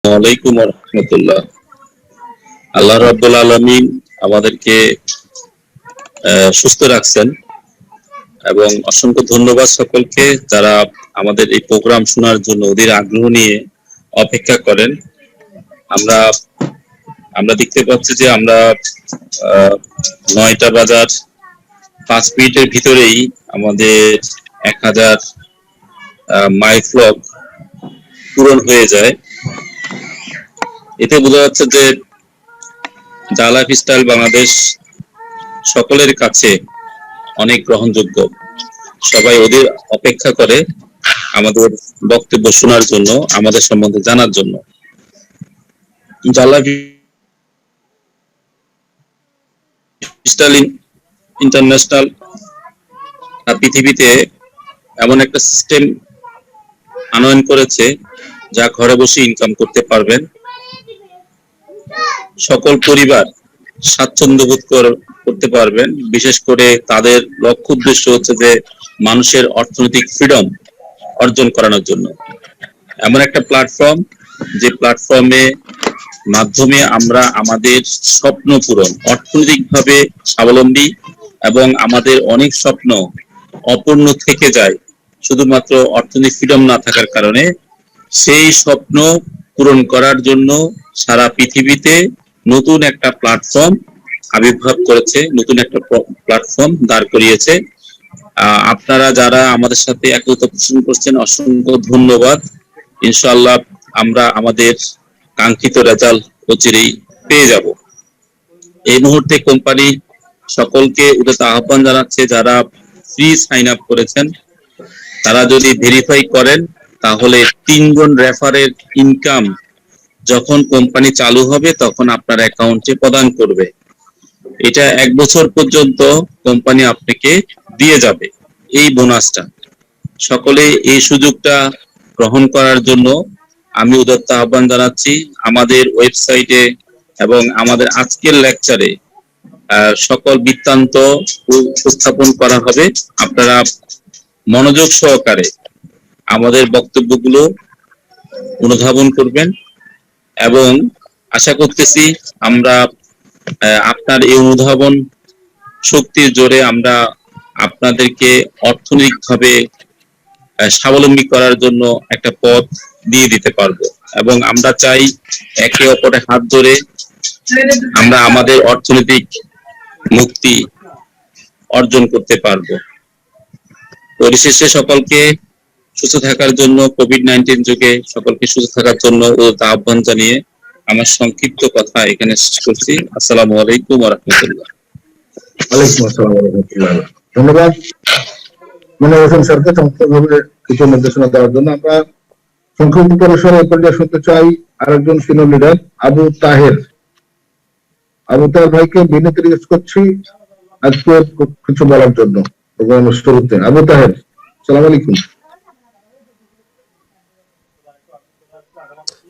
ওয়ালাইকুম রহমতুল্লাহ। আল্লাহ রাব্বুল আলামিন আমাদেরকে সুস্থ রাখছেন এবং অসংখ্য ধন্যবাদ সকলকে যারা আমাদের এই প্রোগ্রাম শোনার জন্য অধীর আগ্রহ নিয়ে অপেক্ষা করেন। আমরা আমরা দেখতে পাচ্ছি যে আমরা 9টা বাজার 5 মিনিটের ভিতরেই আমাদের 1000 মাই ফ্লগ পূরণ হয়ে যায়। এতে বোঝা যাচ্ছে যে দা লাইফস্টাইল বাংলাদেশ সকলের কাছে অনেক গ্রহণযোগ্য। সবাই ওদের অপেক্ষা করে আমাদের বক্তব্য শোনার জন্য, আমাদের সম্বন্ধে জানার জন্য। দা লাইফস্টাইল ইন্টারন্যাশনাল পৃথিবীতে এমন একটা সিস্টেম আনয়ন করেছে যা ঘরে বসে ইনকাম করতে পারবেন। সকল পরিবার স্বাচ্ছন্দ্য বোধ করতে পারবেন। বিশেষ করে তাদের লক্ষ্য উদ্দেশ্য হচ্ছে যে মানুষের অর্থনৈতিক ফ্রিডম অর্জন করানোর জন্য এমন একটা প্ল্যাটফর্ম, যে প্ল্যাটফর্মে মাধ্যমে আমরা আমাদের স্বপ্ন পূরণ, অর্থনৈতিকভাবে স্বাবলম্বী এবং আমাদের অনেক স্বপ্ন অপূর্ণ থেকে যায় শুধুমাত্র অর্থনৈতিক ফ্রিডম না থাকার কারণে। সেই স্বপ্ন পূরণ করার জন্য সারা পৃথিবীতে নতুন একটা প্ল্যাটফর্ম আবির্ভাব করেছে, নতুন একটা প্ল্যাটফর্ম দাঁড় করিয়েছে। আপনারা যারা আমাদের সাথে একত্রিত পোষণ করছেন অসংখ্য ধন্যবাদ। ইনশাআল্লাহ আমরা আমাদের কাঙ্ক্ষিত রেজাল্ট অচিরেই পেয়ে যাব। এই মুহূর্তে কোম্পানি সকলকে উদাত্ত আহ্বান জানাচ্ছে, যারা ফ্রি সাইন আপ করেছেন তারা যদি ভেরিফাই করেন তাহলে 3 জন রেফারের ইনকাম যখন কোম্পানি চালু হবে তখন আপনার অ্যাকাউন্টে প্রদান করবে। এটা 1 বছর পর্যন্ত কোম্পানি আপনাকে দিয়ে যাবে এই বোনাসটা। সকলে এই সুযোগটা গ্রহণ করার জন্য আমি উদাত্ত আহ্বান জানাচ্ছি। আমাদের ওয়েবসাইটে এবং আমাদের আজকের লেকচারে সকল বৃত্তান্ত উপস্থাপন করা হবে। আপনারা মনোযোগ সহকারে আমাদের বক্তব্যগুলো অনুধাবন করবেন এবং আশা করতেছি আমরা আপনার এই অনুধাবন শক্তির জোরে আমরা আপনাদেরকে অর্থনৈতিকভাবে স্বাবলম্বী করার জন্য একটা পথ দিয়ে দিতে পারবো এবং আমরা চাই একে অপরের হাত ধরে আমরা আমাদের অর্থনৈতিক মুক্তি অর্জন করতে পারবো। পরিশেষে সকলকে সুস্থ থাকার জন্য, কোভিড-19 যুগে সকলকে সুস্থ থাকার জন্য আহ্বান জানিয়ে আমার সংক্ষিপ্ত কথা এখানে শেষ করছি। আসসালামু আলাইকুম ওয়া রাহমাতুল্লাহ। ওয়ালাইকুম আসসালাম ওয়া রাহমাতুল্লাহ। ধন্যবাদ মনোয়ার হোসেন স্যারকে সংক্ষিপ্তভাবে কিছু নির্দেশনা দেওয়ার জন্য। আমরা সংক্ষিপ্ত পরিসরে এই পর্যায়ে শুনতে চাই আরেকজন সিনিয়র লিডার আবু তাহের। আবু তাহের ভাইকে বিনীত রিকোয়েস্ট করছি আজকে কিছু বলার জন্য প্রোগ্রামের শুরুতে। আবু তাহের, আসসালামু আলাইকুম।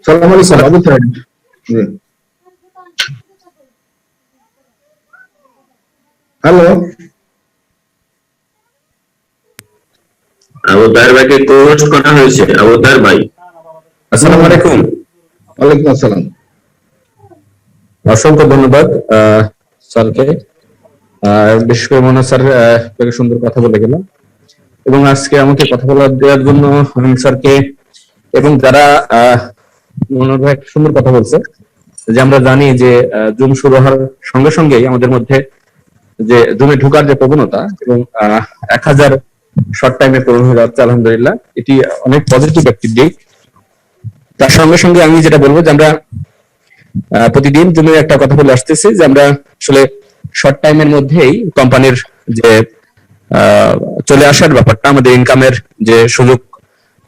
আসসালামু আলাইকুম আবু তাহের। হ্যালো, আবু তাহের ভাইকে কোর্স করা হয়েছে। আবু তাহের ভাই, আসসালামু আলাইকুম। ওয়ালাইকুম আসসালাম। অসংখ্য ধন্যবাদ স্যারকে। বিশেষ করে মনে স্যার সুন্দর কথা বলে গেলাম এবং আজকে আমাকে কথা বলার দেওয়ার জন্য স্যারকে এবং যারা মনোর ভাই সুন্দর কথা বলছে যে আমরা জানি যে জুম শুরু হওয়ার সঙ্গে সঙ্গেই আমাদের মধ্যে যে জুমে ঢোকার যে প্রবণতা এবং 1000 শর্ট টাইমে পূরণ হয়ে যাচ্ছে, আলহামদুলিল্লাহ এটি অনেক পজিটিভ একটি দিক। তার সঙ্গে সঙ্গে আমি যেটা বলবো যে আমরা প্রতিদিন জুমে একটা কথা বলে আসতেছি যে আমরা আসলে শর্ট টাইমের মধ্যেই কোম্পানির যে চলে আসার ব্যাপারটা, আমাদের ইনকামের যে সুযোগ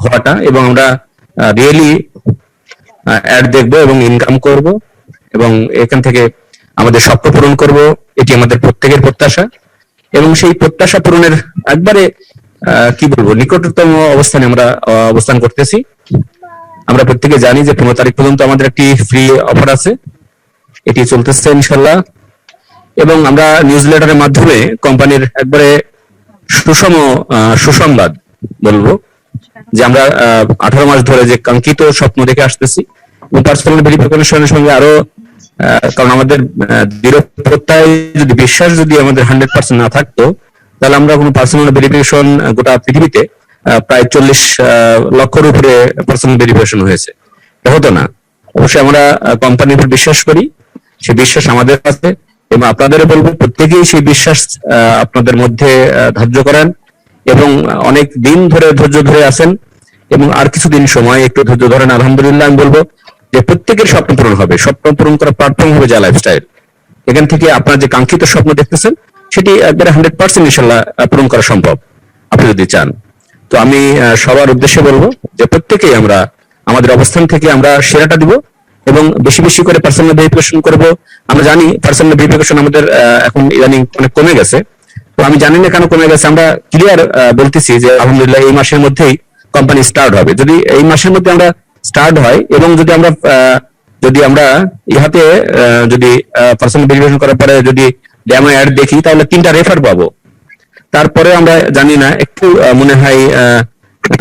হওয়াটা এবং আমরা রিয়েলি অ্যাড দেখবো এবং ইনকাম করব এবং এখান থেকে আমাদের স্বপ্ন পূরণ করব, এটি আমাদের প্রত্যেকের প্রত্যাশা এবং সেই প্রত্যাশা পূরণের একবারে কি বলবো নিকটতম অবস্থানে আমরা অবস্থান করতেছি। আমরা প্রত্যেকে জানি যে 15 তারিখ পর্যন্ত আমাদের একটি ফ্রি অফার আছে, এটি চলতেছে ইনশাল্লাহ এবং আমরা নিউজ লেটারের মাধ্যমে কোম্পানির একবারে সুসংবাদ বলবো যে আমরা 18 মাস ধরে যে কাঙ্ক্ষিত স্বপ্ন দেখে আসতেছি পার্সোনাল ভেরিফিকেশনের সঙ্গে আরো কারণ আমাদের দৃঢ় প্রত্যয় যদি বিশ্বাস যদি আমাদের 100% না থাকতো, তাহলে আমরা কোনো পার্সোনাল ভেরিফিকেশন গোটা পৃথিবীতে প্রায় 40 লক্ষের উপরে পার্সোনাল ভেরিফিকেশন হয়েছে, হতো না। অবশ্যই আমরা কোম্পানির উপর বিশ্বাস করি, সেই বিশ্বাস আমাদের কাছে, এবং আপনাদের বলবো প্রত্যেকেই সেই বিশ্বাস আপনাদের মধ্যে ধার্য করেন এবং অনেক দিন ধরে ধৈর্য ধরে আছেন, এবং আর কিছুদিন সময় একটু ধৈর্য ধরেন। আলহামদুলিল্লাহ আমি বলবো যে প্রত্যেকের স্বপ্ন পূরণ হবে, স্বপ্ন পূরণ করার প্ল্যাটফর্ম হবে যা লাইফস্টাইল। এখান থেকে আপনার যে কাঙ্ক্ষিত স্বপ্ন দেখতেছেন সেটি একবারে 100% ইনশাল্লাহ পূরণ করা সম্ভব আপনি যদি চান। তো আমি সবার উদ্দেশ্যে বলবো যে প্রত্যেকেই আমরা আমাদের অবস্থান থেকে আমরা সেরাটা দিব এবং বেশি বেশি করে পার্সোনাল ভেরিফিকেশন করব। আমরা জানি পার্সোনাল ভেরিফিকেশন আমাদের এখন ইদানিং অনেক কমে গেছে, তো আমি জানি না কেন কমে গেছে। আমরা ক্লিয়ার বলতেছি যে আলহামদুলিল্লাহ এই মাসের মধ্যেই কোম্পানি স্টার্ট হবে। যদি এই মাসের মধ্যে আমরা স্টার্ট হয় এবং যদি আমরা ইহাতে যদি পার্সোনাল ভেরিফিকেশন করার পরে যদি ডেমো অ্যাড দেখি তাহলে 3টা রেফার পাবো। তারপরে আমরা জানি না একটু মনে হয়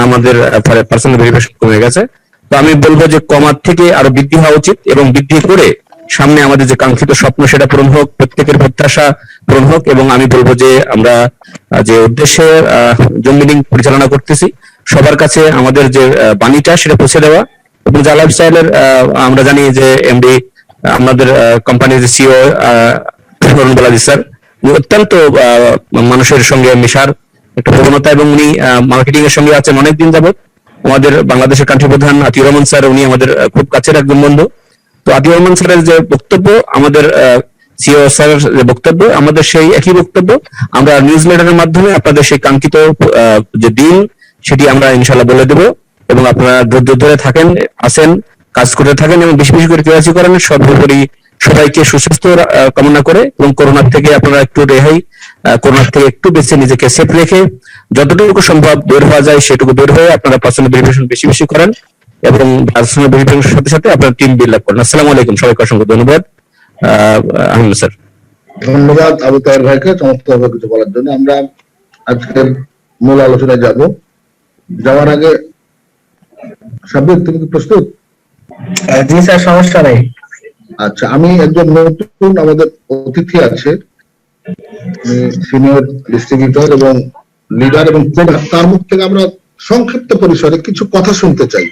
আমাদের পার্সোনাল ভেরিফিকেশন কমে গেছে। তো আমি বলবো যে কমার থেকে আরো বৃদ্ধি হওয়া উচিত এবং বৃদ্ধি করে সামনে আমাদের যে কাঙ্ক্ষিত স্বপ্ন সেটা পূরণ হোক, প্রত্যেকের প্রত্যাশা পূরণ হোক। এবং আমি বলবো যে আমরা যে উদ্দেশ্যে জুম মিটিং পরিচালনা করতেছি সবার কাছে আমাদের যে বাণীটা সেটা পৌঁছে দেওয়া, এবং যা লাইফস্টাইলের আমরা জানি যে এমডি আমাদের কোম্পানির যে সিও অরুণ বালাজি স্যার অত্যন্ত মানুষের সঙ্গে মেশার একটা প্রবণতা, এবং উনি মার্কেটিং এর সঙ্গে আছেন অনেকদিন যাবত। আমাদের বাংলাদেশের কান্ট্রি প্রধান আতিউর রহমান স্যার উনি আমাদের খুব কাছের একজন বন্ধু। তো আতিউর রহমান স্যারের যে বক্তব্য, আমাদের সিও স্যারের যে বক্তব্য, আমাদের সেই একই বক্তব্য আমরা নিউজ লেটারের মাধ্যমে আপনাদের সেই কাঙ্ক্ষিত যে দিন সেটি আমরা ইনশাল্লাহ বলে দেবো। এবং আপনারা ধৈর্য ধরে থাকেন, আসেন, কাজ করতে থাকেন এবং বেশি বেশি করে কেওয়াইসি করেন। সর্বোপরি সবাইকে সুস্বাস্থ্য কামনা করে এবং করোনার থেকে আপনারা একটু রেহাই, করোনার থেকে একটু বেশি নিজেকে সেফ রেখে যতটুকু সম্ভব বের হওয়া যায় সেটুকু বের হয়ে আপনারা পার্সোনাল ভেরিফিকেশন বেশি বেশি করেন এবং পার্সোনাল ভেরিফিকেশনের সাথে সাথে আপনারা টিম বিল্ড আপ করেন। আসসালামু আলাইকুম, সবাইকে অসংখ্য ধন্যবাদ। আহমেদ স্যার। ধন্যবাদ আবু তাহের ভাইকে চমৎকারভাবে কিছু বলার জন্য। আমরা আজকের মূল আলোচনায় যাওয়ার আগে সাব্বির, তুমি কি প্রস্তুত? জি স্যার, সমস্যা নেই। আচ্ছা, আমি একজন নতুন আমাদের অতিথি আছে, সিনিয়র ডিস্ট্রিবিউটর এবং লিডার এবং তার মুখ থেকে আমরা সংক্ষিপ্ত পরিসরে কিছু কথা শুনতে চাই।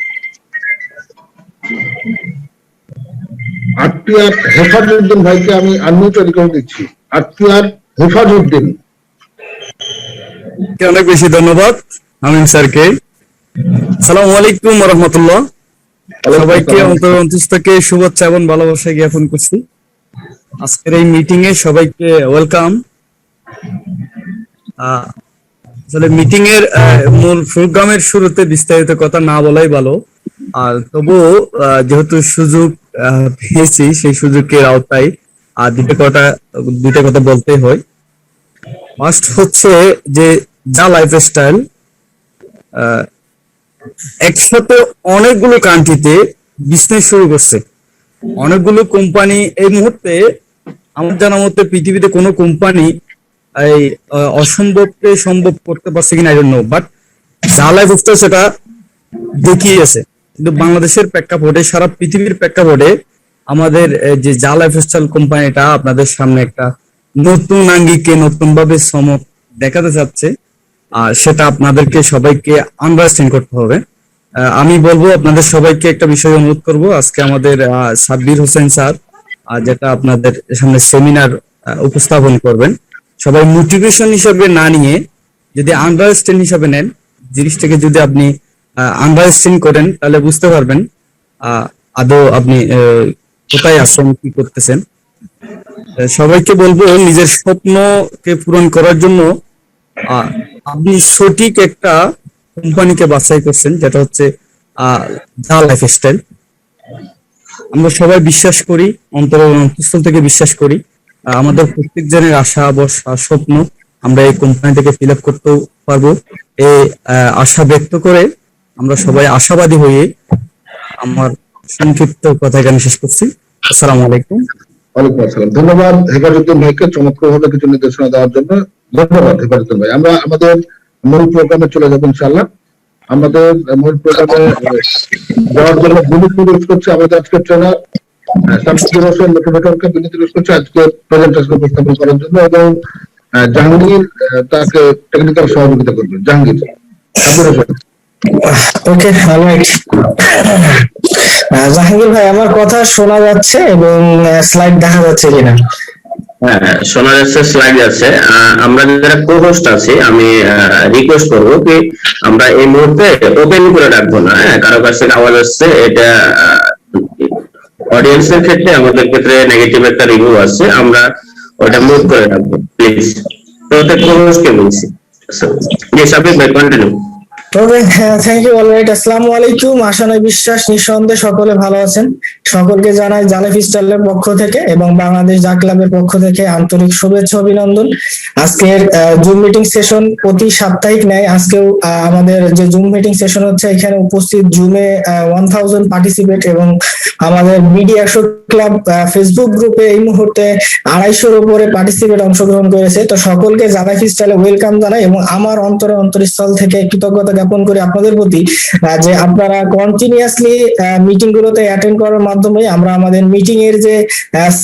আরটিআর হেফাজউদ্দিন ভাইকে আমি আনমিউট করে দিচ্ছি। আরটিআর হেফাজউদ্দিন। অনেক বেশি ধন্যবাদ আমিন স্যারকে। আসসালামু আলাইকুম ওয়া রাহমাতুল্লাহ। সবাইকে অন্তঃস্থ শুভেচ্ছা এবং ভালোবাসা জ্ঞাপন করছি। আজকের এই মিটিং এ সবাইকে ওয়েলকাম। আসলে মিটিং এর মূল প্রোগ্রামের শুরুতে বিস্তারিত কথা না বলাই ভালো, আর তবুও যেহেতু সুযোগ পেয়েছি সেই সুযোগের আওতায় আর দুইটা কথা বলতে হয়। ফার্স্ট হচ্ছে যে যা লাইফস্টাইল একসাথে অনেকগুলো কান্ট্রিতে বিজনেস শুরু করছে, অনেকগুলো কোম্পানি। এই মুহূর্তে আমার জানা মতে পৃথিবীতে কোনো কোম্পানি এই অসম্ভবকে সম্ভব করতে পারছে কিনা আই ডোন্ট নো, বাট যা লাইফস্টাইল সেটা দেখিয়েছে। কিন্তু বাংলাদেশের প্রেক্ষাপটে, সারা পৃথিবীর প্রেক্ষাপটে আমাদের যে যা লাইফস্টাইল কোম্পানিটা আপনাদের সামনে একটা নতুন আঙ্গিকে নতুন ভাবে চমক দেখাতে চাচ্ছে, আর সেটা আপনাদেরকে সবাইকে আন্ডারস্ট্যান্ড করতে হবে। আমি বলবো আপনাদের সবাইকে একটা বিষয় অনুরোধ করব, আজকে আমাদের সাব্বির হোসেন স্যার যেটা আপনাদের সামনে সেমিনার উপস্থাপন করবেন, সবাই মোটিভেশন হিসাবে না নিয়ে যদি আন্ডারস্ট্যান্ড হিসাবে নেন, জিনিসটাকে যদি আপনি আন্ডারস্ট্যান্ড করেন তাহলে বুঝতে পারবেন আদৌ আপনি কোথায় আছেন, কি করতেছেন। সবাইকে বলবো নিজের স্বপ্নকে পূরণ করার জন্য আপনি সঠিক একটা কোম্পানিকে বাছাই করছেন, যেটা হচ্ছে যা লাইফস্টাইল। আমরা সবাই বিশ্বাস করি, অন্তঃস্থল থেকে বিশ্বাস করি, আমাদের প্রত্যেক জনের আশা বর্ষা স্বপ্ন আমরা এই কোম্পানি থেকে ফিল আপ করতে পারবো। এই আশা ব্যক্ত করে আমরা সবাই আশাবাদী হয়ে আমার সংক্ষিপ্ত কথা এখানে শেষ করছি। আসসালামু আলাইকুম। ওয়ালাইকুম আসসালাম। ধন্যবাদ হেফাজউদ্দিন ভাইকে চমৎকারভাবে কিছু নির্দেশনা দেওয়ার জন্য। ধন্যবাদ হেফাজউদ্দিন ভাই। আমরা আমাদের মূল প্রোগ্রামে চলে যাবো ইনশাআল্লাহ। আমাদের মূল প্রোগ্রামে যাওয়ার জন্য বিনীত রিকোয়েস্ট করছি আমাদের আজকের ট্রেনার শামসুদ্দিন হোসেন মোটিভেটরকে বিনীত রিকোয়েস্ট করছি আজকে প্রেজেন্টেশন উপস্থাপন করার জন্য, এবং জাহাঙ্গীর তাকে টেকনিক্যাল সহযোগিতা করবেন। জাহাঙ্গীর শামসুদ্দিন হোসেন। ওকে, অলরাইট। জাহাঙ্গীর ভাই, আমার কথা শোনা যাচ্ছে এবং স্লাইড দেখা যাচ্ছে কিনা? হ্যাঁ, শোনা যাচ্ছে, স্লাইড আছে। আমরা যারা কো হোস্ট আছি, আমি রিকোয়েস্ট করবো কি আমরা এই মুহূর্তে ওপেন করে রাখবো না। কারো কাছ থেকে আওয়াজ আসছে, এটা অডিয়েন্সের ক্ষেত্রে, আমাদের ক্ষেত্রে নেগেটিভ একটা রিভিউ আছে, আমরা ওটা মুভ করে রাখবো প্লিজ। তো ওটা কো হোস্টকে বলছি। জি সাবিক ভাই, continue. Okay, thank you. Alright, আসসালামু আলাইকুম। আশা নয় বিশ্বাস, নিঃসন্দেহে সকলে ভালো আছেন। সকলকে জানাই জালেফ স্টাইলের পক্ষ থেকে এবং বাংলাদেশ জা ক্লাবের পক্ষ থেকে আন্তরিক শুভেচ্ছা অভিনন্দন। আজকের জুম মিটিং সেশন প্রতি সাপ্তাহিক নেয়, আজকেও আমাদের যে জুম মিটিং সেশন হচ্ছে, এখানে উপস্থিত জুমে 1000 পার্টিসিপেট এবং আমাদের বিডি 100 ক্লাব ফেসবুক গ্রুপে এই মুহূর্তে 250-র উপরে পার্টিসিপেট অংশগ্রহণ করেছে। তো সকলকে জালেফ স্টাইলে ওয়েলকাম জানাই এবং আমার অন্তরস্থল থেকে কৃতজ্ঞতা জ্ঞাপন করি আপনাদের প্রতি যে আপনারা কন্টিনিউয়াসলি মিটিং গুলোতে অ্যাটেন্ড করার মাধ্যমে আমরা আমাদের মিটিং এর যে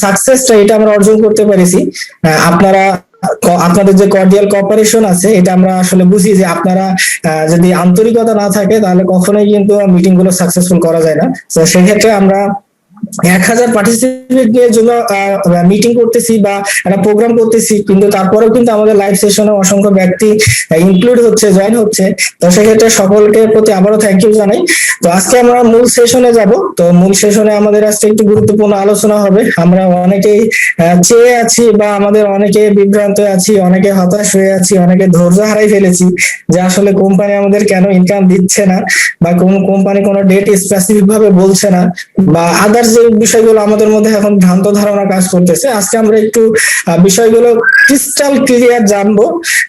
সাকসেসটা এটা আমরা অর্জন করতে পেরেছি। আপনাদের যে কর্ডিয়াল কোঅপারেশন আছে, এটা আমরা আসলে বুঝি যে আপনারা যদি আন্তরিকতা না থাকে তাহলে কখনোই কিন্তু মিটিং গুলো সাকসেসফুল করা যায় না। তো সেক্ষেত্রে আমরা 1000 পার্টিসিপেট নিয়ে জন্য মিটিং করতেছি বা একটা প্রোগ্রাম করতেছি, কিন্তু তারপরেও কিন্তু আমাদের লাইভ সেশনে অসংখ্য ব্যক্তি ইনক্লুড হচ্ছে, জয়েন হচ্ছে। তো সেক্ষেত্রে সকলকে প্রতি আবারও থ্যাংক ইউ জানাই। তো আজকে আমরা মূল সেশনে যাব। তো মূল সেশনে আমাদের আজকে একটু গুরুত্বপূর্ণ আলোচনা হবে। আমরা অনেকেই চেয়ে আছি বা আমাদের অনেকে বিভ্রান্ত আছি, অনেকে হতাশ হয়ে আছি, অনেকে ধৈর্য হারাই ফেলেছি যে আসলে কোম্পানি আমাদের কেন ইনকাম দিচ্ছে না, বা কোন কোম্পানি কোনো ডেট স্পেসিফিক ভাবে বলছে না, বা আদার্স যে বিষয়গুলো আমাদের মধ্যে এখন ভ্রান্ত ধারণা কাজ করতেছে। আজকে আমরা একটু বিষয়গুলো ক্রিস্টাল ক্লিয়ার জানবো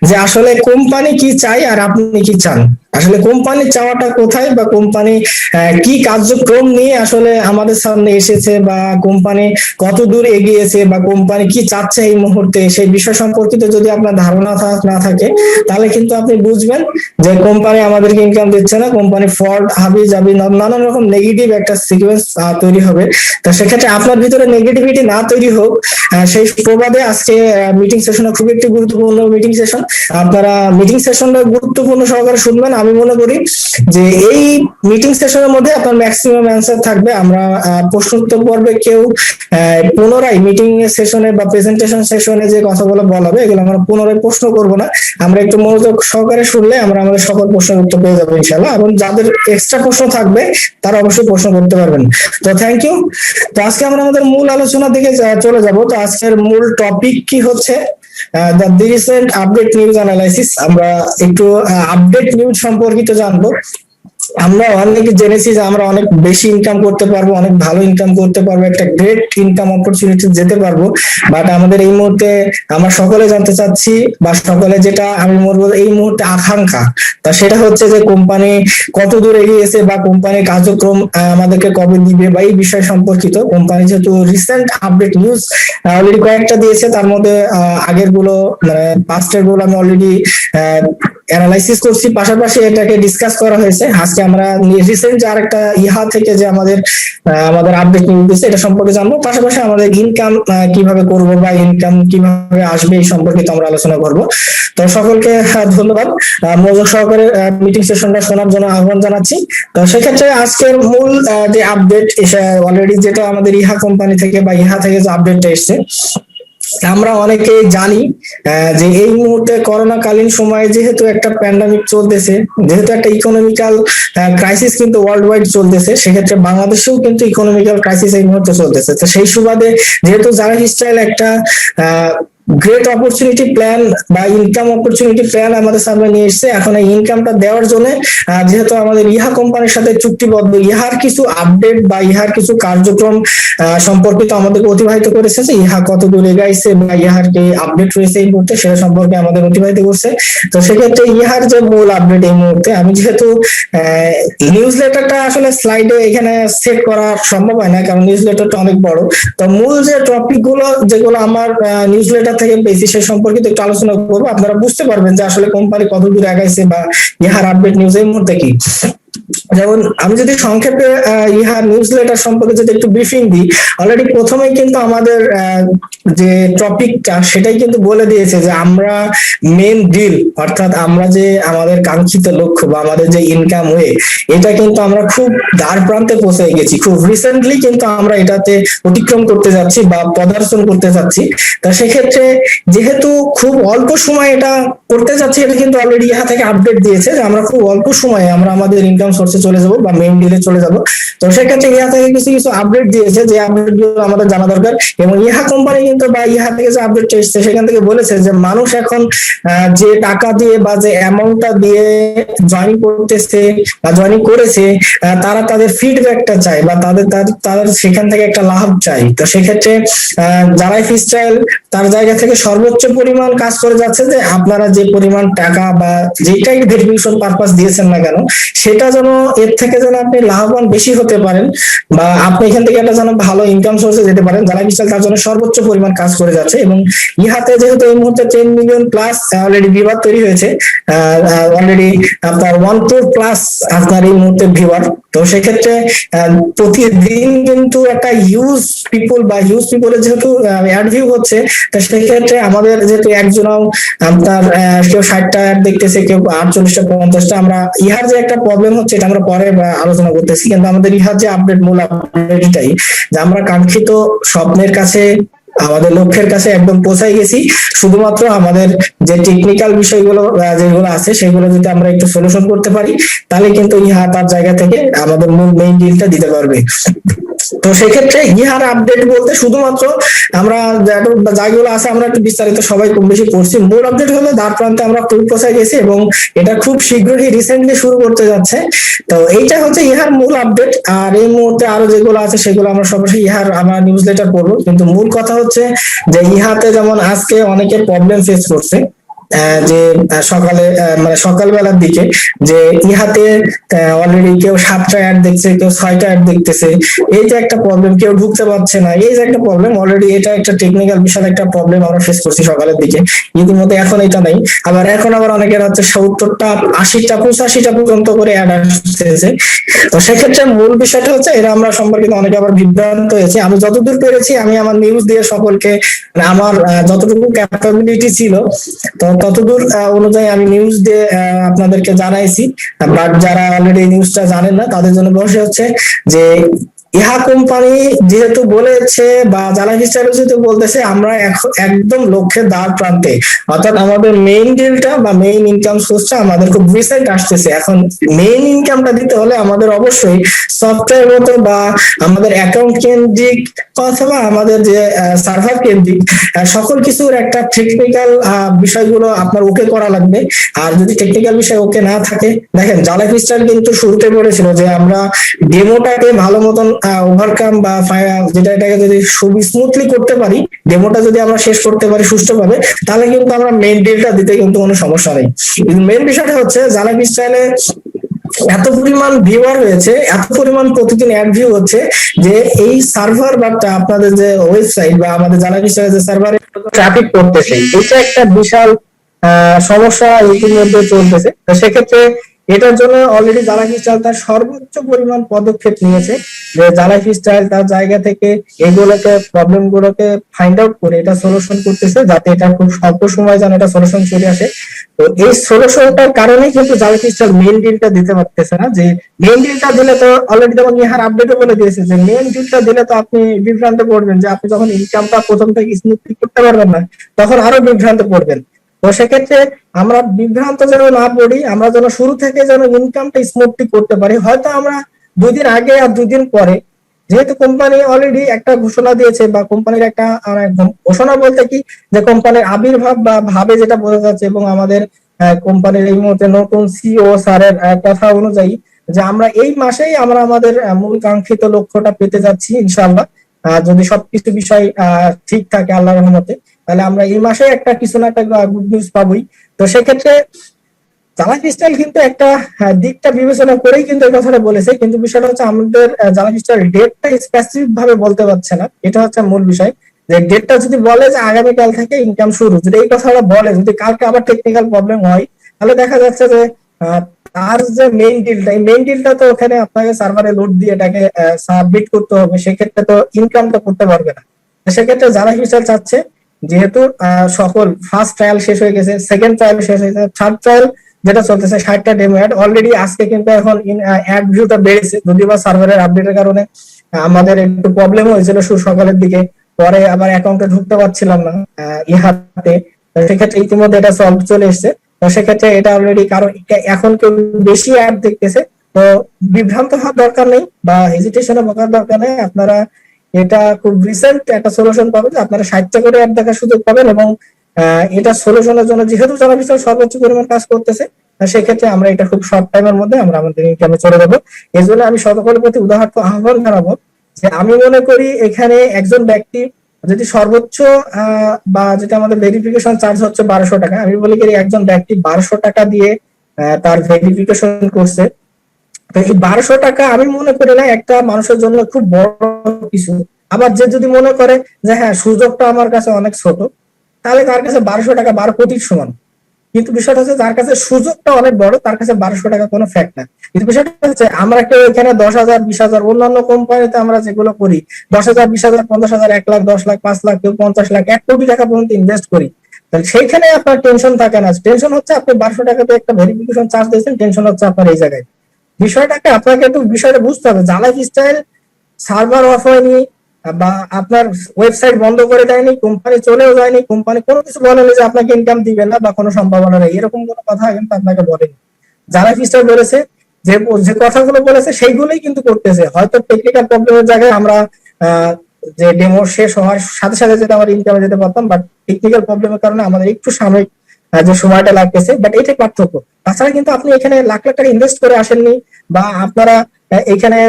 যে আসলে কোম্পানি কি চাই আর আপনি কি চান, আসলে কোম্পানির চাওয়াটা কোথায়, বা কোম্পানি কি কার্যক্রম নিয়ে আসলে আমাদের সামনে এসেছে, বা কোম্পানি কত দূর এগিয়েছে, বা কোম্পানি কি চাচ্ছে এই মুহূর্তে, সেই বিষয় সম্পর্কিত যদি আপনার ধারণা না থাকে তাহলে কিন্তু আপনি বুঝবেন যে কোম্পানি আমাদেরকে ইনকাম দিচ্ছে না, কোম্পানি ফল্ট হাবি যাবি নানান রকম নেগেটিভ একটা সিকোয়েন্স তৈরি হবে। তো সেক্ষেত্রে আপনার ভিতরে নেগেটিভিটি না তৈরি হোক সেই প্রবাদে আজকে মিটিং সেশন খুব একটি গুরুত্বপূর্ণ মিটিং সেশন। আপনারা মিটিং সেশনটা গুরুত্বপূর্ণ সহকারে শুনবেন। আমি মনে করি যে এই মিটিং সেশনের মধ্যে আপনার ম্যাক্সিমাম অ্যান্সার থাকবে। আমরা প্রশ্নোত্তর পর্বে কেউ পুনরায় মিটিং সেশনে বা প্রেজেন্টেশন সেশনে যে কথাগুলো বলা হবে এগুলো আমরা পুনরায় প্রশ্ন করব না। আমরা একটু মনোযোগ সহকারে শুনলে আমরা আমাদের সকল প্রশ্নের উত্তর পেয়ে যাবো ইনশাআল্লাহ, এবং যাদের এক্সট্রা প্রশ্ন থাকবে তারা অবশ্যই প্রশ্ন করতে পারবেন। তো থ্যাংক ইউ। তো আজকে আমরা আমাদের মূল আলোচনা দিকে চলে যাব। তো আজকের মূল টপিক কি হচ্ছে, the recent update news analysis। আমরা একটু আপডেট নিউজ সম্পর্কিত জানবো। আমরা অনেক জেনেছি যে আমরা অনেক বেশি ইনকাম করতে পারবো, অনেক ভালো ইনকাম করতে পারবো, একটা গ্রেট ইনকাম অপরচুনিটি যেতে পারবো। বাট আমাদের এই মুহূর্তে আমরা সকলে জানতে চাচ্ছি, বা সকলে যেটা আমি বলবো এই মুহূর্তে আকাঙ্ক্ষা, তা সেটা হচ্ছে যে কোম্পানি কত দূর এগিয়েছে, বা কোম্পানির কার্যক্রম আমাদেরকে কবে দিবে, বা এই বিষয় সম্পর্কিত। কোম্পানি যেহেতু রিসেন্ট আপডেট নিউজ অলরেডি কয়েকটা দিয়েছে, তার মধ্যে আগের গুলো মানে পাস্টের গুলো আমি অলরেডি অ্যানালাইসিস করছি, পাশাপাশি এটাকে ডিসকাস করা হয়েছে। আজকে আমরা রিসেন্ট যে আরেকটা ইহা থেকে যে আমাদের আপডেট নিউজ দিচ্ছে এটা সম্পর্কে জানবো, পাশাপাশি আমাদের ইনকাম কিভাবে করব বা ইনকাম কিভাবে আসবে এই সম্পর্কিত আমরা আলোচনা করব। তো সকলকে ধন্যবাদ মনোযোগ সহকারে মিটিং সেশনটা শোনার জন্য আহ্বান জানাচ্ছি। তো সেক্ষেত্রে আজকের মূল যে আপডেট অলরেডি যেটা আমাদের ইহা কোম্পানি থেকে বা ইহা থেকে যে আপডেটটা এসছে, আমরা অনেকে জানি যে এই মুহূর্তে করোনা কালীন সময়ে যেহেতু একটা প্যান্ডামিক চলতেছে, যেহেতু একটা ইকোনমিক্যাল ক্রাইসিস কিন্তু ওয়ার্ল্ড ওয়াইড চলতেছে, সেক্ষেত্রে বাংলাদেশেও কিন্তু ইকোনমিক্যাল ক্রাইসিস এই মুহূর্তে চলতেছে। তো সেই সুবাদে যেহেতু জালেফ স্টাইল একটা গ্রেট অপরচুনিটি প্ল্যান বা ইনকাম অপরচুনিটি প্ল্যান আমাদের সামনে নিয়ে এসেছে, এখন এই ইনকামটা দেওয়ার জন্য যেহেতু আমাদের ইহা কোম্পানির সাথে চুক্তিবদ্ধ, ইহার কিছু আপডেট বা ইহার কিছু কার্যক্রম সম্পর্কিত আমাদেরকে অতিবাহিত করেছে, যে ইহা কত দূর এগাইছে বা ইহার কি আপডেট রয়েছে এই মুহূর্তে সেটা সম্পর্কে আমাদের অতিবাহিত করছে। তো সেক্ষেত্রে ইহার যে মূল আপডেট এই মুহূর্তে, আমি যেহেতু নিউজ লেটারটা আসলে স্লাইডে এখানে সেট করা সম্ভব হয় না, কারণ নিউজ লেটারটা অনেক বড়। তো মূল যে টপিক গুলো যেগুলো আমার নিউজ লেটার থেকে পেয়েছি সে সম্পর্কিত একটু আলোচনা করবো, আপনারা বুঝতে পারবেন যে আসলে কোম্পানি কত দূর আগাইছে বা ইহার আপডেট নিউজ এই মুহূর্তে কি। যেমন আমি যদি সংক্ষেপে ইহার নিউজ লেটার সম্পর্কে যদি একটু ব্রিফিং দিই, অলরেডি প্রথমেই কিন্তু আমাদের যে টপিকটা সেটাই কিন্তু বলে দিয়েছে যে আমরা মেন ডিল, অর্থাৎ আমরা যে আমাদের কাঙ্ক্ষিত লক্ষ্য বা আমাদের যে ইনকাম ওয়ে, এটা কিন্তু আমরা খুব দ্বার প্রান্তে পৌঁছে গেছি। খুব রিসেন্টলি কিন্তু আমরা এটাতে অতিক্রম করতে যাচ্ছি বা পদার্পণ করতে যাচ্ছি। তা সেক্ষেত্রে যেহেতু খুব অল্প সময় এটা করতে যাচ্ছি, এটা কিন্তু অলরেডি ইহা থেকে আপডেট দিয়েছে যে আমরা খুব অল্প সময়ে আমরা আমাদের ইনকাম সোর্সে চলে যাব বা মেইন ডিলে চলে যাব। তো সেক্ষেত্রে ইহা থেকে কিছু কিছু আপডেট দিয়েছে যে আপডেট গুলো আমাদের জানা দরকার। এবং ইহা কোম্পানি কিন্তু বা ইহা থেকে যে আপডেট এসেছে সেখান থেকে বলেছে যে মানুষ এখন যে টাকা দিয়ে বা যে অ্যামাউন্টটা দিয়ে জয়েন করতেছে বা জয়েনিং করেছে, তারা তাদের ফিডব্যাকটা চায় বা তাদের সেখান থেকে একটা লাভ চাই। তো সেক্ষেত্রে যারা ফিস্টাইল তার জায়গা থেকে সর্বোচ্চ পরিমাণ কাজ করে যাচ্ছে যে আপনারা যে পরিমাণ টাকা বা যেটাই ভেরিফিকেশন পারপাস দিয়েছেন না কেন, সেটা যেন এর থেকে যেন আপনি লাভবান বেশি হতে পারেন বা আপনি এখান থেকে একটা যেন ভালো ইনকাম সোর্সে যেতে পারেন, যারা ফিস্টাইল তার জন্য সর্বোচ্চ পরিমাণ কাজ করে যাচ্ছে। এবং ইহাতে যেহেতু এই মুহূর্তে 10 মিলিয়ন প্লাস অলরেডি ভিউয়ার তৈরি হয়েছে, অলরেডি আপনার 1 crore প্লাস আপনার এই মুহূর্তে ভিউয়ার। তো সেক্ষেত্রে প্রতিদিন কিন্তু একটা হিউজ পিপলের যেহেতু অ্যাড ভিউ হচ্ছে, তো সেক্ষেত্রে আমাদের যেহেতু একজনও আপনার কেউ 60টা অ্যাড দেখতেছে, কেউ 48টা 50টা, আমরা ইহার যে একটা প্রবলেম হচ্ছে এটা আমরা পরে আলোচনা করতেছি। কিন্তু আমাদের ইহার যে আপডেট, মূল আপডেট এটাই যে আমরা কাঙ্ক্ষিত স্বপ্নের কাছে, আমাদের লক্ষ্যের কাছে একদম পৌঁছাই গেছি। শুধুমাত্র আমাদের যে টেকনিক্যাল বিষয়গুলো যেগুলো আছে সেগুলো যদি আমরা একটু সলিউশন করতে পারি, তাহলে কিন্তু ইহা তার জায়গা থেকে আমাদের মূল মেইন ডিলটা দিতে পারবে। তো সেক্ষেত্রে ইহার আপডেট বলতে শুধুমাত্র আমরা যাগুলো আছে আমরা একটু বিস্তারিত সবাই কম বেশি পড়ছি। মূল আপডেট হলো দ্বার প্রান্তে আমরা খুব পৌঁছে গেছি এবং এটা খুব শীঘ্রই রিসেন্টলি শুরু করতে যাচ্ছে। তো এইটা হচ্ছে ইহার মূল আপডেট। আর এই মুহূর্তে আরো যেগুলো আছে সেগুলো আমরা সরাসরি ইহার আমার নিউজ লেটার পড়বো। কিন্তু মূল কথা হচ্ছে যে ইহাতে যেমন আজকে অনেকে প্রবলেম ফেস করছে, যে সকালে মানে সকালবেলার দিকে যে ইহাতে অলরেডি কেউ 7টা অ্যাড দেখছে, কেউ 6টা অ্যাড দেখতেছে, এই যে একটা প্রবলেম, কেউ ঢুকতে পারছে না, এই যে একটা প্রবলেম, অলরেডি এটা একটা টেকনিক্যাল বিশাল একটা প্রবলেম আমরা ফেস করছি সকালের দিকে। ইতিমধ্যে এখন এটা নাই, এখন আবার অনেকের হচ্ছে 70টা 80টা 85টা পর্যন্ত করে অ্যাড আসতেছে। তো সেক্ষেত্রে মূল বিষয়টা হচ্ছে এরা আমরা সম্পর্কিত অনেকে আবার বিভ্রান্ত হয়েছে। আমি যতদূর পেরেছি আমি আমার নিউজ দিয়ে সকলকে আমার যতটুকু ক্যাপাবিলিটি ছিল তো ততদূর অনুযায়ী আমি নিউজ দিয়ে আপনাদেরকে জানাইছি। বাট যারা অলরেডি নিউজটা জানেন না তাদের জন্য বসে হচ্ছে যে ইহা কোম্পানি যেহেতু বলেছে বা জ্বালানি ফিস্টাইল যেহেতু বলতেছে আমরা একদম লক্ষ্যের দ্বার প্রান্তে, অর্থাৎ আমাদের মেইন ডিলটা বা মেইন ইনকাম সোর্সটা আমাদের খুব রিসেন্ট আসতেছে। এখন মেইন ইনকামটা দিতে হলে আমাদের অবশ্যই সফটওয়্যার মতো বা আমাদের অ্যাকাউন্ট কেন্দ্রিক অথবা আমাদের যে সার্ভার কেন্দ্রিক সকল কিছুর একটা টেকনিক্যাল বিষয়গুলো আপনার ওকে করা লাগবে। আর যদি টেকনিক্যাল বিষয় ওকে না থাকে, দেখেন জ্বালানি ফিস্টাইল কিন্তু শুরুতে বলেছিল যে আমরা ডেমোটাকে ভালো মতন ওভারকাম বা যেটা এটাকে যদি খুবই স্মুথলি করতে পারি, ডেমোটা যদি আমরা শেষ করতে পারি সুষ্ঠুভাবে, তাহলে কিন্তু আমরা মেইন ডিলটা দিতে কিন্তু কোনো সমস্যা নেই। মেইন বিষয়টা হচ্ছে জ্বালানি ফিস্টাইলে এত পরিমাণ ভিউয়ার হয়েছে, এত পরিমাণ প্রতিদিন অ্যাড ভিউ হচ্ছে যে এই সার্ভার বা আপনাদের যে ওয়েবসাইট বা আমাদের জ্বালানি ফিস্টাইলে যে সার্ভারে ট্রাফিক করতেছে, এটা একটা বিশাল সমস্যা ইতিমধ্যে চলতেছে। তো সেক্ষেত্রে এটার জন্য অলরেডি জ্বালানি ফিস্টাইল তার সর্বোচ্চ পরিমাণ পদক্ষেপ নিয়েছে যে জ্বালানি ফিস্টাইল তার জায়গা থেকে এগুলোকে প্রবলেম গুলোকে ফাইন্ড আউট করে এটা সলিউশন করতেছে, যাতে এটা খুব স্বল্প সময় যেন এটা সলিউশন চলে আসে। তো এই সলিউশনটার কারণেই কিন্তু জ্বালানি ফিস্টাইল মেইন ডিলটা দিতে পারতেছে না। যে মেইন ডিলটা দিলে তো অলরেডি যেমন ইহার আপডেটে বলে দিয়েছে যে মেইন ডিলটা দিলে তো আপনি বিভ্রান্ত পড়বেন, যে আপনি যখন ইনকামটা প্রথম থেকে স্মুথলি করতে পারবেন না তখন আরো বিভ্রান্ত পড়বেন। তো সেক্ষেত্রে আমরা বিভ্রান্ত যেন না পড়ি, আমরা যেন শুরু থেকে যেন ইনকামটা স্মুথলি করতে পারি। হয়তো আমরা 2 দিন আগে আর 2 দিন পরে, যেহেতু কোম্পানি অলরেডি একটা ঘোষণা দিয়েছে বা কোম্পানির একটা ঘোষণা বলতে কি যে কোম্পানির আবির্ভাব বা ভাবে যেটা বোঝা যাচ্ছে, এবং আমাদের কোম্পানির এই মুহূর্তে নতুন সিও স্যারের কথা অনুযায়ী যে আমরা এই মাসেই আমরা আমাদের মূল কাঙ্ক্ষিত লক্ষ্যটা পেতে যাচ্ছি ইনশাআল্লাহ। যদি সবকিছু বিষয় ঠিক থাকে আল্লাহর রহমতে, তাহলে আমরা এই মাসে একটা কিছু না একটা গুড নিউজ পাবোই। তো সেক্ষেত্রে জ্বালানি ফিস্টাইল কিন্তু একটা দিকটা বিবেচনা করেই কিন্তু এই কথাটা বলেছে, কিন্তু বিষয়টা হচ্ছে আমাদের জ্বালানি ফিস্টাইল ডেটটা স্পেসিফিক ভাবে বলতে পারছে না, এটা হচ্ছে মূল বিষয়। যে ডেটটা যদি বলে যে আগামীকাল থেকে ইনকাম শুরু, যদি এই কথাটা বলে, যদি কালকে আবার টেকনিক্যাল প্রবলেম হয়, তাহলে দেখা যাচ্ছে যে তার যে মেইন ডিলটা, এই মেইন ডিলটা তো ওখানে আপনাকে সার্ভারে লোড দিয়ে এটাকে সাবমিট করতে হবে, সেক্ষেত্রে তো ইনকামটা করতে পারবে না। সেক্ষেত্রে যারা ফিচার চাচ্ছে, যেহেতু সকল ফার্স্ট ট্রায়াল শেষ হয়ে গেছে, সেকেন্ড ট্রায়াল শেষ হয়ে গেছে, থার্ড ট্রায়াল যেটা চলতেছে 60টা ডেমো অ্যাড অলরেডি, আজকে কিন্তু এখন অ্যাড ভিউটা বেড়েছে, যদিও বা সার্ভারের আপডেটের কারণে আমাদের একটু প্রবলেম হয়েছিল সকালের দিকে, পরে আবার অ্যাকাউন্টে ঢুকতে পারছিলাম না ইহাতে। সেক্ষেত্রে ইতিমধ্যে এটা সলভ চলে এসেছে। তো সেক্ষেত্রে এটা অলরেডি, কারণ এখন কেউ বেশি অ্যাড দেখতেছে, তো বিভ্রান্ত হওয়ার দরকার নেই বা হেজিটেশনে ভোগার দরকার নেই। আপনারা এটা খুব রিসেন্ট একটা সলিউশন পাবেন, যে আপনারা 60টা করে অ্যাড দেখার সুযোগ পাবেন, এবং এটা সলিউশনের জন্য যেহেতু যারা বিষয় সর্বোচ্চ পরিমাণ কাজ করতেছে, সেক্ষেত্রে আমরা এটা খুব শর্ট টাইমের মধ্যে আমরা আমাদের ইনকামে চলে যাবো। এই জন্য আমি সকলের প্রতি উদাহরণ আহ্বান জানাবো যে আমি মনে করি এখানে একজন ব্যক্তি যদি সর্বোচ্চ বা যেটা আমাদের ভেরিফিকেশন চার্জ হচ্ছে 1200 টাকা, আমি বলি কি একজন ব্যক্তি 1200 টাকা দিয়ে তার ভেরিফিকেশন করছে, তো এই 1200 টাকা আমি মনে করি না একটা মানুষের জন্য খুব বড় কিছু। আবার যে যদি মনে করে যে হ্যাঁ সুযোগটা আমার কাছে অনেক ছোট, তাহলে তার কাছে 1200 টাকা 12 কোটির সমান। কিন্তু বিষয়টা হচ্ছে যার কাছে সুযোগটা অনেক বড়, তার কাছে 1200 টাকা কোনো ফ্যাক্ট না। কিন্তু বিষয়টা হচ্ছে আমরা কেউ এখানে 10,000 20,000, অন্যান্য কোম্পানিতে আমরা যেগুলো করি 10,000 20,000 50,000 1 লাখ 10 লাখ 5 লাখ, কেউ 50 লাখ 1 কোটি টাকা পর্যন্ত ইনভেস্ট করি, তাহলে সেইখানে আপনার টেনশন থাকে না। টেনশন হচ্ছে আপনি 1200 টাকাতে একটা ভেরিফিকেশন চার্জ দিয়েছেন, টেনশন হচ্ছে আপনার এই জায়গায়। বিষয়টাকে আপনাকে একটু বিষয়টা বুঝতে হবে। জ্বালা স্টাইল সার্ভার অফ হয়নি বা আপনার ওয়েবসাইট বন্ধ করে দেয়নি, কোম্পানি চলেও যায়নি, কোম্পানি কোনো কিছু বলেনি যে আপনাকে ইনকাম দিবে না বা কোনো সম্ভাবনা নেই, এরকম কোনো কথা কিন্তু আপনাকে বলেনি। যারা ফিস্টার বলেছে, যে যে কথাগুলো বলেছে সেইগুলোই কিন্তু করতেছে। হয়তো টেকনিক্যাল প্রবলেমের জায়গায় আমরা যে ডেমো শেষ হওয়ার সাথে সাথে যেটা আমার ইনকামে যেতে পারতাম, বাট টেকনিক্যাল প্রবলেমের কারণে আমাদের একটু সাময়িক যে সময়টা লাগতেছে, বাট এটাই পার্থক্য। তাছাড়া কিন্তু আপনি এখানে লাখ লাখ টাকা ইনভেস্ট করে আসেননি, বা আপনারা এখানে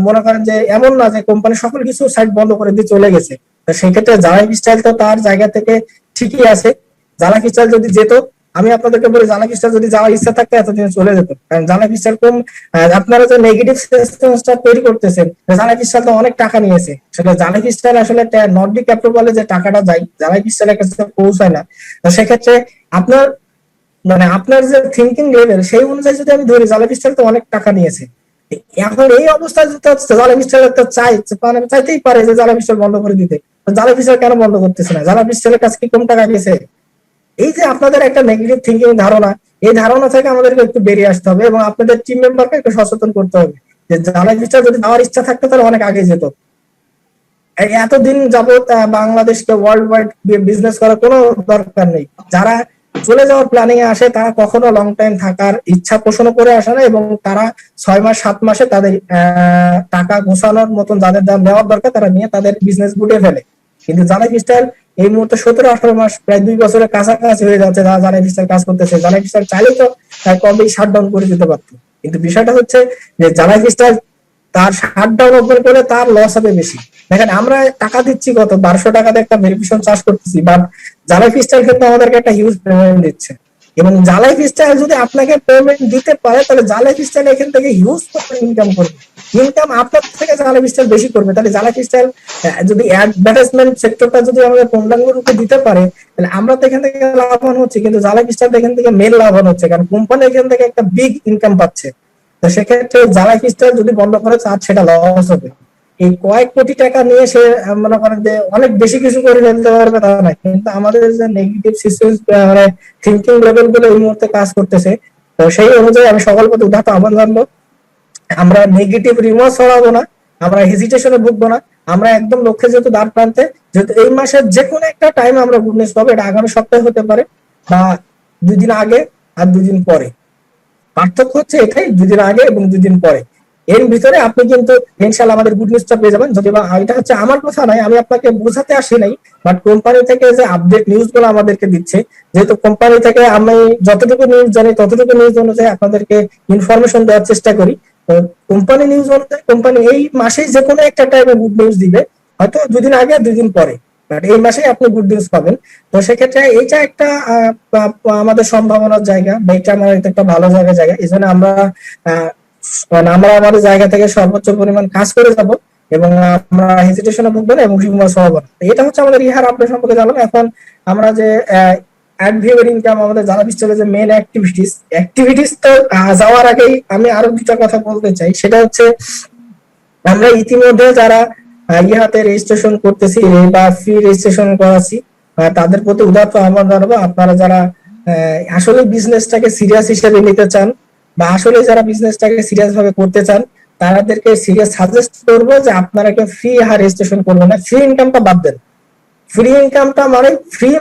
মনে করেন যে এমন না যে কোম্পানি সকল কিছু সাইট বন্ধ করে দিয়ে চলে গেছে। তো সেক্ষেত্রে জালা স্টাইল তো তার জায়গা থেকে ঠিকই আছে। জালা স্টাইল যদি যেত, আমি আপনাদেরকে বলি জালা স্টাইল যদি যাওয়ার ইচ্ছা থাকতো এতদিন চলে যেত। কারণ জালা স্টাইল আপনারা যে নেগেটিভ সিস্টেমটা তৈরি করতেছেন, জালা স্টাইল তো অনেক টাকা নিয়েছে। সেটা জালা স্টাইল আসলে নর্ডিক অ্যাপ্রুভালে যে টাকাটা যায়, জালা স্টাইলের কাছে পৌঁছায় না। তো সেক্ষেত্রে আপনার আপনার যে থিঙ্কিং লেভেল সেই অনুযায়ী যদি আমি ধরি, জালা স্টাইল তো অনেক টাকা নিয়েছে। এখন এই অবস্থায় জালা পিস্টল তো চাইতেই পারে যে জালা পিস্টল বন্ধ করে দিতে, জালা পিস্টল কেন বন্ধ করতেছে না? জালা পিস্টলের কাছে কি কম টাকা গেছে? এই যে আপনাদের একটা নেগেটিভ থিঙ্কিং ধারণা, এই ধারণা থেকে আমাদেরকে একটু বেরিয়ে আসতে হবে এবং আপনাদের টিম মেম্বারকে একটু সচেতন করতে হবে যে জালা পিস্টল যদি যাওয়ার ইচ্ছা থাকতো তাহলে অনেক আগে যেত। এতদিন যাবত বাংলাদেশকে ওয়ার্ল্ড ওয়াইড বিজনেস করার কোনো দরকার নেই। যারা চলে যাওয়ার প্ল্যানিং এ আসে তারা কখনো লং টাইম থাকার ইচ্ছা পোষণ করে আসে না, এবং তারা 6 মাস 7 মাসে তাদের টাকা গোছানোর মতন যাদের দাম নেওয়ার দরকার তারা নিয়ে তাদের বিজনেস গুটিয়ে ফেলে। কিন্তু জালা পিস্টল এই মুহূর্তে 17-18 মাস প্রায় 2 বছরের কাছাকাছি হয়ে যাচ্ছে যারা জালা পিস্টল কাজ করতেছে। জালা পিস্টল চাইলে তো কবেই শাটডাউন করে দিতে পারতো, কিন্তু বিষয়টা হচ্ছে যে জালা পিস্টল তার শাটডাউন ওপেন করে তার লস হবে বেশি। দেখেন আমরা টাকা দিচ্ছি কত, 1200 টাকাতে একটা ভেরিফিকেশন চার্জ করতেছি, বাট জালাই পিস্টল কিন্তু আমাদেরকে একটা হিউজ পেমেন্ট দিচ্ছে। এবং জালাই পিস্টল যদি আপনাকে পেমেন্ট দিতে পারে তাহলে জালাই পিস্টল এখান থেকে হিউজ ইনকাম করবে, ইনকাম আপনার থেকে জালাই পিস্টল বেশি করবে। তাহলে জালাই পিস্টল যদি অ্যাডভার্টাইজমেন্ট সেক্টরটা যদি আমাদের পূর্ণাঙ্গ রূপে দিতে পারে, তাহলে আমরা তো এখান থেকে লাভবান হচ্ছে, কিন্তু জালাই পিস্টল এখান থেকে মেন লাভবান হচ্ছে, কারণ কোম্পানি এখান থেকে একটা বিগ ইনকাম পাচ্ছে। তো সেক্ষেত্রে জালাই পিস্টল যদি বন্ধ করে চার্জ সেটা লস হবে। এই কয়েক কোটি টাকা নিয়ে সে মনে করেন যে অনেক বেশি কিছু করে ফেলতে পারবে তা না, কিন্তু আমাদের যে নেগেটিভ সিস্টেম মানে থিঙ্কিং লেভেল গুলো এই মুহূর্তে কাজ করতেছে। তো সেই অনুযায়ী আমি সকল প্রতি উদাহরণ আহ্বান জানবো, আমরা নেগেটিভ রিমার্স ছড়াবো না, আমরা হেজিটেশনে ভুগবো না, আমরা একদম লক্ষ্যে যেহেতু দ্বার প্রান্তে, যেহেতু এই মাসের যে কোনো একটা টাইম আমরা গুড নিউজ পাবো, এটা আগামী সপ্তাহে হতে পারে বা 2 দিন আগে আর 2 দিন পরে। পার্থক্য হচ্ছে এটাই, 2 দিন আগে এবং 2 দিন পরে, এর ভিতরে আপনি কিন্তু ইনশাআল্লাহ আমাদের গুড নিউজটা পেয়ে যাবেন। যদি বা এটা হচ্ছে আমার কথা নাই, আমি আপনাকে বোঝাতে আসি নাই, বাট কোম্পানি থেকে যে আপডেট নিউজ গুলো আমাদেরকে দিচ্ছে, যেহেতু কোম্পানি থেকে আমি যতটুকু নিউজ জানি ততটুকু নিউজ অনুযায়ী আপনাদেরকে ইনফরমেশন দেওয়ার চেষ্টা করি। তো কোম্পানি নিউজ অনুযায়ী কোম্পানি এই মাসেই যে কোনো একটা টাইমে গুড নিউজ দিবে, হয়তো 2 দিন আগে 2 দিন পরে, বাট এই মাসে আপনি গুড নিউজ পাবেন। তো সেক্ষেত্রে এইটা একটা আমাদের সম্ভাবনার জায়গা, বা এটা আমার একটা ভালো জায়গা। এই জন্য আমরা আমরা আমাদের জায়গা থেকে সর্বোচ্চ পরিমাণ কাজ করে যাব এবং আমরা হেজিটেশনে ভুগবো না এবং রিমুভার্স হবো না। তো এটা হচ্ছে আমাদের ইহার আপডেট সম্পর্কে জানলাম। এখন আমরা যে অ্যাডভিউর ইনকাম আমাদের জানা বিস্তারে যে মেন অ্যাক্টিভিটিস তো যাওয়ার আগেই আমি আরো দুটা কথা বলতে চাই। সেটা হচ্ছে আমরা ইতিমধ্যে যারা ইহাতে রেজিস্ট্রেশন করতেছি বা ফ্রি রেজিস্ট্রেশন করাচ্ছি তাদের প্রতি উদাত্ত আহ্বান জানাবো, আপনারা যারা আসলে বিজনেসটাকে সিরিয়াস হিসেবে নিতে চান বা আসলে যারা বিজনেসটাকে সিরিয়াস ভাবে করতে চান তাদেরকে সিরিয়াস সাজেস্ট করবো যে আপনারা কেউ ফ্রি রেজিস্ট্রেশন করবেন না, ফ্রি ইনকামটা বাদ দেন। ফ্রি ইনকামটা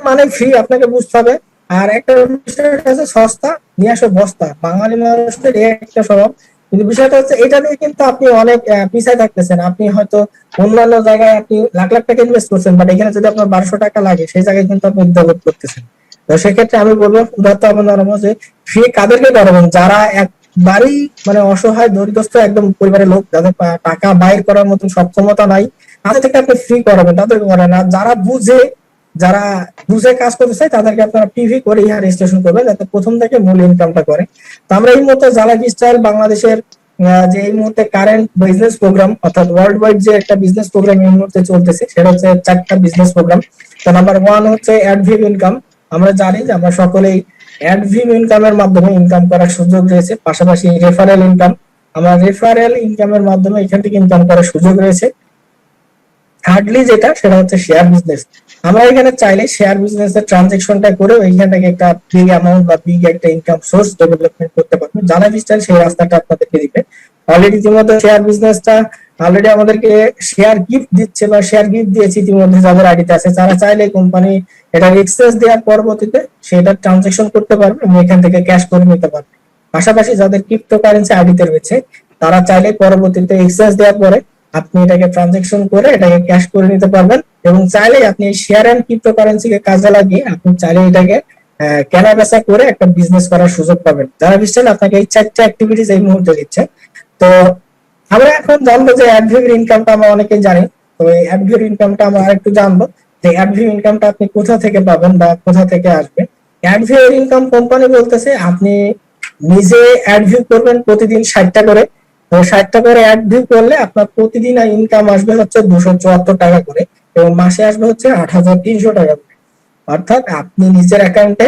মানে ফ্রি আপনাকে বুঝতে হবে। আর একটা বিষয় আছে সস্তা নিয়ে আসো বস্তা, বাঙালি মানুষের একটা স্বভাব। কিন্তু বিষয়টা হচ্ছে এটা নিয়ে কিন্তু আপনি অনেক পিছায় থাকতেছেন। আপনি হয়তো অন্যান্য জায়গায় আপনি লাখ লাখ টাকা ইনভেস্ট করছেন, বাট এখানে যদি আপনার 1200 টাকা লাগে সেই জায়গায় কিন্তু আপনি ডেভেলপ করতেছেন। তো সেক্ষেত্রে আমি বলবো উদাহরণ আপনার জানাবো যে ফ্রি কাদেরকে করাবেন, যারা একবারই মানে অসহায় দরিদ্রস্থ একদম পরিবারের লোক, যাদের টাকা বাইর করার মতন সক্ষমতা নাই, তাদের থেকে আপনি ফ্রি করাবেন, তাদেরকে করেন। আর যারা বুঝে কাজ করতে চায় তাদেরকে আপনারা পিভি করে ইহা রেজিস্ট্রেশন করবেন, যাতে প্রথম থেকে মূল ইনকামটা করে। তো আমরা এই মুহূর্তে জালাকি স্টাইল বাংলাদেশের যে এই মুহূর্তে কারেন্ট বিজনেস প্রোগ্রাম অর্থাৎ ওয়ার্ল্ড ওয়াইড যে একটা বিজনেস প্রোগ্রাম এই মুহূর্তে চলতেছে সেটা হচ্ছে 4টা বিজনেস প্রোগ্রাম। তো নাম্বার 1 হচ্ছে অ্যাডভিউ ইনকাম। আমরা জানি যে আমরা সকলেই অ্যাডভিউ ইনকামের মাধ্যমে ইনকাম করার সুযোগ রয়েছে। পাশাপাশি রেফারেল ইনকাম, আমরা রেফারেল ইনকামের মাধ্যমে এখান থেকে ইনকাম করার সুযোগ রয়েছে। থার্ডলি যেটা সেটা হচ্ছে শেয়ার বিজনেস। আমরা এখানে চাইলে শেয়ার বিজনেস এর ট্রানজাকশনটা করে এখান থেকে একটা বিগ অ্যামাউন্ট বা বিগ একটা ইনকাম সোর্স ডেভেলপমেন্ট করতে পারবো। জানা বিস্তার সেই রাস্তাটা আপনাদেরকে দিবে। অলরেডি ইতিমধ্যে শেয়ার বিজনেসটা অলরেডি আমাদেরকে শেয়ার গিফট দিচ্ছে বা শেয়ার গিফট দিয়েছে ইতিমধ্যে যাদের আইডিতে আছে। যারা চাইলে কোম্পানি এটা এক্সেস দেওয়ার পরবর্তীতে সেটা ট্রানজাকশন করতে পারবে এবং এখান থেকে ক্যাশ করে নিতে পারবে। পাশাপাশি যাদের ক্রিপ্টোকারেন্সি আইডিতে রয়েছে তারা চাইলে পরবর্তীতে এক্সেস দেওয়ার পরে আপনি এটাকে ট্রানজাকশন করে এটাকে ক্যাশ করে নিতে পারবেন। এবং চাইলে আপনি শেয়ার এন্ড ক্রিপ্টোকারেন্সিকে কাজে লাগিয়ে আপনি চাইলে এটাকে কেনা বেচা করে একটা বিজনেস করার সুযোগ পাবেন। যারা বুঝছেন আপনাকে এই 4টা অ্যাক্টিভিটিস এই মুহূর্তে দিচ্ছে। তো আমরা এখন জানবো যে অ্যাডভিউ ইনকামটা আমরা অনেকেই জানি। তো এই অ্যাডভিউ ইনকামটা আমরা আরেকটু জানবো যে অ্যাডভিউ ইনকামটা আপনি কোথা থেকে পাবেন বা কোথা থেকে আসবে। অ্যাডভিউ ইনকাম কোম্পানি বলতেছে আপনি নিজে অ্যাডভিউ করবেন প্রতিদিন 60টা করে। তো 60টা করে অ্যাডভিউ করলে আপনার প্রতিদিন ইনকাম আসবে হচ্ছে 274 টাকা করে এবং মাসে আসবে হচ্ছে 8300 টাকা করে। অর্থাৎ আপনি নিজের অ্যাকাউন্টে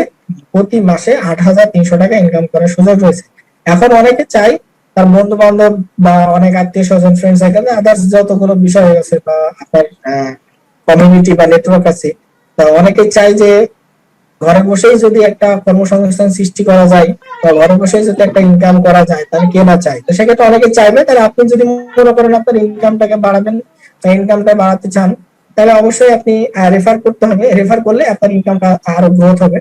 প্রতি মাসে 8300 টাকা ইনকাম করার সুযোগ রয়েছে। এখন অনেকে চাই তার বন্ধু বান্ধব বা অনেক আত্মীয় স্বজন ফ্রেন্ড সার্কেল আদার্স যতগুলো বিষয় আছে বা আপনার কমিউনিটি বা নেটওয়ার্ক আছে, তা অনেকে চাই যে ঘরে বসেই যদি একটা কর্মসংস্থান সৃষ্টি করা যায় বা ঘরে বসেই যদি একটা ইনকাম করা যায় তাহলে কে না চায়। তো সেক্ষেত্রে অনেকে চাইবে। তাহলে আপনি যদি মনে করেন আপনার ইনকামটাকে বাড়াবেন বা ইনকামটা বাড়াতে চান তাহলে অবশ্যই আপনি রেফার করতে হবে। রেফার করলে আপনার ইনকামটা আরো গ্রোথ হবে।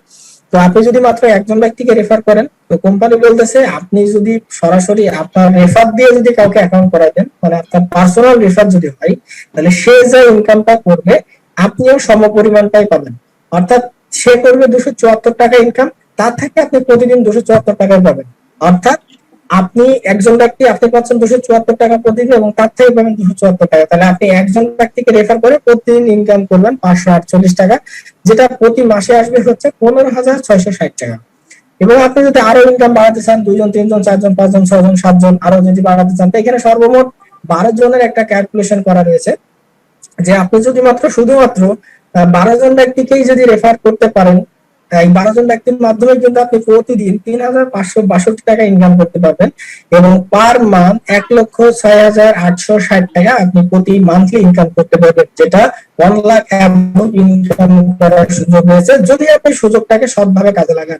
তো আপনি যদি মাত্র একজন ব্যক্তিকে রেফার করেন তো কোম্পানি বলতেছে আপনি যদি সরাসরি আপনার রেফার দিয়ে যদি কাউকে অ্যাকাউন্ট করাই দেন মানে আপনার পার্সোনাল রেফার যদি হয় তাহলে সে যে ইনকামটা করবে আপনিও সম পরিমাণটাই পাবেন। অর্থাৎ সে করবে 274 টাকা ইনকাম, তার থেকে আপনি প্রতিদিন 274 টাকায় পাবেন। অর্থাৎ আপনি একজন ব্যক্তি আপনি পাচ্ছেন 274 টাকা প্রতিদিন এবং তার থেকে পাবেন 274 টাকা। তাহলে আপনি একজন ব্যক্তিকে রেফার করে প্রতিদিন ইনকাম করবেন 548 টাকা, যেটা প্রতি মাসে আসবে হচ্ছে 15,660 টাকা। এবং আপনি যদি আরো ইনকাম বাড়াতে চান 2 জন 3 জন 4 জন 5 জন 6 জন 7 জন আরো যদি বাড়াতে চান, তো এখানে সর্বমোট 12 জনের একটা ক্যালকুলেশন করা রয়েছে যে আপনি যদি শুধুমাত্র 12 জন ব্যক্তিকেই যদি রেফার করতে পারেন, এই 12 জন ব্যক্তির মাধ্যমে কিন্তু আপনি প্রতিদিন 3,562 টাকা ইনকাম করতে পারবেন এবং পার মান্থ 1,06,860 টাকা আপনি প্রতি মান্থলি ইনকাম করতে পারবেন, যেটা 1 লাখ ইনকাম করার সুযোগ রয়েছে যদি আপনি সুযোগটাকে সৎভাবে কাজে লাগান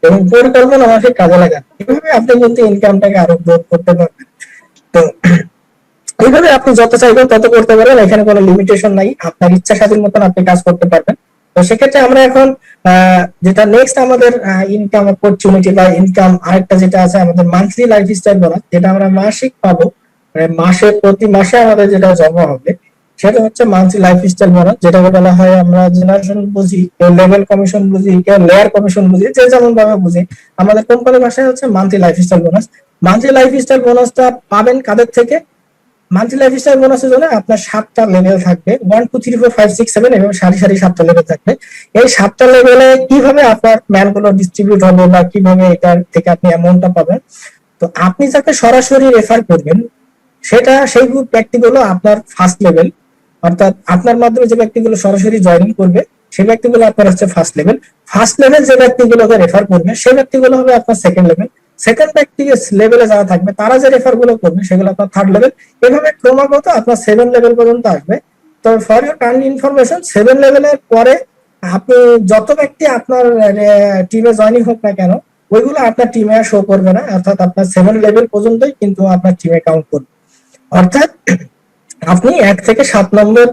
এবং পরিকল্পনা মাফিক কাজে লাগান। এভাবে আপনি কিন্তু ইনকামটাকে আরো গ্রোথ করতে পারবেন। তো এইভাবে আপনি যত চাইবেন তত করতে পারবেন, এখানে কোনো লিমিটেশন নাই, আপনার ইচ্ছা স্বাধীন মতন আপনি কাজ করতে পারবেন। তো সেক্ষেত্রে আমরা এখন যেটা নেক্সট আমাদের ইনকাম অপরচুনিটি বা ইনকাম আরেকটা যেটা আছে আমাদের মান্থলি লাইফস্টাইল বোনাস, যেটা আমরা মাসিক পাবো, প্রতি মাসে আমাদের যেটা জমা হবে সেটা হচ্ছে মান্থলি লাইফস্টাইল বোনাস, যেটা বলা হয় আমরা জেনারেশন বুঝি, কেউ লেভেল কমিশন বুঝি, কেউ লেয়ার কমিশন বুঝি, যে যেমন ভাবে বুঝি। আমাদের কোম্পানির ভাষায় হচ্ছে monthly lifestyle bonus. Monthly lifestyle বোনাসটা পাবেন কাদের থেকে? মান্থলি লাইফস্টাইল বোনাসের জন্য আপনার 7টা লেভেল থাকবে, 1 2 3 4 5 6 7 এবং সারি সারি 7টা লেভেল থাকবে। এই 7টা লেভেলে কিভাবে আপনার ম্যান গুলো ডিস্ট্রিবিউট হবে বা কিভাবে এটার থেকে আপনি অ্যামাউন্টটা পাবেন, তো আপনি যাকে সরাসরি রেফার করবেন সেই ব্যক্তিগুলো আপনার ফার্স্ট লেভেল, অর্থাৎ আপনার মাধ্যমে যে ব্যক্তিগুলো সরাসরি জয়েনিং করবে সেই ব্যক্তিগুলো আপনার হচ্ছে ফার্স্ট লেভেল। ফার্স্ট লেভেল যে ব্যক্তিগুলোকে রেফার করবে সেই ব্যক্তিগুলো হবে আপনার সেকেন্ড লেভেল। সেকেন্ড ব্যক্তি লেভেলে যারা থাকবে তারা যে রেফার গুলো করবে সেগুলো আপনার থার্ড লেভেল। এভাবে ক্রমাগত আপনার 7 লেভেল পর্যন্ত আসবে। তো ফর ইউর কাইন্ড ইনফরমেশন, 7 লেভেলের পরে আপনি যত ব্যক্তি আপনার টিমে জয়েনিং হোক না কেন, ওইগুলো আপনার টিমে আর শো করবে না, অর্থাৎ আপনার 7 লেভেল পর্যন্তই কিন্তু আপনার টিমে কাউন্ট করবে। অর্থাৎ আপনি 1 থেকে 7 নম্বর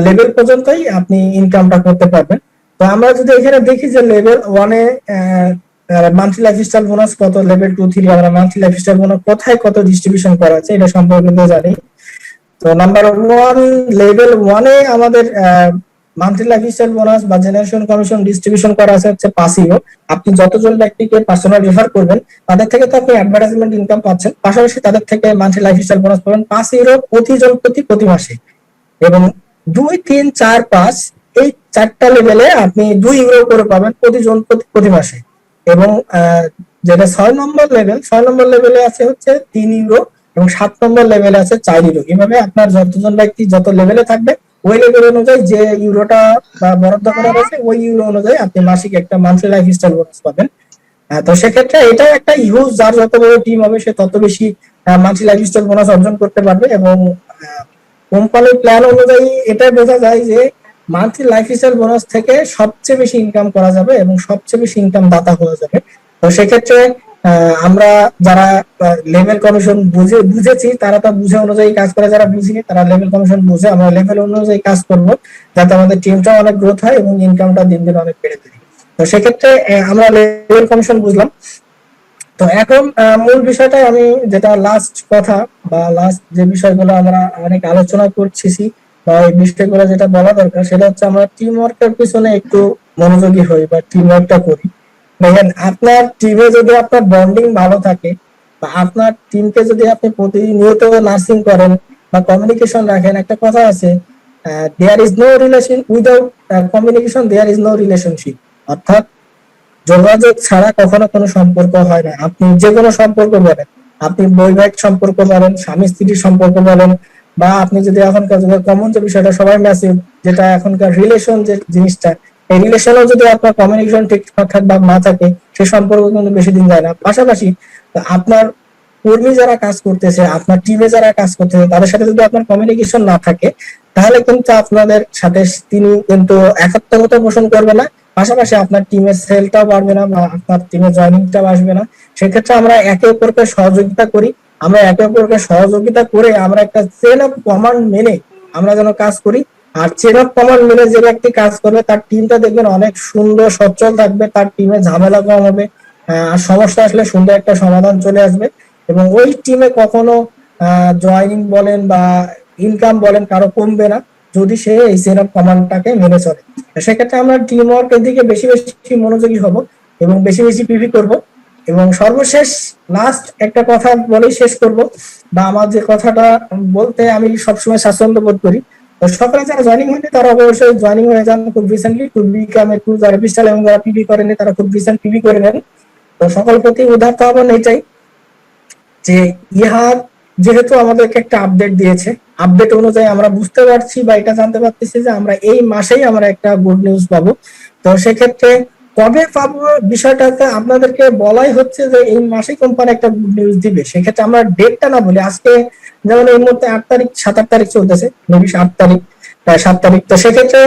লেভেল পর্যন্তই আপনি ইনকামটা করতে পারবেন। তো আমরা যদি এখানে দেখি যে লেভেল 1 এ মান্থলি লাইফস্টাইল বোনাস কত, লেভেল 2 3 আমরা মান্থলি লাইফস্টাইল বোনাস কোথায় কত ডিস্ট্রিবিউশন করা আছে এটা সম্পর্কে কিন্তু জানি। তো নাম্বার 1 লেভেল 1 এ আমাদের মান্থলি লাইফস্টাইল বোনাস বা জেনারেশন কমিশন ডিস্ট্রিবিউশন করা আছে হচ্ছে 5 ইউরো। আপনি যতজন ব্যক্তিকে পার্সোনাল রেফার করবেন তাদের থেকে তো আপনি অ্যাডভার্টাইজমেন্ট ইনকাম পাচ্ছেন, পাশাপাশি তাদের থেকে মান্থলি লাইফস্টাইল বোনাস পাবেন 5 ইউরো প্রতিজন প্রতি মাসে। এবং 2 3 4 5 এই 4টা লেভেলে আপনি 2 ইউরো করে পাবেন প্রতিজন প্রতি মাসে। এবং যেটা 6 নম্বর লেভেলে আছে হচ্ছে 3 ইউরো এবং 7 নম্বর লেভেলে আছে 4 ইউরো। এভাবে আপনার যতজন ব্যক্তি যত লেভেলে থাকবে ওই লেভেল অনুযায়ী যে ইউরোটা বরাদ্দ করা হয়েছে ওই ইউরো অনুযায়ী আপনি মাসিক একটা মান্থলি লাইফস্টাইল বোনাস পাবেন। তো সেক্ষেত্রে এটাও একটা ইউজ, যার যত বড় টিম হবে সে তত বেশি মান্থলি লাইফস্টাইল বোনাস অর্জন করতে পারবে। এবং কোম্পানির প্ল্যান অনুযায়ী এটা বোঝা যায় যে মান্থলি লাইফস্টাইল বোনাস থেকে সবচেয়ে বেশি ইনকাম করা যাবে এবং সবচেয়ে বেশি ইনকাম দাতা হওয়া যাবে। তো সেক্ষেত্রে আমরা যারা লেভেল কমিশন বুঝেছি তারা তো বুঝে অনুযায়ী কাজ করে, যারা বুঝিনি তারা লেভেল কমিশন বুঝে আমরা লেভেল অনুযায়ী কাজ করব যাতে আমাদের টিমটা অনেক গ্রোথ হয় এবং ইনকামটা দিন দিন অনেক বেড়ে যায়। তো সেক্ষেত্রে আমরা লেভেল কমিশন বুঝলাম। তো এখন মূল বিষয়টা আমি যেটা লাস্ট কথা বা লাস্ট যে বিষয়গুলো আমরা অনেক আলোচনা করছি বা এই বিষয়গুলো যেটা বলা দরকার সেটা হচ্ছে আমরা টিম ওয়ার্কের পিছনে একটু মনোযোগী হই বা টিম ওয়ার্কটা করি। দেখেন, আপনার টিমে যদি আপনার বন্ডিং ভালো থাকে বা আপনার টিমকে যদি আপনি প্রতিনিয়ত নার্সিং করেন বা কমিউনিকেশন রাখেন, একটা কথা আছে, there is no relation without communication, there is no relationship. অর্থাৎ যোগাযোগ ছাড়া কখনো কোনো সম্পর্ক হয় না। আপনি যে কোনো সম্পর্ক বলেন, আপনি বৈবাহিক সম্পর্ক বলেন, স্বামী স্ত্রীর সম্পর্ক বলেন, বা আপনি যদি এখনকার কমন যে বিষয়টা সবাই ম্যাসিভ, যেটা এখনকার রিলেশন যে জিনিসটা, এই রিলেশনও যদি আপনার কমিউনিকেশন ঠিকঠাক বা না থাকে সে সম্পর্ক কিন্তু বেশি দিন যায় না। পাশাপাশি আপনার কর্মী যারা কাজ করতেছে, আপনার টিমে যারা কাজ করতেছে তাদের সাথে যদি আপনার কমিউনিকেশন না থাকে তাহলে কিন্তু আপনাদের সাথে তিনি কিন্তু একাত্মতা পোষণ করবে না, পাশাপাশি আপনার টিমের সেলটাও বাড়বে না বা আপনার টিমে জয়েনিংটাও আসবে না। সেক্ষেত্রে আমরা একে অপরকে সহযোগিতা করি, আমরা একে অপরকে সহযোগিতা করে আমরা একটা চেন অফ কমান্ড মেনে আমরা যেন কাজ করি। আর চেন অফ কমান্ড মেনে যে ব্যক্তি কাজ করবে তার টিমটা দেখবেন অনেক সুন্দর সচ্ছল থাকবে, তার টিমে ঝামেলা কম হবে, আর সমস্যা আসলে সুন্দর একটা সমাধান চলে আসবে এবং ওই টিমে কখনো জয়েনিং বলেন বা ইনকাম বলেন কারো কমবে না যদি সে এই চেন অফ কমান্ডটাকে মেনে চলে। সেক্ষেত্রে আমরা টিম ওয়ার্কের দিকে বেশি বেশি মনোযোগী হব এবং বেশি বেশি পিভি করব। এবং সর্বশেষ লাস্ট একটা কথা বলেই শেষ করব, বা আমার যে কথাটা বলতে আমি সবসময় স্বাচ্ছন্দ্য বোধ করি। তো সকালে যারা জয়েনিং হয়নি তারা অবশ্যই জয়েনিং হয়ে যান খুব recently, to become a to যারা পিস্টাল এবং যারা পিভি করেনি তারা খুব রিসেন্ট পিভি করে নেন। তো সকল প্রতি উদারতা আহ্বান এটাই যে ইহার যেহেতু আমাদেরকে একটা আপডেট দিয়েছে, আপডেট অনুযায়ী আমরা বুঝতে পারছি বা এটা জানতে পারতেছি যে আমরা এই মাসেই আমরা একটা গুড নিউজ পাবো। তো সেক্ষেত্রে কবে পাবো বিষয়টাতে আপনাদেরকে বলাই হচ্ছে যে এই মাসেই কোম্পানি একটা গুড নিউজ দিবে। সেক্ষেত্রে আমরা ডেটটা না বলি, আজকে যেমন এই মুহূর্তে 8 তারিখ 7 তারিখ চলতেছে, মেবি 7 তারিখ 7 তারিখ। তো সেক্ষেত্রে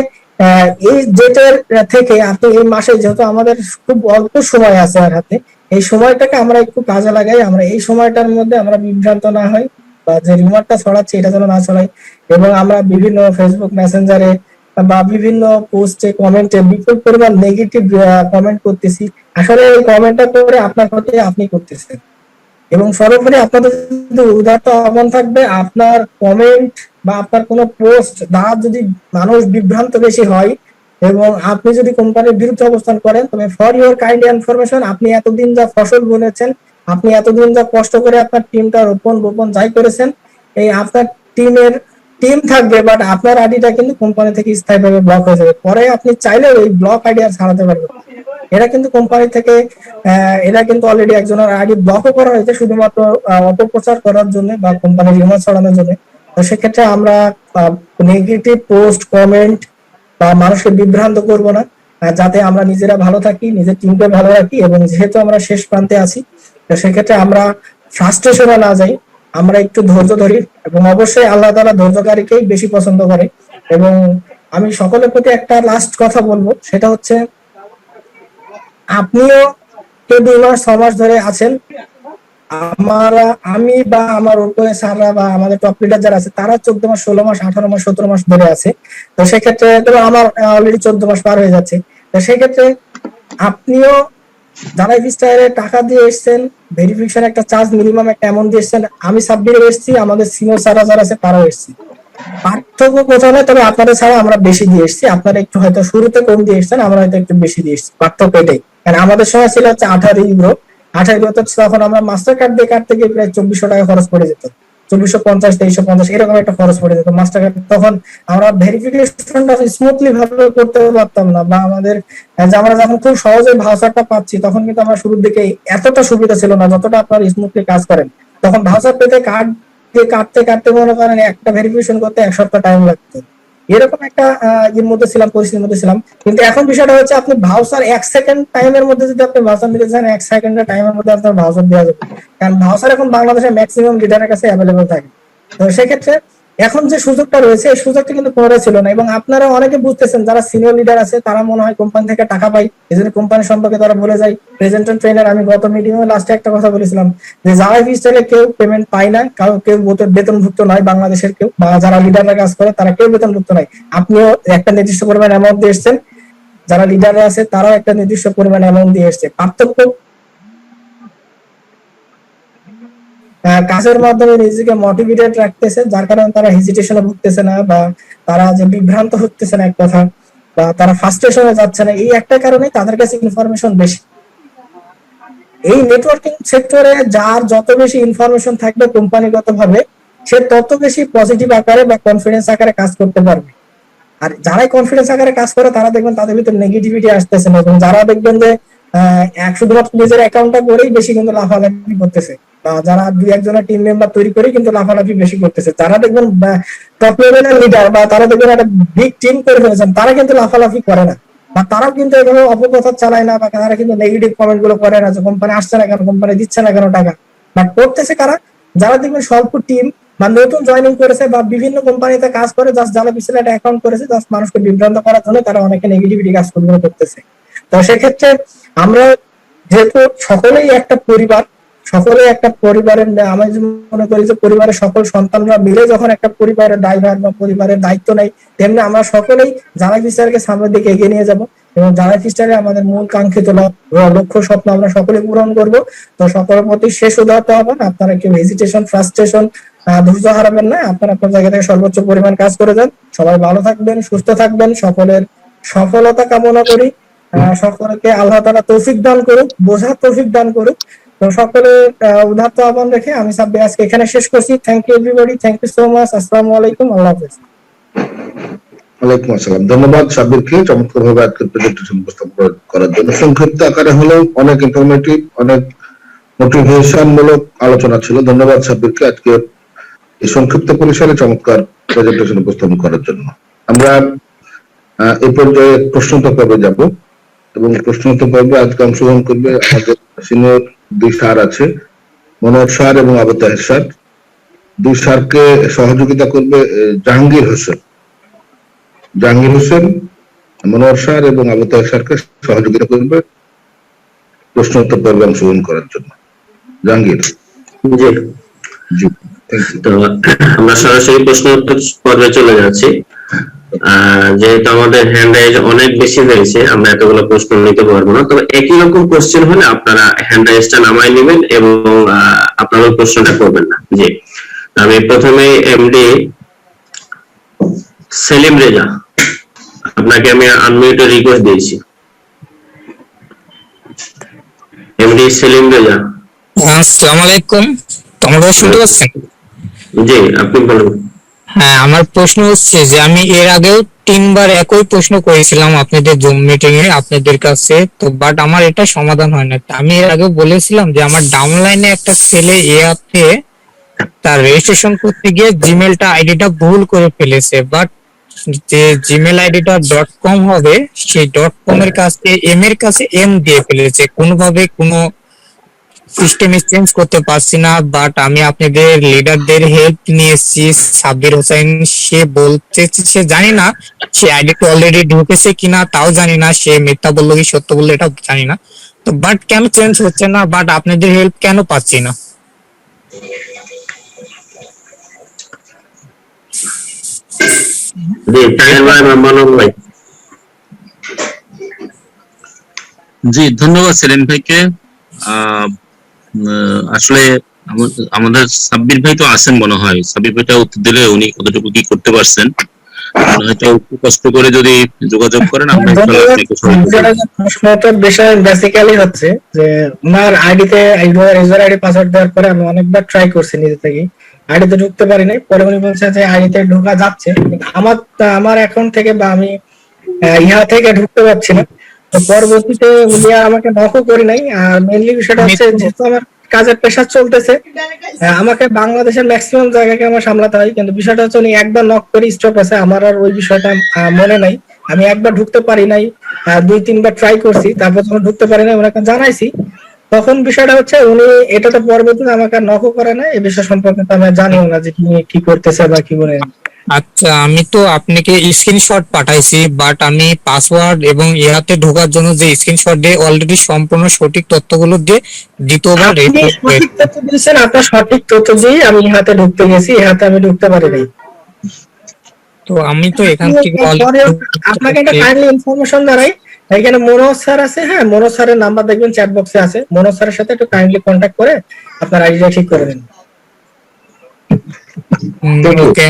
এই ডেটের থেকে আপনি এই মাসে যেহেতু আমাদের খুব অল্প সময় আছে আর হাতে, এই সময়টাকে আমরা একটু কাজে লাগাই, আমরা এই সময়টার মধ্যে আমরা বিভ্রান্ত না হই বা যে রিমার্কটা ছড়াচ্ছে এটা যেন না ছড়াই এবং আমরা বিভিন্ন ফেসবুক মেসেঞ্জারে বা বিভিন্ন পোস্টে কমেন্টে বিপুল পরিমাণ নেগেটিভ কমেন্ট করতেছি। আসলে এই কমেন্টটা করে আপনার ক্ষতি আপনি করতেছেন এবং সর্বোপরি আপনাদের যদি উদারতা আহ্বান থাকবে, আপনার কমেন্ট বা আপনার কোনো পোস্ট দ্বারা যদি মানুষ বিভ্রান্ত বেশি হয় এবং আপনি যদি কোম্পানির বিরুদ্ধে অবস্থান করেন, তবে ফর ইউর কাইন্ড ইনফরমেশন আপনি এতদিন যা ফসল বুনেছেন, আপনি এতদিন যা কষ্ট করে আপনার টিমটা রোপণ যাই করেছেন, এই আপনার টিম থাকবে বাট আপনার আইডিটা কিন্তু কোম্পানি থেকে স্থায়ীভাবে ব্লক হয়ে যাবে। পরে আপনি চাইলেও এই ব্লক আইডি আর ছাড়াতে পারবেন। এরা কিন্তু কোম্পানি থেকে এরা কিন্তু অলরেডি একজনের আইডি ব্লকও করা হয়েছে শুধুমাত্র অপপ্রচার করার জন্য বা কোম্পানির রিউমার ছড়ানোর জন্য। তো সেক্ষেত্রে আমরা নেগেটিভ পোস্ট কমেন্ট বা মানুষকে বিভ্রান্ত করব না, যাতে আমরা নিজেরা ভালো থাকি, নিজের টিমকে ভালো রাখি, এবং যেহেতু আমরা শেষ প্রান্তে আছি তো সেক্ষেত্রে আমরা ফ্রাস্ট্রেশনে না যাই, আমরা একটু ধৈর্য ধরি, এবং অবশ্যই আল্লাহ তাআলা ধৈর্যকারীকেই বেশি পছন্দ করে। এবং আমি সকলের প্রতি একটা লাস্ট কথা বলবো, সেটা হচ্ছে আপনিও কেউ 2 মাস 6 মাস ধরে আছেন, আমি বা আমার উপরে স্যাররা বা আমাদের টপ লিডার যারা আছে তারা 14 মাস 16 মাস 18 মাস 17 মাস ধরে আছে। তো সেক্ষেত্রে তবে আমার অলরেডি 14 মাস পার হয়ে যাচ্ছে। তো সেক্ষেত্রে আপনিও যারা স্টারে টাকা দিয়ে এসেছেন, ভেরিফিকেশন একটা চার্জ মিনিমাম একটা অ্যামাউন্ট দিয়ে এসেছেন, আমি সাবমিট এসেছি, আমাদের সিনিয়র স্যাররা যারা আছে তারাও এসেছে। পার্থক্য কোথাও নয়, তবে আপনাদের ছাড়া আমরা বেশি দিয়ে এসেছি, আপনারা একটু হয়তো শুরুতে কম দিয়ে এসেছেন, আমরা হয়তো একটু বেশি দিয়ে এসেছি, পার্থক্য এটাই। কারণ আমাদের সময় ছিল হচ্ছে 18 ইউরো, 18 ইউরো তখন আমরা মাস্টার কার্ড দিয়ে কাটতে গিয়ে প্রায় 2400 টাকা খরচ পড়ে যেত, 2450 2350 এরকম একটা খরচ পড়ে যেত মাস্টার কার্ড। তখন আমরা ভেরিফিকেশনটা স্মুথলি ভাবে করতে পারতাম না, বা আমাদের যে আমরা যখন খুব সহজে ভাউচারটা পাচ্ছি তখন কিন্তু আমরা শুরুর দিকে এতটা সুবিধা ছিল না যতটা আপনারা স্মুথলি কাজ করেন। তখন ভাউচার পেতে কার্ড দিয়ে কাটতে কাটতে মনে করেন একটা ভেরিফিকেশন করতে 1 সপ্তাহ টাইম লাগতো, এরকম একটা এর মধ্যে ছিলাম, পরিস্থিতির মধ্যে ছিলাম। কিন্তু এখন বিষয়টা হচ্ছে আপনি ভাউচার 1 সেকেন্ড টাইমের মধ্যে যদি আপনি ভাউচার নিতে চান, 1 সেকেন্ডের টাইমের মধ্যে আপনার ভাউচার দেওয়া যাবে, কারণ ভাউচার এখন বাংলাদেশের ম্যাক্সিমাম লিডারের কাছে অ্যাভেলেবল থাকে। তো সেক্ষেত্রে এখন যে সুযোগটা রয়েছে এই সুযোগটা কিন্তু পরে ছিল না, এবং আপনারা অনেকে বুঝতেছেন যারা সিনিয়র লিডার আছে তারা মনে হয় কোম্পানি থেকে টাকা পায়, এই জন্য কোম্পানি সম্পর্কে তারা বলে যায় প্রেজেন্ট ট্রেনার। আমি গত মিটিং এ লাস্টে একটা কথা বলেছিলাম যে যারা স্টাইলে কেউ পেমেন্ট পায় না, কারণ কেউ বেতনভুক্ত নয়, বাংলাদেশের কেউ বা যারা লিডাররা কাজ করে তারা কেউ বেতনভুক্ত নয়। আপনিও একটা নির্দিষ্ট পরিমাণ অ্যামাউন্ট দিয়ে এসছেন, যারা লিডাররা আছে তারাও একটা নির্দিষ্ট পরিমাণ অ্যামাউন্ট দিয়ে এসছে। পার্থক্য কাজের মাধ্যমে নিজেকে মোটিভেটেড রাখতেছে, যার কারণে তারা হেজিটেশনে ভুগতেছে না, বা তারা যে বিভ্রান্ত হতেছে না এক কথা, বা তারা ফ্রাস্ট্রেশনে যাচ্ছে না, এই একটা কারণে তাদের কাছে ইনফরমেশন বেশি। এই নেটওয়ার্কিং সেক্টরে যার যত বেশি ইনফরমেশন থাকবে কোম্পানিগত ভাবে, সে তত বেশি পজিটিভ আকারে বা কনফিডেন্স আকারে কাজ করতে পারবে। আর যারাই কনফিডেন্স আকারে কাজ করে তারা দেখবেন তাদের ভিতরে নেগেটিভিটি আসতেছে না, এবং যারা দেখবেন যে শুধুমাত্র নিজের অ্যাকাউন্টটা করেই বেশি কিন্তু লাফালাফি করতেছে, বা যারা 2-1 জনের টিম মেম্বার তৈরি করে কিন্তু লাফালাফি বেশি করতেছে, যারা দেখবেন টপ লেভেলের লিডার বা তারা দেখবেন একটা বিগ টিম করে ফেলেছেন, তারা কিন্তু লাফালাফি করে না, বা তারাও কিন্তু এভাবে অপপ্রচার চালায় না, বা তারা কিন্তু নেগেটিভ কমেন্ট গুলো করে না যে কোম্পানি আসছে না কেন, কোম্পানি দিচ্ছে না কেন টাকা। বাট করতেছে কারা? যারা দেখবেন স্বল্প টিম বা নতুন জয়েনিং করেছে বা বিভিন্ন কোম্পানিতে কাজ করে, জাস্ট যারা পিছনে একটা অ্যাকাউন্ট করেছে জাস্ট মানুষকে বিভ্রান্ত করার জন্য, তারা অনেকে নেগেটিভিটি কাজগুলো করতেছে। তো সেক্ষেত্রে আমরা যেহেতু সকলেই একটা পরিবার, সকলে একটা পরিবারের, আমি মনে করি যে পরিবারের সকল সন্তানরা মিলে যখন একটা পরিবারের ড্রাইভার বা পরিবারের দায়িত্ব নেই, তেমনি আমরা সকলেই যারা ফিস্টারকে সামনের দিকে এগিয়ে নিয়ে যাব, এবং যারা ফিস্টারে আমাদের মূল কাঙ্ক্ষিত লক্ষ্য স্বপ্ন আমরা সকলে পূরণ করব। তো সকলের প্রতি শেষ উদাহরণ হবে না, আপনারা কেউ হেজিটেশন ফ্রাস্ট্রেশন ধৈর্য হারাবেন না, আপনারা আপনার জায়গা থেকে সর্বোচ্চ পরিমাণ কাজ করে যান। সবাই ভালো থাকবেন, সুস্থ থাকবেন, সকলের সফলতা কামনা করি। সকলকে আল্লাহ তাআলা তৌফিক দান করুক, বোঝার তৌফিক দান করুক। তো সকলের উদাহরণ আহ্বান রেখে আমি সাব্বির আজকে এখানে শেষ করছি। Thank you everybody, thank you so much. আসসালামু আলাইকুম, আল্লাহ হাফেজ। ওয়ালাইকুম আসসালাম। ধন্যবাদ সাব্বিরকে চমৎকার ভাবে আজকের প্রেজেন্টেশন উপস্থাপন করার জন্য। সংক্ষিপ্ত আকারে হলেও অনেক ইনফরমেটিভ, অনেক মোটিভেশন মূলক আলোচনা ছিল। ধন্যবাদ সাব্বিরকে আজকে এই সংক্ষিপ্ত পরিসরে চমৎকার প্রেজেন্টেশন উপস্থাপন করার জন্য। আমরা এই পর্যায়ে প্রশ্নোত্তর পর্বে যাব, এবং প্রশ্নোত্তর পর্বে আজকে অংশগ্রহণ করবে আমাদের সিনিয়র 2 স্যার আছে, মনোহর স্যার এবং আবু তাহের স্যার। 2 স্যারকে সহযোগিতা করবে জাহাঙ্গীর হোসেন, মনোহর স্যার এবং আবু তাহের স্যারকে সহযোগিতা করবে প্রশ্নোত্তর পর্বে অংশগ্রহণ করার জন্য। জাহাঙ্গীর। জি জি, থ্যাংক ইউ। তো আমরা সরাসরি প্রশ্ন উত্তর পর্বে চলে যাচ্ছি। যেহেতু আমাদের হ্যান্ড রাইজ অনেক বেশি হয়েছে, আমরা এতগুলো প্রশ্ন নিতে পারবো না, তবে একই রকম কোশ্চেন হলে আপনারা হ্যান্ড রাইজটা নামাই নেবেন এবং আপনারা প্রশ্নটা করবেন না। জি, আমি প্রথমে এমডি সেলিম রেজা, আপনাকে আমি আনমিউটে রিকোয়েস্ট দিয়েছি। এমডি সেলিম রেজা। আসসালামু আলাইকুম, তোমরা শুনতে পাচ্ছেন? জি, আপনি বলুন। হ্যাঁ, আমার প্রশ্ন হচ্ছে যে আমি এর আগেও 3বার একই প্রশ্ন করেছিলাম আপনাদের জুম মিটিং এ আপনাদের কাছে, তো বাট আমার এটা সমাধান হয় না। আমি এর আগেও বলেছিলাম যে আমার ডাউনলাইনে একটা ছেলে এ অ্যাপে তার রেজিস্ট্রেশন করতে গিয়ে জিমেলটা আইডিটা ভুল করে ফেলেছে, বাট যে জিমেল আইডিটা .com হবে সেই .com এর কাছে এম এর কাছে এম দিয়ে ফেলেছে, কোনোভাবে কোনো সিস্টেমে চেঞ্জ করতে পারছি না। বাট আমি আপনাদের লিডারদের হেল্প নিয়েছি, সাব্বির হোসেন সে বলতে সে জানি না সে আইডিটা অলরেডি ঢুকেছে কিনা তাও জানি না, সে মিথ্যা বললো কি সত্য বললো এটা জানি না। তো বাট কেন চেঞ্জ হচ্ছে না, বাট আপনাদের হেল্প কেন পাচ্ছি না? জি তাহের ভাই বা মানব ভাই। জি, ধন্যবাদ সেলিম ভাইকে। আসলে আমাদের সাব্বির ভাই তো আছেন মনে হয়, সাব্বির ভাইটা উত্তর দিলে উনি কতটুকু কি করতে পারছেন হয়তো একটু কষ্ট করে যদি যোগাযোগ করেন আমরা ইনশাআল্লাহ আপনাকে সহযোগিতা করব। প্রশ্নটা বিষয় বেসিক্যালি হচ্ছে যে ওনার আইডিতে ইউজার আইডি পাসওয়ার্ড দেওয়ার পরে আমি অনেকবার ট্রাই করছি নিজে থেকে, আইডিতে ঢুকতে পারি নাই। পরে উনি বলছে যে আইডিতে ঢোকা যাচ্ছে, কিন্তু আমার অ্যাকাউন্ট থেকে বা আমি ইহা থেকে ঢুকতে পারছি না। তো পরবর্তীতে উনি আর আমাকে নকও করি নাই। আর মেইনলি বিষয়টা হচ্ছে যেহেতু আমার কাজের প্রেশার চলতেছে, আমাকে বাংলাদেশের ম্যাক্সিমাম জায়গাকে আমার সামলাতে হয়, কিন্তু বিষয়টা হচ্ছে উনি একবার নক করে স্টপ আছে, আমার আর ওই বিষয়টা মনে নাই। আমি একবার ঢুকতে পারি নাই, 2-3বার ট্রাই করছি, তারপর যখন ঢুকতে পারি নাই ওনাকে জানাইছি, তখন বিষয়টা হচ্ছে উনি এটাতে পরবর্তীতে আমাকে নকও করে না। এই বিষয় সম্পর্কে তো আমি জানিও না যে কি করতেছে বা কি করে। আচ্ছা, আমি তো আপনাকে স্ক্রিনশট পাঠাইছি, বাট আমি পাসওয়ার্ড এবং ইহাতে ঢোকার জন্য যে স্ক্রিনশট দিয়ে অলরেডি সম্পূর্ণ সঠিক তথ্যগুলো দিয়ে দ্বিতীয়বার আপনি রিফ্রেশ সঠিক তথ্য দিয়েছেন, আপনার সঠিক তথ্য দিয়ে আমি ইহাতে ঢুকতে গেছি, ইহাতে আমি ঢুকতে পারি নাই। তো আমি তো এখান থেকে আপনাকে একটা কাইন্ডলি ইনফরমেশন জানাই, এখানে মনোজ স্যার আছে, হ্যাঁ মনোজ স্যারের নাম্বার দেখবেন চ্যাট বক্সে আছে, মনোজ স্যারের সাথে একটু কাইন্ডলি কন্ট্যাক্ট করে আপনার আইডিটা ঠিক করে দিন। ওকে,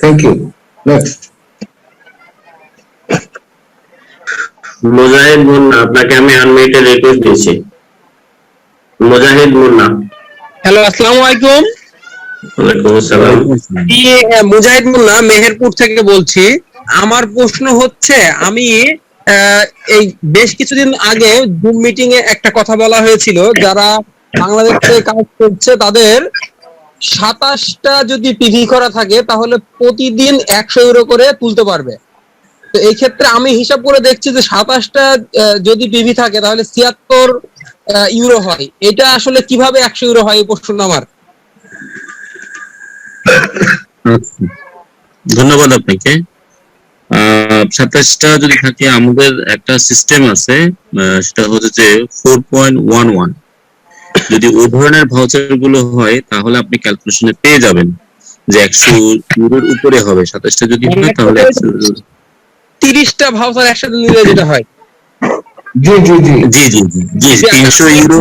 থ্যাংক ইউ। নেক্সট। মুজাহিদ মুন্না, আপনাকে আমি আনমিউটেড রিকোয়েস্ট দিয়েছি। মুজাহিদ মুন্না। হ্যালো, আসসালামু আলাইকুম। ওয়ালাইকুম আসসালাম। আমি মুজাহিদ মুন্না মেহেরপুর থেকে বলছি। আমার প্রশ্ন হচ্ছে, আমি এই বেশ কিছুদিন আগে জুম মিটিং এ একটা কথা বলা হয়েছিল, যারা বাংলাদেশে কাজ করছে তাদের 27টা যদি পিভি করা থাকে তাহলে প্রতিদিন 100 ইউরো করে তুলতে পারবে। তো এই ক্ষেত্রে আমি হিসাব করে দেখছি যে 27টা যদি পিভি থাকে তাহলে 76 ইউরো হয়। এটা আসলে কিভাবে 100 ইউরো হয়, এই প্রশ্নটা আমার। ধন্যবাদ আপনাকে। 27টা যদি থাকে, আমাদের একটা সিস্টেম আছে, সেটা হচ্ছে যে 4.11। যদি ওই ধরনের ভাউচার গুলো হয় তাহলে আপনি ক্যালকুলেশনে পেয়ে যাবেন যে 100 ইউরোর উপরে হবে। 27টা যদি হয় তাহলে 100 ইউরো। 30টা ভাউচার একসাথে নিলে যেটা হয়। জি জি জি জি জি জি জি 300 ইউরো।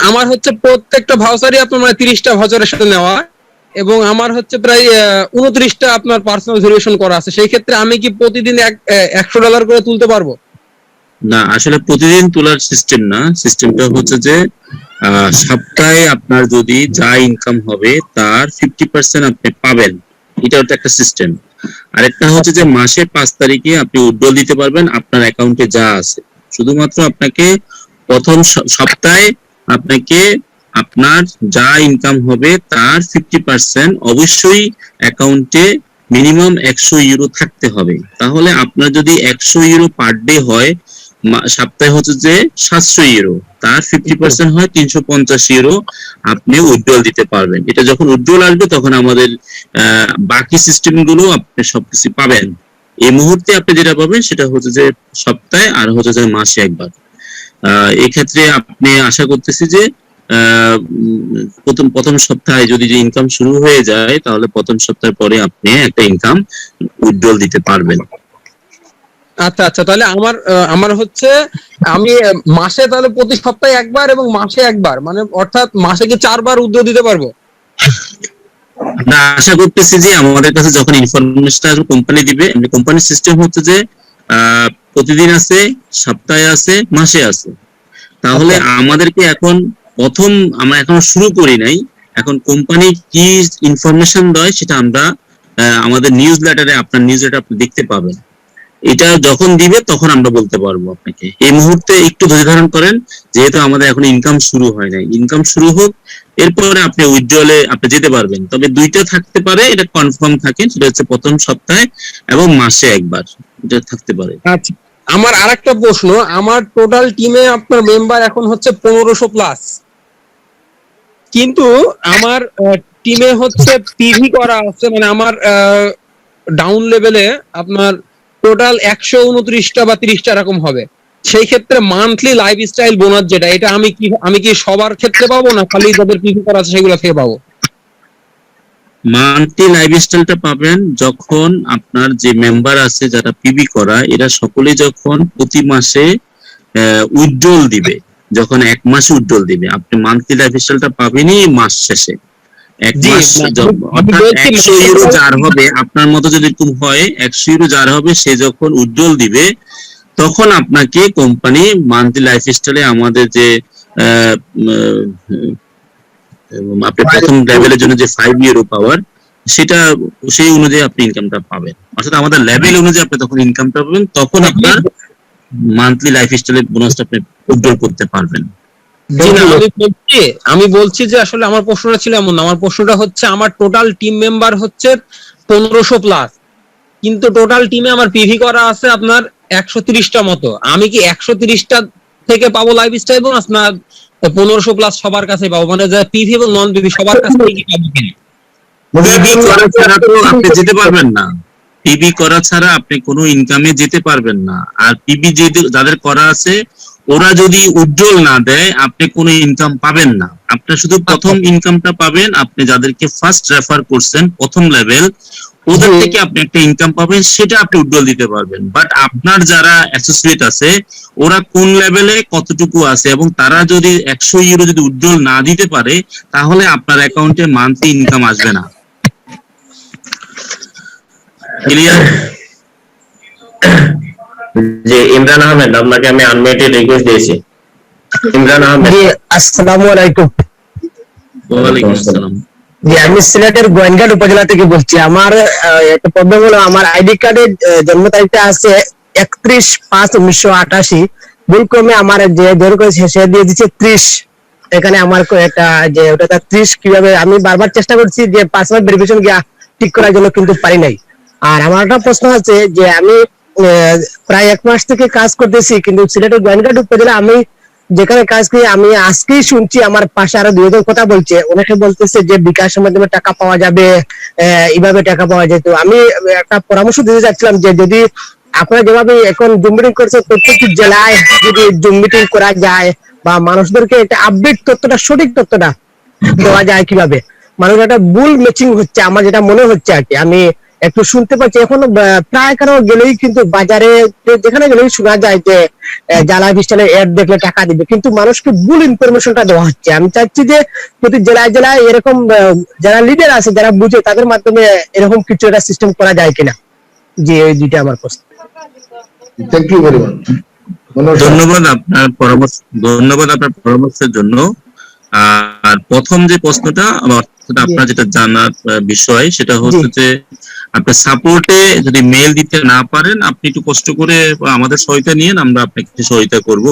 আমার হচ্ছে প্রত্যেকটা ভাউচারই আপনার মানে 30টা ভাউচারের সাথে নেওয়া, এবং আমার হচ্ছে প্রায় 29টা আপনার পার্সোনাল ভেরিয়েশন করা আছে। সেই ক্ষেত্রে আমি কি প্রতিদিন $100 করে তুলতে পারবো? না, আসলে প্রতিদিন তোলার সিস্টেম না। সিস্টেমটা হচ্ছে যে সপ্তাহে আপনার যদি যা ইনকাম হবে তার 50% আপনি পাবেন, এটা হচ্ছে একটা সিস্টেম। আরেকটা হচ্ছে যে মাসে 5 তারিখে আপনি উইথড্রল দিতে পারবেন আপনার অ্যাকাউন্টে যা আছে। শুধুমাত্র আপনাকে প্রথম সপ্তাহে আপনাকে আপনার যা ইনকাম হবে তার 50% অবশ্যই অ্যাকাউন্টে মিনিমাম 100 ইউরো থাকতে হবে। তাহলে আপনার যদি 100 ইউরো পার ডে হয়, সপ্তাহে হচ্ছে যে 700 ইউরো, তার 50% হয় 350 ইউরো আপনি উইথড্রল দিতে পারবেন। এটা যখন উইথড্রল আসবে তখন আমাদের বাকি সিস্টেম গুলো আপনি সবকিছু পাবেন। এই মুহূর্তে আপনি যেটা পাবেন সেটা হচ্ছে যে সপ্তাহে আর হচ্ছে যে মাসে একবার। এই ক্ষেত্রে আপনি আশা করতেছি যে প্রথম সপ্তাহে যদি যে ইনকাম শুরু হয়ে যায় তাহলে প্রথম সপ্তাহের পরে আপনি একটা ইনকাম উইথড্রল দিতে পারবেন। আচ্ছা আচ্ছা, তাহলে আমার হচ্ছে আমি মাসে তাহলে প্রতি সপ্তাহে একবার এবং মাসে একবার, মানে অর্থাৎ মাসে কি 4বার উইথড্র দিতে পারবো? আমরা আশা করতেছি যে আমাদের কাছে যখন ইনফরমেশনটা কোম্পানি দিবে, কোম্পানির সিস্টেম হচ্ছে যে প্রতিদিন আছে, সপ্তাহে আছে, মাসে আছে। তাহলে আমাদেরকে এখন আমরা এখন শুরু করি নাই, এখন কোম্পানি কি ইনফরমেশন দেয় সেটা আমরা আমাদের নিউজ লেটারে, আপনার নিউজ লেটার আপনি দেখতে পাবেন। এটা যখন দিবে তখন আমরা বলতে পারবো আপনাকে। এই মুহূর্তে একটু ধৈর্য ধারণ করেন, যেহেতু আমাদের এখন ইনকাম শুরু হয় নাই, ইনকাম শুরু হোক, এরপরে আপনি উইথড্রলে আপনি যেতে পারবেন। তবে দুইটা থাকতে পারে, এটা কনফার্ম থাকে, সেটা হচ্ছে প্রথম সপ্তাহে এবং মাসে একবার, এটা থাকতে পারে। আচ্ছা, আমার আরেকটা প্রশ্ন, আমার টোটাল টিমে আপনার মেম্বার এখন হচ্ছে 1500 প্লাস, কিন্তু আমার টিমে হচ্ছে পিভি করা আছে, মানে আমার ডাউন লেভেলে আপনার টোটাল 129টা বা 30টা এরকম হবে। সেই ক্ষেত্রে মান্থলি লাইফস্টাইল বোনাস যেটা, এটা আমি কি সবার ক্ষেত্রে পাবো, না খালি যাদের পিভি করা আছে সেগুলো থেকে পাবো? মান্থলি লাইফস্টাইলটা পাবেন যখন আপনার যে মেম্বার আছে যারা পিবি করা, এরা সকলে যখন প্রতি মাসে উইথড্রল দিবে, যখন 1 মাসে উইথড্রল দিবে, আপনি মান্থলি লাইফস্টাইলটা পাবেনই মাস শেষে। 1 জি, মাস অর্থাৎ 100 ইউরো যার হবে, আপনার মতো যদি এরকম হয়, 100 ইউরো যার হবে, সে যখন উইথড্রল দিবে তখন আপনাকে কোম্পানি মান্থলি লাইফস্টাইলে আমাদের যে আপনি প্রথম লেভেলের জন্য যে 5 ইউরো পাওয়ার, সেটা সেই অনুযায়ী আপনি ইনকামটা পাবেন। অর্থাৎ আমাদের লেভেল অনুযায়ী আপনি তখন ইনকামটা পাবেন, তখন আপনার মান্থলি লাইফস্টাইলের বোনাসটা আপনি উইথড্রল করতে পারবেন। জি না, আমি বলছি যে আসলে আমার প্রশ্নটা ছিল এমন না, আমার প্রশ্নটা হচ্ছে আমার টোটাল টিম মেম্বার হচ্ছে 1500 প্লাস, কিন্তু টোটাল টিমে আমার পিভি করা আছে আপনার 130টা মতো। আমি কি 130টা থেকে পাবো লাইফস্টাইল বোনাস, না 1500 প্লাস সবার কাছে পাবো, মানে যারা পিভি এবং নন পিভি সবার কাছে কি পাবো কিনা? পিবি করা ছাড়া তো আপনি যেতে পারবেন না, পিবি করা ছাড়া আপনি কোনো ইনকামে যেতে পারবেন না। আর পিবি যাদের করা আছে, ওরা যদি উইথড্রল না দেয়, আপনি কোনো ইনকাম পাবেন না। আপনি শুধু প্রথম ইনকামটা পাবেন, আপনি যাদেরকে ফার্স্ট রেফার করছেন প্রথম লেভেল, ওদের থেকে আপনি একটা ইনকাম পাবেন, সেটা আপনি উইথড্রল দিতে পারবেন। বাট আপনার যারা অ্যাসোসিয়েট আছে, ওরা কোন লেভেলে কতটুকু আছে, এবং তারা যদি 100 ইউরো যদি উইথড্রল না দিতে পারে, তাহলে আপনার অ্যাকাউন্টে মান্থলি ইনকাম আসবে না। ক্লিয়ার? যে ইমরান আহমেদ, আপনাকে আমি আনমিউটেড রিকোয়েস্ট দিয়েছি। ইমরান আহমেদ, জি, আসসালামু আলাইকুম। ওয়ালাইকুম আসসালাম। জি, আমি সিলেটের গোয়েনঘাট উপজেলা থেকে বলছি। আমার একটা প্রবলেম হলো, আমার আইডি কার্ডের জন্ম তারিখটা আছে 31/5/1988, ভুলক্রমে আমার যে বের করেছে সে দিয়ে দিচ্ছে 30। এখানে আমার একটা যে ওটা 30 কিভাবে, আমি বারবার চেষ্টা করছি যে পাসওয়ার্ড ভেরিফিকেশন গিয়া ঠিক করার জন্য, কিন্তু পারি নাই। আর আমার একটা প্রশ্ন আছে যে আমি প্রায় 1 মাস থেকে কাজ করতেছি, কিন্তু সিলেটের গোয়েনঘাট উপজেলা আমি যেখানে কাজ করি, আমি আজকেই শুনছি আমার পাশে আরো 2 জন কথা বলছে, অনেকে বলতেছে যে বিকাশের মাধ্যমে টাকা পাওয়া যাবে, এইভাবে টাকা পাওয়া যায়। তো আমি একটা পরামর্শ দিতে চাচ্ছিলাম যে যদি আপনারা যেভাবে এখন জুম মিটিং করছে, প্রত্যেকটি জেলায় যদি জুম মিটিং করা যায়, বা মানুষদেরকে একটা আপডেট তথ্যটা, সঠিক তথ্যটা দেওয়া যায়, কিভাবে মানুষ একটা ভুল ম্যাচিং হচ্ছে, আমার যেটা মনে হচ্ছে আর কি, আমি একটু শুনতে পাচ্ছি এখন প্রায় কারো গেলেই, কিন্তু বাজারে যেখানে গেলেই শোনা যায় যে জ্বালা বিস্তারের অ্যাড দেখলে টাকা দিবে, কিন্তু মানুষকে ভুল ইনফরমেশনটা দেওয়া হচ্ছে। আমি চাচ্ছি যে প্রতি জেলায় জেলায় এরকম যারা লিডার আছে, যারা বুঝে, তাদের মাধ্যমে এরকম কিছু একটা সিস্টেম করা যায় কিনা। যে এই দুইটা আমার প্রশ্ন। Thank you very much. ধন্যবাদ আপনার পরামর্শের জন্য। আর প্রথম যে প্রশ্নটা, অর্থাৎ আপনার যেটা জানার বিষয়, সেটা হচ্ছে যে আপনার সাপোর্টে যদি মেল দিতে না পারেন, আপনি একটু কষ্ট করে আমাদের সহায়তা নিয়েন, আমরা আপনাকে সহায়তা করব।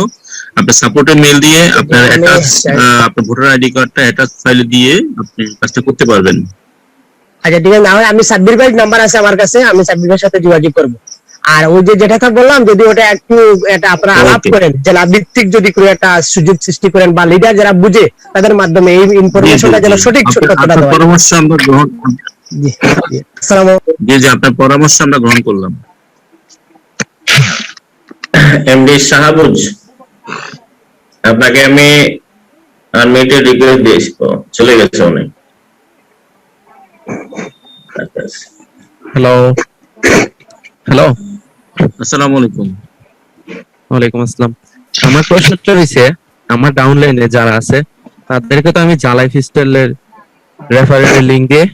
আপনার সাপোর্টে মেল দিয়ে আপনার অ্যাটাচ, আপনার ভোটার আইডি কার্ডটা অ্যাটাচ ফাইলে দিয়ে আপনি কাজটা করতে পারবেন। আচ্ছা, ঠিক আছে, আমি সাব্বির ভাইয়ের নাম্বার আছে আমার কাছে, আমি সাব্বির ভাইয়ের সাথে যোগাযোগ করবো। আর ওই যে যেটা বললাম, যদি ওটা একটু এটা আপনারা আলাপ করেন, জেলা ভিত্তিক যদি করে একটা সুযোগ সৃষ্টি করেন, বা লিডার যারা বুঝে তাদের মাধ্যমে এই ইনফরমেশনটা যেন সঠিক তথ্যটা দেওয়া হয়। পরামর্শ আমরা গ্রহণ, জি, আসসালামু আলাইকুম। জি, আপনার পরামর্শ আমরা গ্রহণ করলাম। এমডি শাহাবুজ, আপনাকে আমি আনমিউটেড রিকোয়েস্ট দিয়েছি, চলে গেছে অনেক। হ্যালো হ্যালো, আসসালামু আলাইকুম। ওয়ালাইকুম আসসালাম। আমার প্রশ্নটা হইছে, আমার ডাউনলাইনে যারা আছে তাদেরকে তো আমি জালাই ফিস্টেলের রেফারেল লিংক দিয়ে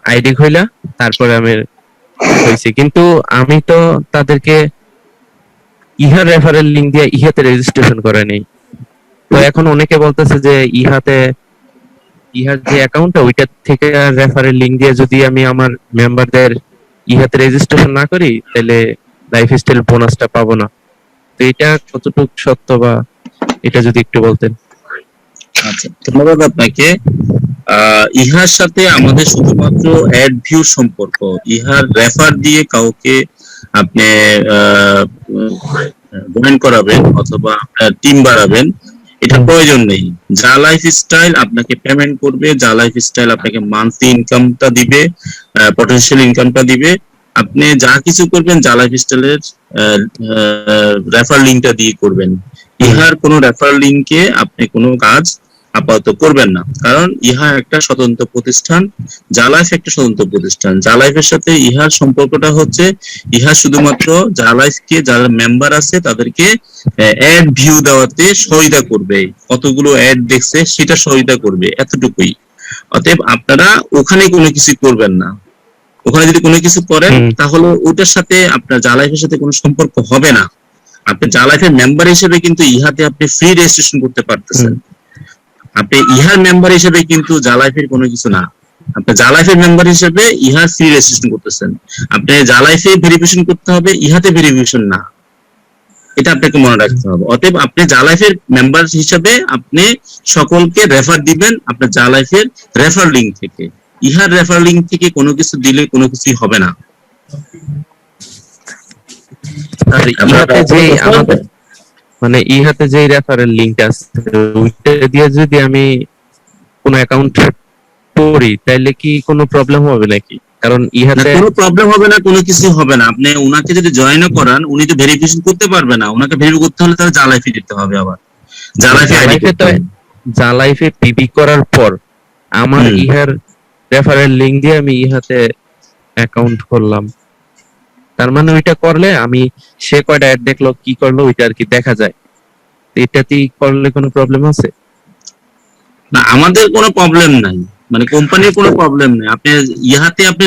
আইডি খুইলা তারপরে আমি হইছি, কিন্তু আমি তো তাদেরকে ইহার রেফারেল লিংক দিয়ে ইহাতে রেজিস্ট্রেশন করে নেই। তো এখন অনেকে বলতেছে যে ইহাতে ইহার যে অ্যাকাউন্টটা ওইটা থেকে রেফারেল লিংক দিয়ে যদি আমি আমার মেম্বারদের ইহাতে রেজিস্ট্রেশন না করি তাহলে লাইফস্টাইল বোনাসটা পাবো না। তো এটা কতটুকু সত্য, বা এটা যদি একটু বলতেন। আচ্ছা, ধন্যবাদ আপনাকে। ইহার সাথে আমাদের শুধুমাত্র অ্যাড ভিউ সম্পর্ক। ইহার রেফার দিয়ে কাউকে আপনি জয়েন করাবেন অথবা আপনার টিম বাড়াবেন, এটা প্রয়োজন নেই। যা লাইফস্টাইল আপনাকে পেমেন্ট করবে, যা লাইফস্টাইল আপনাকে মান্থলি ইনকামটা দিবে, পটেনশিয়াল ইনকামটা দিবে। আপনি যা কিছু করবেন যা লাইফস্টাইলের রেফার লিংকটা দিয়ে করবেন। ইহার কোনো রেফার লিংকে আপনি কোনো কাজ আপাতত করবেন না, কারণ ইহা একটা স্বতন্ত্র প্রতিষ্ঠান, জালাইফ একটা স্বতন্ত্র প্রতিষ্ঠান। জালাইফের সাথে ইহার সম্পর্কটা হচ্ছে ইহা শুধুমাত্র জালাইফকে যারা মেম্বার আছে তাদেরকে অ্যাড ভিউ দেওয়াতে সহায়তা করবে, কতগুলো অ্যাড দেখছে সেটা সহায়তা করবে, এতটুকুই। অতএব আপনারা ওখানে কোনো কিছু করবেন না। ওখানে যদি কোনো কিছু করেন তাহলে ওটার সাথে আপনার জালাইফের সাথে কোনো সম্পর্ক হবে না। আপনি জালাইফের মেম্বার হিসেবে কিন্তু ইহাতে আপনি ফ্রি রেজিস্ট্রেশন করতে পারতেছেন। আপনি ইহার মেম্বার হিসেবে কিন্তু জালাইফের কোনো কিছু না। আপনি জালাইফের মেম্বার হিসেবে ইহার ফ্রি রেজিস্ট্রেশন করতেছেন। আপনি জালাইফে ভেরিফিকেশন করতে হবে, ইহাতে ভেরিফিকেশন না। এটা আপনাকে মনে রাখতে হবে। অতএব আপনি জালাইফের মেম্বার হিসেবে আপনি সকলকে রেফার দিবেন আপনার জালাইফের রেফার লিংক থেকে। ইহার রেফার লিংক থেকে কোনো কিছু দিলে কোনো কিছুই হবে না। আর ইহাতে যে আমাদের মানে ইহাতে যে রেফারেল লিংক আছে ওইটা দিয়ে যদি আমি কোন অ্যাকাউন্ট করি তাহলে কি কোনো প্রবলেম হবে নাকি? কারণ ইহাতে কোনো প্রবলেম হবে না, কোনো কিছু হবে না। আপনি উনাকে যদি জয়েনও করান উনি তো ভেরিফিকেশন করতে পারবে না। উনাকে ভেরিফাই করতে হলে তাহলে জালাইফে যেতে হবে, আবার জালাইফে তো জালাইফে পিবি করার পর আমার ইহার রেফারেল লিংক দিয়ে আমি ইহাতে অ্যাকাউন্ট করলাম, তার মানে ওইটা করলে আমি সে কয়টা অ্যাড দেখলো কি করলো ওইটা আর কি দেখা যায়। এটাতেই করলে কোনো প্রবলেম আছে না? আমাদের কোনো প্রবলেম নাই, মানে কোম্পানির কোনো প্রবলেম নেই। আপনি ইহাতে আপনি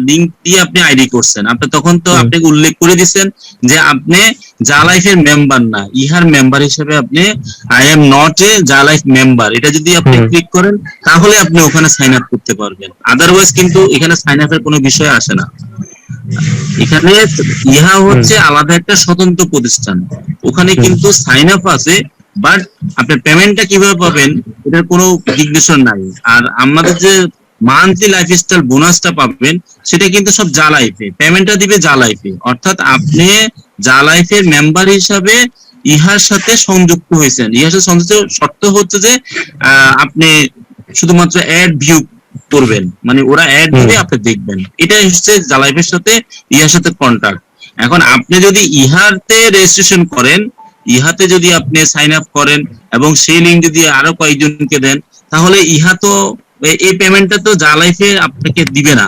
লিংক দিয়ে আপনি আইডি করছেন, আপনি তখন তো আপনাকে উল্লেখ করে দিচ্ছেন যে আপনি জালাইফের মেম্বার না, ইহার মেম্বার হিসেবে আপনি আই এম নট এ জালাইফ মেম্বার, এটা যদি আপনি ক্লিক করেন তাহলে আপনি ওখানে সাইন আপ করতে পারবেন। আদারওয়াইজ কিন্তু এখানে সাইন আপের কোনো বিষয় আসে না। এখানে ইহা হচ্ছে আলাদা একটা স্বতন্ত্র প্রতিষ্ঠান, ওখানে কিন্তু সাইন আপ আছে, বাট আপনার পেমেন্টটা কিভাবে পাবেন এটার কোনো নির্দেশন নাই। আর আমাদের যে মান্থলি লাইফস্টাইল বোনাসটা পাবেন সেটা কিন্তু সব জালাইফে, পেমেন্টটা দিবে জালাইফে। অর্থাৎ আপনি জালাইফের মেম্বার হিসাবে ইহার সাথে সংযুক্ত হয়েছেন। ইহার সাথে সংযুক্ত শর্ত হচ্ছে যে আপনি শুধুমাত্র অ্যাড ভিউ করবেন, মানে ওরা অ্যাড দিবে আপনি দেখবেন, এটাই হচ্ছে জালাইফের সাথে ইহার সাথে কন্টাক্ট। এখন আপনি যদি ইহাতে রেজিস্ট্রেশন করেন, ইহাতে যদি আপনি সাইন আপ করেন এবং সেই লিঙ্ক যদি আরো কয়েকজনকে দেন, তাহলে ইহা তো এই পেমেন্টটা তো জালাইফে আপনাকে দিবে না,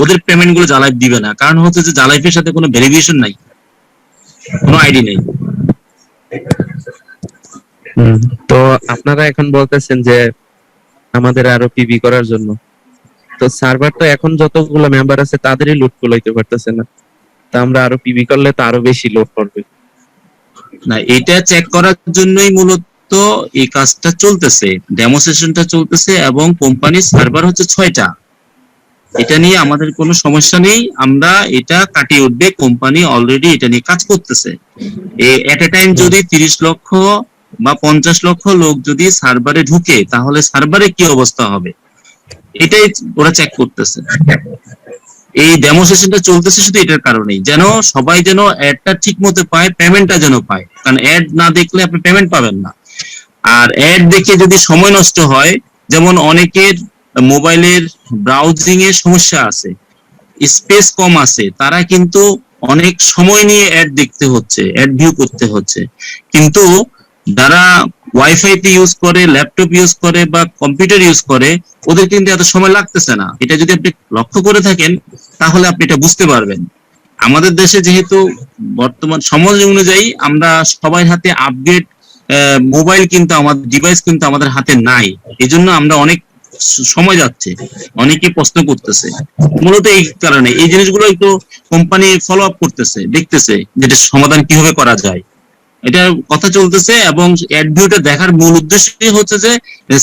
ওদের পেমেন্ট গুলো জালাইফ দিবে না। কারণ হচ্ছে যে জালাইফের সাথে কোনো ভেরিফিকেশন নাই, কোনো আইডি নেই। তো আপনারা এখন বলতেছেন যে আমাদের আরো পিবি করার জন্য, তো সার্ভার তো এখন যতগুলো মেম্বার আছে তাদেরই লোড করতে পারতেছে না, তা আমরা আরো পিবি করলে তো আরো বেশি লোড করবে না। এটা চেক করার জন্যই মূলত এই কাজটা চলতেছে, ডেমোস্ট্রেশনটা চলতেছে, এবং কোম্পানির সার্ভার হচ্ছে 6টা। এটা নিয়ে আমাদের কোনো সমস্যা নেই, আমরা এটা কাটিয়ে উঠবে। কোম্পানি অলরেডি এটা নিয়ে কাজ করতেছে। এট এ টাইম যদি 30 লক্ষ বা 50 লক্ষ লোক যদি সার্ভারে ঢুকে তাহলে সার্ভারে কি অবস্থা হবে এটাই ওরা চেক করতেছে। এই ডেমোস্ট্রেশনটা চলতেছে শুধু এটার কারণেই, যেন সবাই যেন অ্যাডটা ঠিক মতো পায়, পেমেন্টটা যেন পায়। কারণ অ্যাড না দেখলে আপনি পেমেন্ট পাবেন না। আর অ্যাড দেখে যদি সময় নষ্ট হয়, যেমন অনেকের মোবাইলের ব্রাউজিং এর সমস্যা আছে, স্পেস কম আছে, তারা কিন্তু অনেক সময় নিয়ে অ্যাড দেখতে হচ্ছে, অ্যাড ভিউ করতে হচ্ছে। কিন্তু যারা ওয়াইফাই তে ইউজ করে, ল্যাপটপ ইউজ করে বা কম্পিউটার ইউজ করে, ওদের কিন্তু এত সময় লাগতেছে না। এটা যদি আপনি লক্ষ্য করে থাকেন তাহলে আপনি এটা বুঝতে পারবেন। আমাদের দেশে যেহেতু বর্তমান সমাজ অনুযায়ী আমরা সবাই হাতে আপডেট মোবাইল, কিন্তু আমাদের ডিভাইস কিন্তু আমাদের হাতে নাই, এজন্য আমরা অনেক সময় যাচ্ছে, অনেকে প্রশ্ন করতেছে। মূলত এই কারণে এই জিনিসগুলো একটু কোম্পানি ফলো আপ করতেছে, দেখতেছে যেটা সমাধান কিভাবে করা যায়। এটা কথা চলতেছে, এবং অ্যাড ভিউটা দেখার মূল উদ্দেশ্যই হচ্ছে যে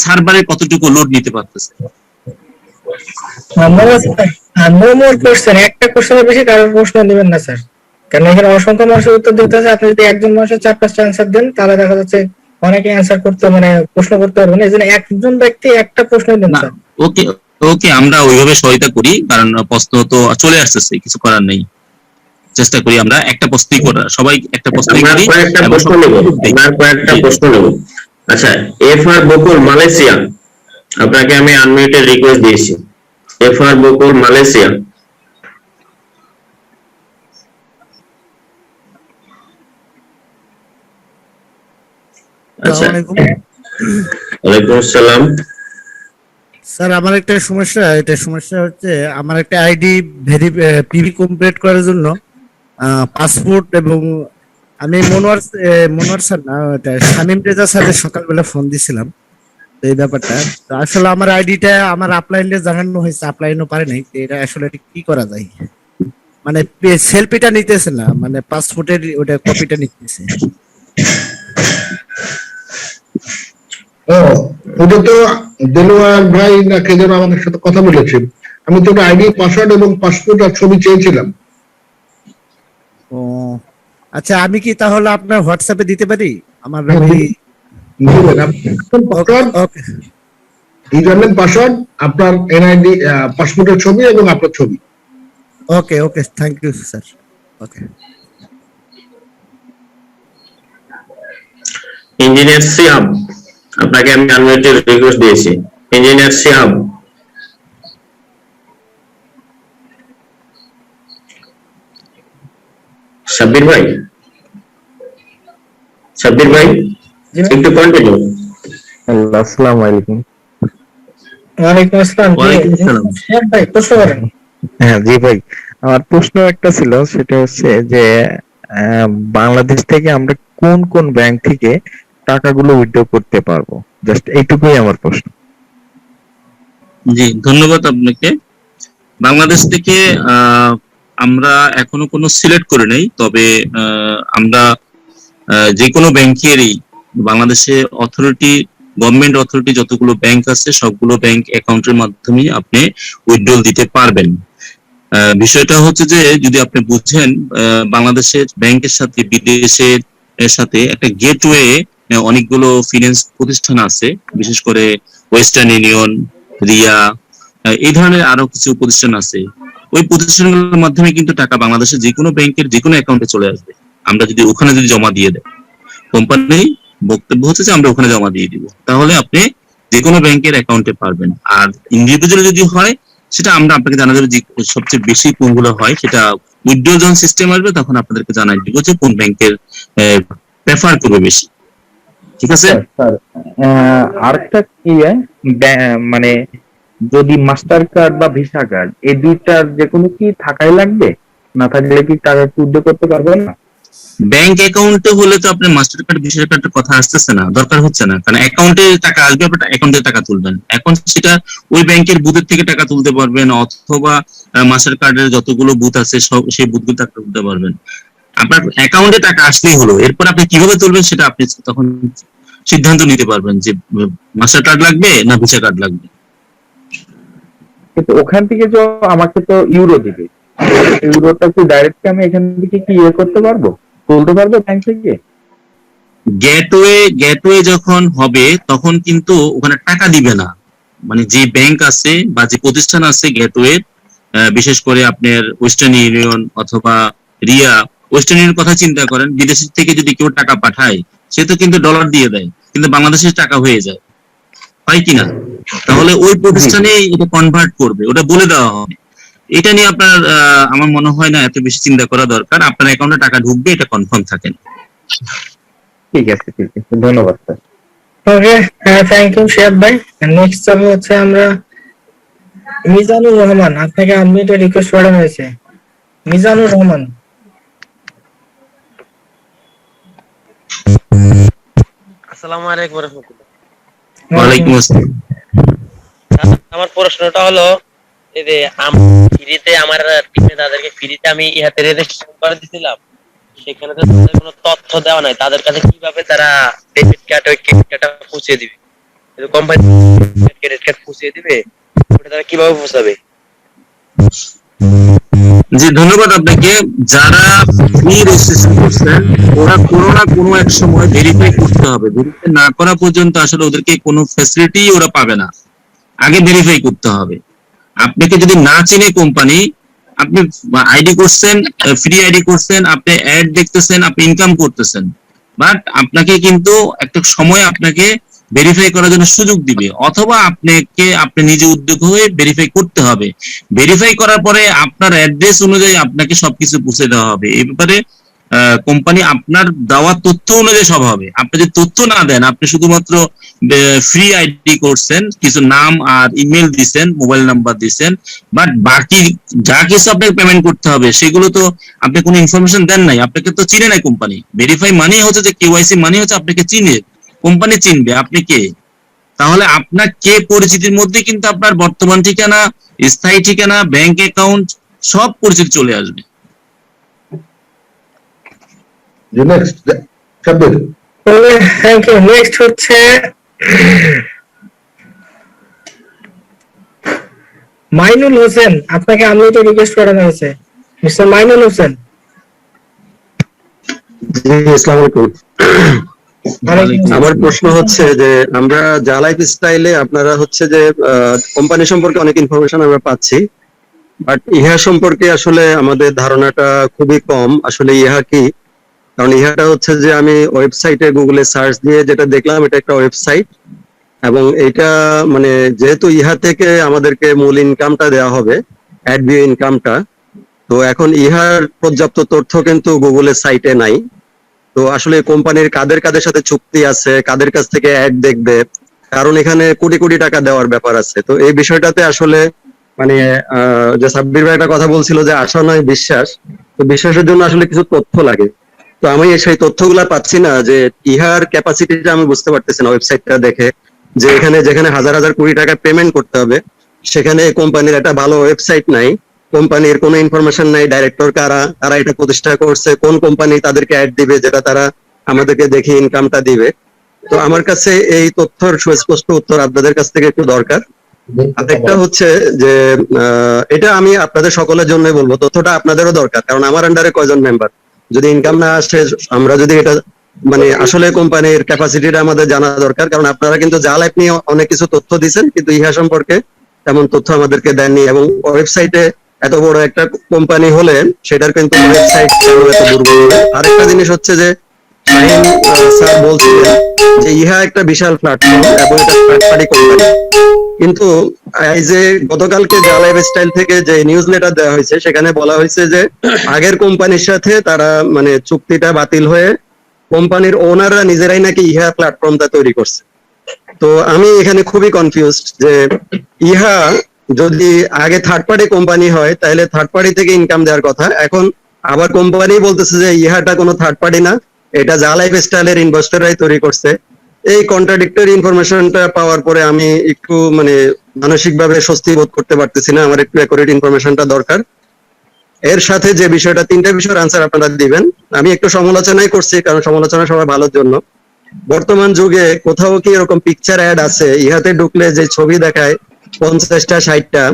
সার্ভারে কতটুকু লোড নিতে পারতেছে। মোর কোশ্চেন, একটা কোশ্চেনের বেশি কারোর প্রশ্ন নেবেন না স্যার, কারণ এখানে অসংখ্য মানুষের উত্তর দিতে আছে। আপনি যদি একজন মানুষের 4-5টা অ্যান্সার দেন তাহলে দেখা যাচ্ছে অনেকে অ্যান্সার করতে মানে প্রশ্ন করতে পারবে না। এই জন্য একজন ব্যক্তি একটা প্রশ্ন দেন না, স্যার। ওকে ওকে, আমরা ওইভাবে সহায়তা করি, কারণ প্রশ্ন তো চলে আসতেছে, কিছু করার নেই। চেষ্টা করি আমরা একটা প্রশ্নই করার, সবাই একটা প্রশ্নই আমরা করি। কয়েকটা এবং প্রশ্ন নেব, আমরা কয়েকটা প্রশ্ন নেব। আচ্ছা, এফ আর বকুল মালয়েশিয়া, আপনাকে আমি আনমিউটেড রিকোয়েস্ট দিয়েছি। এফ আর বকুল মালয়েশিয়া। আচ্ছা, আসসালামু আলাইকুম ওয়ালাইকুম আসসালাম। স্যার। আমার একটা সমস্যা হচ্ছে আমার একটা আইডি পিভি কমপ্লিট করার জন্য পাসপোর্ট এবং আমি মনোয়ার স্যার না, ওটা শামীম রেজা স্যারের সকালবেলা ফোন দিছিলাম তো এই ব্যাপারটা। তো আসলে আমার আইডিটা আমার আপলাইনে জানানো হয়েছে, আপলাইনও পারে নাই। তো এটা আসলে কি করা যায়? মানে সেলফিটা নিতেছে না, মানে পাসপোর্টের ওটা কপিটা নিতেছে। ও, ওটা তো দেলোয়ার ভাই না কে যেন আমাদের সাথে কথা বলেছে। আমি তো আইডি, পাসওয়ার্ড এবং পাসপোর্ট আর ছবি চেয়েছিলাম। ও আচ্ছা, আমি কি তাহলে আপনার হোয়াটসঅ্যাপে দিতে পারি আমার ওকে ইউজারনেম, পাসওয়ার্ড, আপনার এনআইডি, পাসপোর্টের ছবি এবং আপনার ছবি। Okay okay, thank you sir. Okay. Engineer Siam, আপনাকে আমি আনমিউটেড রিকোয়েস্ট দিয়েছি। ইঞ্জিনিয়ার সিয়াম। সাব্বির ভাই, সাব্বির ভাই একটু কন্টিনিউ। আসসালামু আলাইকুম। ওয়ালাইকুম আসসালাম। ওয়ালাইকুম আসসালাম। শেখ ভাই প্রশ্ন করেন। হ্যাঁ জি ভাই, আমার প্রশ্ন একটা ছিল, সেটা হচ্ছে যে বাংলাদেশ থেকে আমরা কোন কোন ব্যাংক থেকে টাকাগুলো উইথড্র করতে পারবো? জাস্ট এইটুকুই আমার প্রশ্ন। জি, ধন্যবাদ আপনাকে। বাংলাদেশ থেকে আমরা এখনো কোনো সিলেক্ট করে নেই, তবে আমরা যে কোনো ব্যাংকেরই বাংলাদেশে গভর্নমেন্ট অথরিটি যতগুলো ব্যাংক আছে সবগুলো ব্যাংক অ্যাকাউন্টের মাধ্যমে আপনি উইথড্রল দিতে পারবেন। বিষয়টা হচ্ছে যে যদি আপনি বুঝেন, বাংলাদেশের ব্যাংকের সাথে বিদেশের সাথে একটা গেটওয়ে অনেকগুলো ফিন্যান্স প্রতিষ্ঠান আছে, বিশেষ করে ওয়েস্টার্ন ইউনিয়ন, রিয়া, এই ধরনের আরো কিছু প্রতিষ্ঠান আছে। ওই প্রতিষ্ঠানগুলোর মাধ্যমে কিন্তু টাকা বাংলাদেশের যে কোনো ব্যাংকের যে কোনো অ্যাকাউন্টে চলে আসবে। আমরা যদি ওখানে জমা দিয়ে দেয়, কোম্পানি বক্তব্য হচ্ছে যে আমরা ওখানে জমা দিয়ে দিব, তাহলে আপনি যে কোনো ব্যাংকের অ্যাকাউন্টে পারবেন। আর ইন্ডিভিজুয়াল যদি হয়, সেটা আমরা আপনাকে জানা যাবে যে সবচেয়ে বেশি কোনগুলো হয়, সেটা উইথড্রল যখন সিস্টেম আসবে তখন আপনাদেরকে জানাই দিব যে কোন ব্যাংকের প্রেফার করবে বেশি। ঠিক আছে স্যার, আরেকটা কি মানে যদি মাস্টার কার্ড বা ভিসা কার্ড এই দুইটার যে কোনো কি থাকাই লাগবে? না থাকলে কি টাকা উইথড্র করতে পারবেন না? ব্যাংক অ্যাকাউন্টে হলে তো আপনার মাস্টার কার্ড ভিসা কার্ডের কথা আসতেছে না, দরকার হচ্ছে না, কারণ অ্যাকাউন্টে টাকা আসবে, আপনি অ্যাকাউন্টে টাকা তুলবেন। এখন সেটা ওই ব্যাংকের বুথের থেকে টাকা তুলতে পারবেন, অথবা মাস্টার কার্ডের যতগুলো বুথ আছে সব সেই বুথগুলো টাকা তুলতে পারবেন। আপনার অ্যাকাউন্টে টাকা আসলেই হলো, এরপর আপনি কিভাবে তুলবেন সেটা আপনি তখন সিদ্ধান্ত নিতে পারবেন যে মাস্টার কার্ড লাগবে না ভিসা কার্ড লাগবে। কিন্তু ওখান থেকে যে আমাকে তো ইউরো দিবে, ইউরোটা কি ডাইরেক্ট আমি এখান থেকে কি করতে পারবো, তুলতে পারবো ব্যাংক থেকে? গেটওয়ে যখন হবে তখন কিন্তু ওখানে টাকা দিবে না, মানে যে ব্যাংক আছে বা যে প্রতিষ্ঠান আছে গেটওয়ে, বিশেষ করে আপনার ওয়েস্টার্ন ইউনিয়ন অথবা রিয়া। ওয়েস্টার্ন ইউনিয়ন কথা চিন্তা করেন, বিদেশ থেকে যদি কেউ টাকা পাঠায় সে তো কিন্তু ডলার দিয়ে দেয়, কিন্তু বাংলাদেশের টাকা হয়ে যায়, হয় কিনা? তাহলে ওই প্রতিষ্ঠানে এটা কনভার্ট করবে, ওটা বলে দেওয়া হবে। এটা নিয়ে আপনার আমার মনে হয় না এত বেশি চিন্তা করা দরকার, আপনার অ্যাকাউন্টে টাকা ঢুকবে, এটা কনফার্ম থাকেন। ঠিক আছে, ঠিক আছে, ধন্যবাদ sir. Okay, thank you Sheikh ভাই। নেক্সট হবে হচ্ছে আমরা মিজানুর রহমান, আপনাকে আনমিউটেড রিকোয়েস্ট পাঠানো হয়েছে। মিজানুর রহমান। আসসালামু আলাইকুম ওয়া রাহমাতুল্লাহ। ওয়ালাইকুম আসসালাম। আমার প্রশ্নটা হলো, এই যে ফ্রিতে আমার টিমে তাদেরকে ফ্রিতে আমি ইহাতে রেজিস্ট্রেশন করে দিয়েছিলাম, সেখানে তো তাদের কোনো তথ্য দেওয়া নাই, তাদের কাছে কিভাবে তারা ডেবিট কার্ড ওই ক্রেডিট কার্ডটা পৌঁছে দিবে? কোম্পানি ক্রেডিট কার্ড পৌঁছে দিবে, ওটা তারা কিভাবে পৌঁছাবে? জি ধন্যবাদ আপনাকে। যারা ফ্রি রেজিস্ট্রেশন করছেন ওরা কোনো না কোনো এক সময় ভেরিফাই করতে হবে। ভেরিফাই না করা পর্যন্ত আসলে ওদেরকে কোনো ফ্যাসিলিটি ওরা পাবে না, আগে ভেরিফাই করতে হবে। আপনাকে যদি না চিনে কোম্পানি, আপনি আইডি করছেন, ফ্রি আইডি করছেন, আপনি অ্যাড দেখতেছেন, আপনি ইনকাম করতেছেন, বাট আপনাকে কিন্তু একটা সময় আপনাকে ভেরিফাই করার জন্য সুযোগ দিবে, অথবা আপনি নিজে উদ্যোগ হয়ে ভেরিফাই করতে হবে। ভেরিফাই করার পরে আপনার অ্যাড্রেস অনুযায়ী আপনাকে সবকিছু পৌঁছে দেওয়া হবে। এই ব্যাপারে কোম্পানি আপনার দেওয়া তথ্য অনুযায়ী সব হবে। আপনি যদি তথ্য না দেন, আপনি শুধুমাত্র ফ্রি আইডি করছেন, কিছু নাম আর ইমেল দিছেন, মোবাইল নাম্বার দিছেন, বাট বাকি যা কিছু আপনাকে পেমেন্ট করতে হবে সেগুলো তো আপনি কোনো ইনফরমেশন দেন নাই। আপনাকে তো চিনে নাই কোম্পানি। ভেরিফাই মানে হচ্ছে যে কেওয়াইসি মানে হচ্ছে আপনাকে চিনে, কোম্পানি চিনবে আপনি কে। তাহলে আপনার কে পরিচিতির মধ্যে কিন্তু আপনার বর্তমান ঠিকানা, স্থায়ী ঠিকানা, ব্যাংক অ্যাকাউন্ট সব পরিচিতি চলে আসবে। Next Sabbir. Thank you. Next হচ্ছে মাইনুল হোসেন, আপনাকে আনমিউট রিকোয়েস্ট করানো হয়েছে। মিস্টার মাইনুল হোসেন। জি আসসালামু আলাইকুম। আমার প্রশ্ন হচ্ছে যে আমরা যা লাইফ স্টাইলে আপনারা হচ্ছে যে কোম্পানি সম্পর্কে অনেক ইনফরমেশন আমরা পাচ্ছি, বাট ইহা সম্পর্কে আসলে আমাদের ধারণাটা খুবই কম। আসলে ইহা কি? কারণ ইহাটা হচ্ছে যে আমি ওয়েবসাইটে গুগলে সার্চ দিয়ে যেটা দেখলাম, এটা একটা ওয়েবসাইট, এবং এটা মানে যেহেতু ইহা থেকে আমাদেরকে মূল ইনকামটা দেওয়া হবে, অ্যাড ভিউ ইনকামটা, তো এখন ইহার পর্যাপ্ত তথ্য কিন্তু গুগলের সাইটে নাই। তো আসলে কোম্পানির কাদের সাথে চুক্তি আছে, কাদের কাছ থেকে অ্যাড দেখবে, কারণ এখানে কোটি কোটি টাকা দেওয়ার ব্যাপার আছে। তো এই বিষয়টাতে আসলে মানে যে সাব্বির ভাই একটা কথা বলছিল যে আশা নয় বিশ্বাস, তো বিশ্বাসের জন্য আসলে কিছু তথ্য লাগে। তো আমি সেই তথ্যগুলা পাচ্ছি না, যে ইহার ক্যাপাসিটিটা আমি বুঝতে পারতেছি না ওয়েবসাইটটা দেখে, যে যেখানে হাজার হাজার কোটি টাকা পেমেন্ট করতে হবে, সেখানে কোম্পানির একটা ভালো ওয়েবসাইট নাই, কোম্পানির কোনো ইনফরমেশন নাই, ডাইরেক্টর কারা, তারা এটা প্রতিষ্ঠা করছে, কোন কোম্পানি তাদেরকে অ্যাড দিবে যেটা তারা আমাদেরকে দেখে ইনকামটা দিবে। তো আমার কাছে এই তথ্যের সুস্পষ্ট উত্তর আপনাদের কাছ থেকে একটু দরকার। আরেকটা হচ্ছে যে এটা আমি আপনাদের সকলের জন্য বলবো, তথ্যটা আপনাদেরও দরকার, কারণ আমার আন্ডারে কয়জন মেম্বার, যদি ইনকাম না আসে, আমরা যদি এটা মানে আসলে কোম্পানির ক্যাপাসিটিটা আমাদের জানা দরকার। কারণ আপনারা কিন্তু যা লাইফ নিয়ে অনেক কিছু তথ্য দিচ্ছেন, কিন্তু ইহা সম্পর্কে তেমন তথ্য আমাদেরকে দেননি, এবং ওয়েবসাইটে এত বড় একটা কোম্পানি হলে সেটার কিন্তু ওয়েবসাইট এত দুর্বল। আরেকটা জিনিস হচ্ছে যে স্যার বলছিলেন যে ইহা একটা বিশাল প্ল্যাটফর্ম এবং এটা থার্ড পার্টি কোম্পানি, কিন্তু এই যে গতকালকে যা লাইফ স্টাইল থেকে যে নিউজ লেটার দেওয়া হয়েছে, সেখানে বলা হয়েছে যে আগের কোম্পানির সাথে তারা মানে চুক্তিটা বাতিল হয়ে কোম্পানির ওনাররা নিজেরাই নাকি ইহা প্ল্যাটফর্মটা তৈরি করছে। তো আমি এখানে খুবই কনফিউজড যে ইহা যদি আগে থার্ড পার্টি কোম্পানি হয়, তাহলে থার্ড পার্টি থেকে ইনকাম দেওয়ার কথা, এখন আবার কোম্পানি বলতেছে যে ইহাটা কোনো থার্ড পার্টি না, এটা যা লাইফ স্টাইলের ইনভেস্টররাই তৈরি করছে। এই কন্ট্রাডিক্টরি ইনফরমেশনটা পাওয়ার পরে আমি একটু মানে মানসিকভাবে স্বস্তি বোধ করতে পারতেছি না, আমার একটু অ্যাকুরেট ইনফরমেশনটা দরকার। এর সাথে যে বিষয়টা, তিনটা বিষয়ের আনসার আপনারা দিবেন। আমি একটু সমালোচনাই করছি, কারণ সমালোচনা সবার ভালোর জন্য। বর্তমান যুগে কোথাও কি এরকম পিকচার অ্যাড আছে, ইহাতে ঢুকলে যে ছবি দেখায় 50টা 60টা,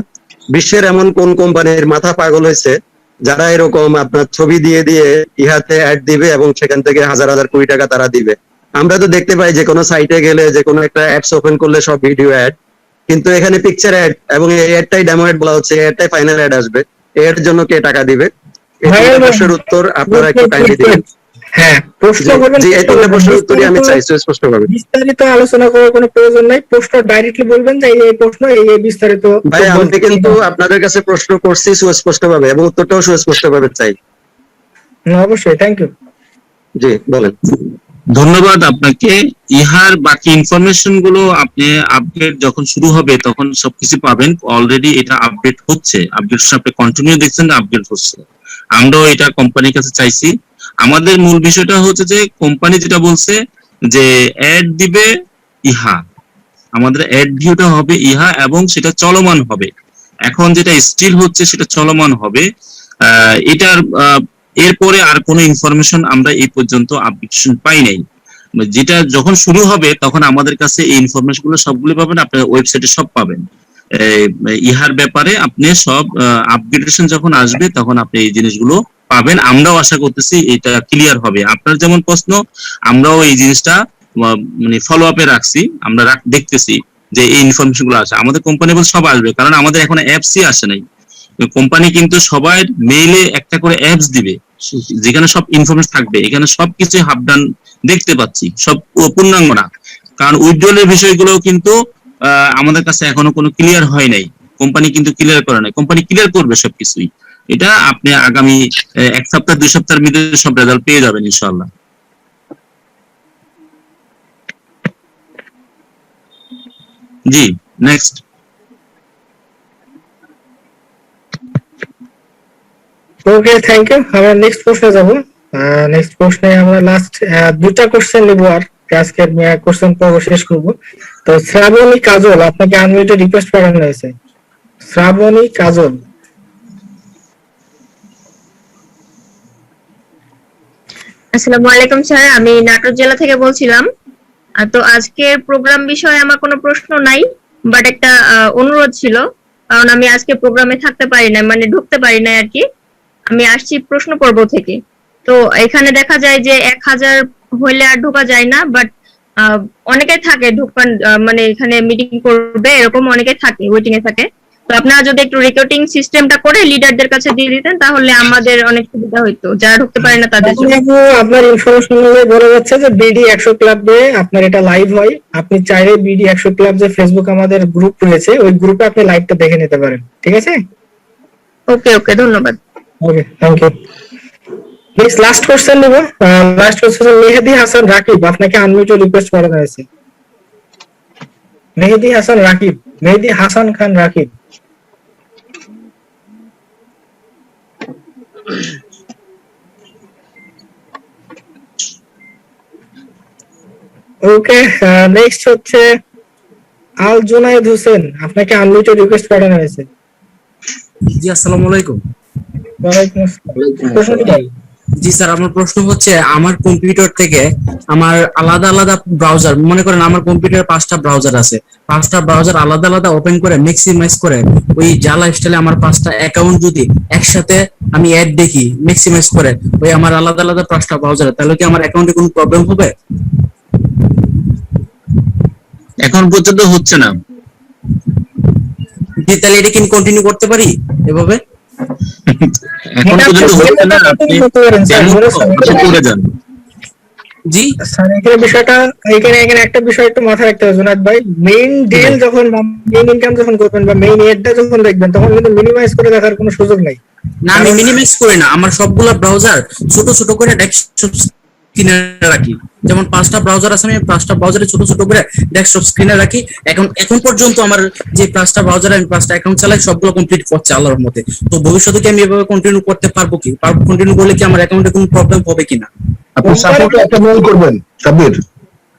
বিশ্বের এমন কোন কোম্পানির মাথা পাগল হয়েছে যারা এরকম আপনার ছবি দিয়ে দিয়ে ইহাতে অ্যাড দিবে এবং সেখান থেকে হাজার হাজার কোটি টাকা তারা দিবে? আমরা তো দেখতে পাই যে কোনো সাইটে গেলে, যে কোনো একটা অ্যাডস ওপেন করলে সব ভিডিও অ্যাড, কিন্তু এখানে পিকচার অ্যাড, এবং এই অ্যাডটাই ডেমো অ্যাড বলা হচ্ছে, অ্যাডটাই ফাইনাল অ্যাড আসবে। এর জন্য কে টাকা দিবে? এই প্রশ্নের উত্তর আপনারা একটু কাইন্ডলি দিবেন। হ্যাঁ, প্রশ্ন করবেন। জি, এই তিনটা প্রশ্নের উত্তরই আমি চাই স্পষ্টভাবে। বিস্তারিত আলোচনা করার কোনো প্রয়োজন নাই, প্রশ্ন ডাইরেক্টলি বলবেন যে এই প্রশ্ন, এই বিস্তারিত। ভাই আমি কিন্তু আপনাদের কাছে প্রশ্ন করছি সুস্পষ্টভাবে, এবং উত্তরটাও সুস্পষ্টভাবে চাই। অবশ্যই, থ্যাংক ইউ। জি বলেন। ধন্যবাদ আপনাকে। ইহার বাকি ইনফরমেশন গুলো আপনি আপডেট যখন শুরু হবে তখন সবকিছু পাবেন। অলরেডি এটা আপডেট হচ্ছে, আপডেট আপনি কন্টিনিউ দেখছেন, আপডেট হচ্ছে। আমরাও এটা কোম্পানির কাছে চাইছি। আমাদের মূল বিষয়টা হচ্ছে যে কোম্পানি যেটা বলছে যে অ্যাড দিবে ইহা, আমাদের অ্যাড ভিউটা হবে ইহা, এবং সেটা চলমান হবে। এখন যেটা স্টিল হচ্ছে সেটা চলমান হবে। এটার এরপরে আর কোনো ইনফরমেশন আমরা এই পর্যন্ত আপডেটেশন পাই নাই। যেটা যখন শুরু হবে তখন আমাদের কাছে এই ইনফরমেশন গুলো সবগুলো পাবেন, আপনার ওয়েবসাইটে সব পাবেন। ইহার ব্যাপারে আপনি সব আপডেটেশন যখন আসবে তখন আপনি এই জিনিসগুলো পাবেন। আমরাও আশা করতেছি এটা ক্লিয়ার হবে। আপনার যেমন প্রশ্ন, আমরাও এই জিনিসটা মানে ফলো আপে রাখছি, আমরা দেখতেছি যে এই ইনফরমেশন গুলো আসে। আমাদের কোম্পানি বলতে সব আসবে, কারণ আমাদের এখন অ্যাপসই আসে নাই। কোম্পানি কিন্তু সবাই মেইলে একটা করে অ্যাপস দিবে যেখানে সব ইনফরমেশন থাকবে। এখানে সবকিছু হাফ ডান দেখতে পাচ্ছি, সব পূর্ণাঙ্গ না, কারণ উইথড্রলের বিষয়গুলো কিন্তু আমাদের কাছে এখনো কোনো ক্লিয়ার হয় নাই। কোম্পানি কিন্তু ক্লিয়ার করে নাই, কোম্পানি ক্লিয়ার করবে সবকিছুই। এটা আপনি আগামী 1 সপ্তাহ 2 সপ্তাহের মধ্যে সব রেজাল্ট পেয়ে যাবেন ইনশাআল্লাহ। জি, নেক্সট। Okay, thank you. আমরা নেক্সট প্রশ্নে যাব। নেক্সট প্রশ্নে আমরা লাস্ট 2টা কোশ্চেন নিব, আর আজকের কোশ্চেন পর্ব শেষ করব। তো শ্রাবণী কাজল, আপনাকে আনমিউটে রিকোয়েস্ট পাঠানো হয়েছে। শ্রাবণী কাজল। আসসালামু আলাইকুম স্যার, আমি নাটোর জেলা থেকে বলছিলাম। তো আজকের প্রোগ্রাম বিষয়ে আমার কোনো প্রশ্ন নাই, বাট একটা অনুরোধ ছিল, কারণ আমি আজকে প্রোগ্রামে থাকতে পারি না, মানে ঢুকতে পারি না আর কি। আমি আসছি প্রশ্ন পর্ব থেকে। তো এখানে দেখা যায় যে 1000 হইলে আর ঢোকা যায় না, বাট অনেকে থাকে ঢুকবেন, মানে এখানে মিটিং করবে এরকম অনেকে থাকে, ওয়েটিং এ থাকে। তো আপনারা যদি একটু রেকর্ডিং সিস্টেমটা করে লিডারদের কাছে দিয়ে দিতেন তাহলে আমাদের অনেক সুবিধা হইতো, যারা ঢুকতে পারে না তাদের জন্য। আপনার ইনফরমেশন অনুযায়ী বলা যাচ্ছে যে বিডি 100 ক্লাবে আপনার এটা লাইভ হয়। আপনি চাইলে বিডি 100 ক্লাব যে ফেসবুক আমাদের গ্রুপ রয়েছে, ওই গ্রুপে আপনি লাইভটা দেখে নিতে পারেন। ঠিক আছে? ওকে ওকে, ধন্যবাদ। Okay, thank you. Next last question নেব। লাস্ট কোশ্চেন মেহেদি হাসান রাকিব, আপনাকে আনমিউটে রিকোয়েস্ট করা হয়েছে। মেহেদি হাসান রাকিব, মেহেদি হাসান খান রাকিব। ওকে, নেক্সট হচ্ছে আল জুনায়েদ হোসেন, আপনাকে আনমিউটে রিকোয়েস্ট পাঠানো হয়েছে। জি, আসসালামু আলাইকুম। ওয়ালাইকুম আসসালাম। জি স্যার, আমার প্রশ্ন হচ্ছে আমার কম্পিউটার থেকে আমার আলাদা আলাদা ব্রাউজার, মনে করেন আমার কম্পিউটারে 5টা ব্রাউজার আছে, 5টা ব্রাউজার আলাদা আলাদা ওপেন করে ম্যাক্সিমাইজ করে ওই জালা স্টাইলে আমার 5টা অ্যাকাউন্ট যদি একসাথে আমি অ্যাড দেখি ম্যাক্সিমাইজ করে ওই আমার আলাদা আলাদা 5টা ব্রাউজারে, তাহলে কি আমার অ্যাকাউন্টে কোনো প্রবলেম হবে? এখন পর্যন্ত হচ্ছে না। জি, তাহলে এটা কি কন্টিনিউ করতে পারি এভাবে? এখন পর্যন্ত হচ্ছে না, আপনি করে যান। জি স্যার, এখানে বিষয়টা এখানে একটা বিষয় একটু মাথায় রাখতে হবে জুনায়েদ ভাই। মেইন ডিল যখন, মেইন ইনকাম যখন করবেন বা মেইন এডটা যখন দেখবেন তখন কিন্তু মিনিমাইজ করে দেখার কোনো সুযোগ নাই। না, আমি মিনিমাইজ করি না, আমার সবগুলা ব্রাউজার ছোট ছোট করে ডেস্কটপ স্ক্রিনে রাখি। যেমন 5টা ব্রাউজার আছে, আমি 5টা ব্রাউজারে ছোট ছোট করে ডেস্কটপ স্ক্রিনে রাখি। এখন পর্যন্ত আমার যে 5টা ব্রাউজারে আমি 5টা অ্যাকাউন্ট চালাই সবগুলো কমপ্লিট করছে আল্লাহর মতে। তো ভবিষ্যতে কি আমি এভাবে কন্টিনিউ করতে পারবো কি? কন্টিনিউ করলে কি আমার অ্যাকাউন্টে কোনো প্রবলেম হবে কিনা? আপনি সাপোর্টে একটা মেইল করবেন সাব্বির,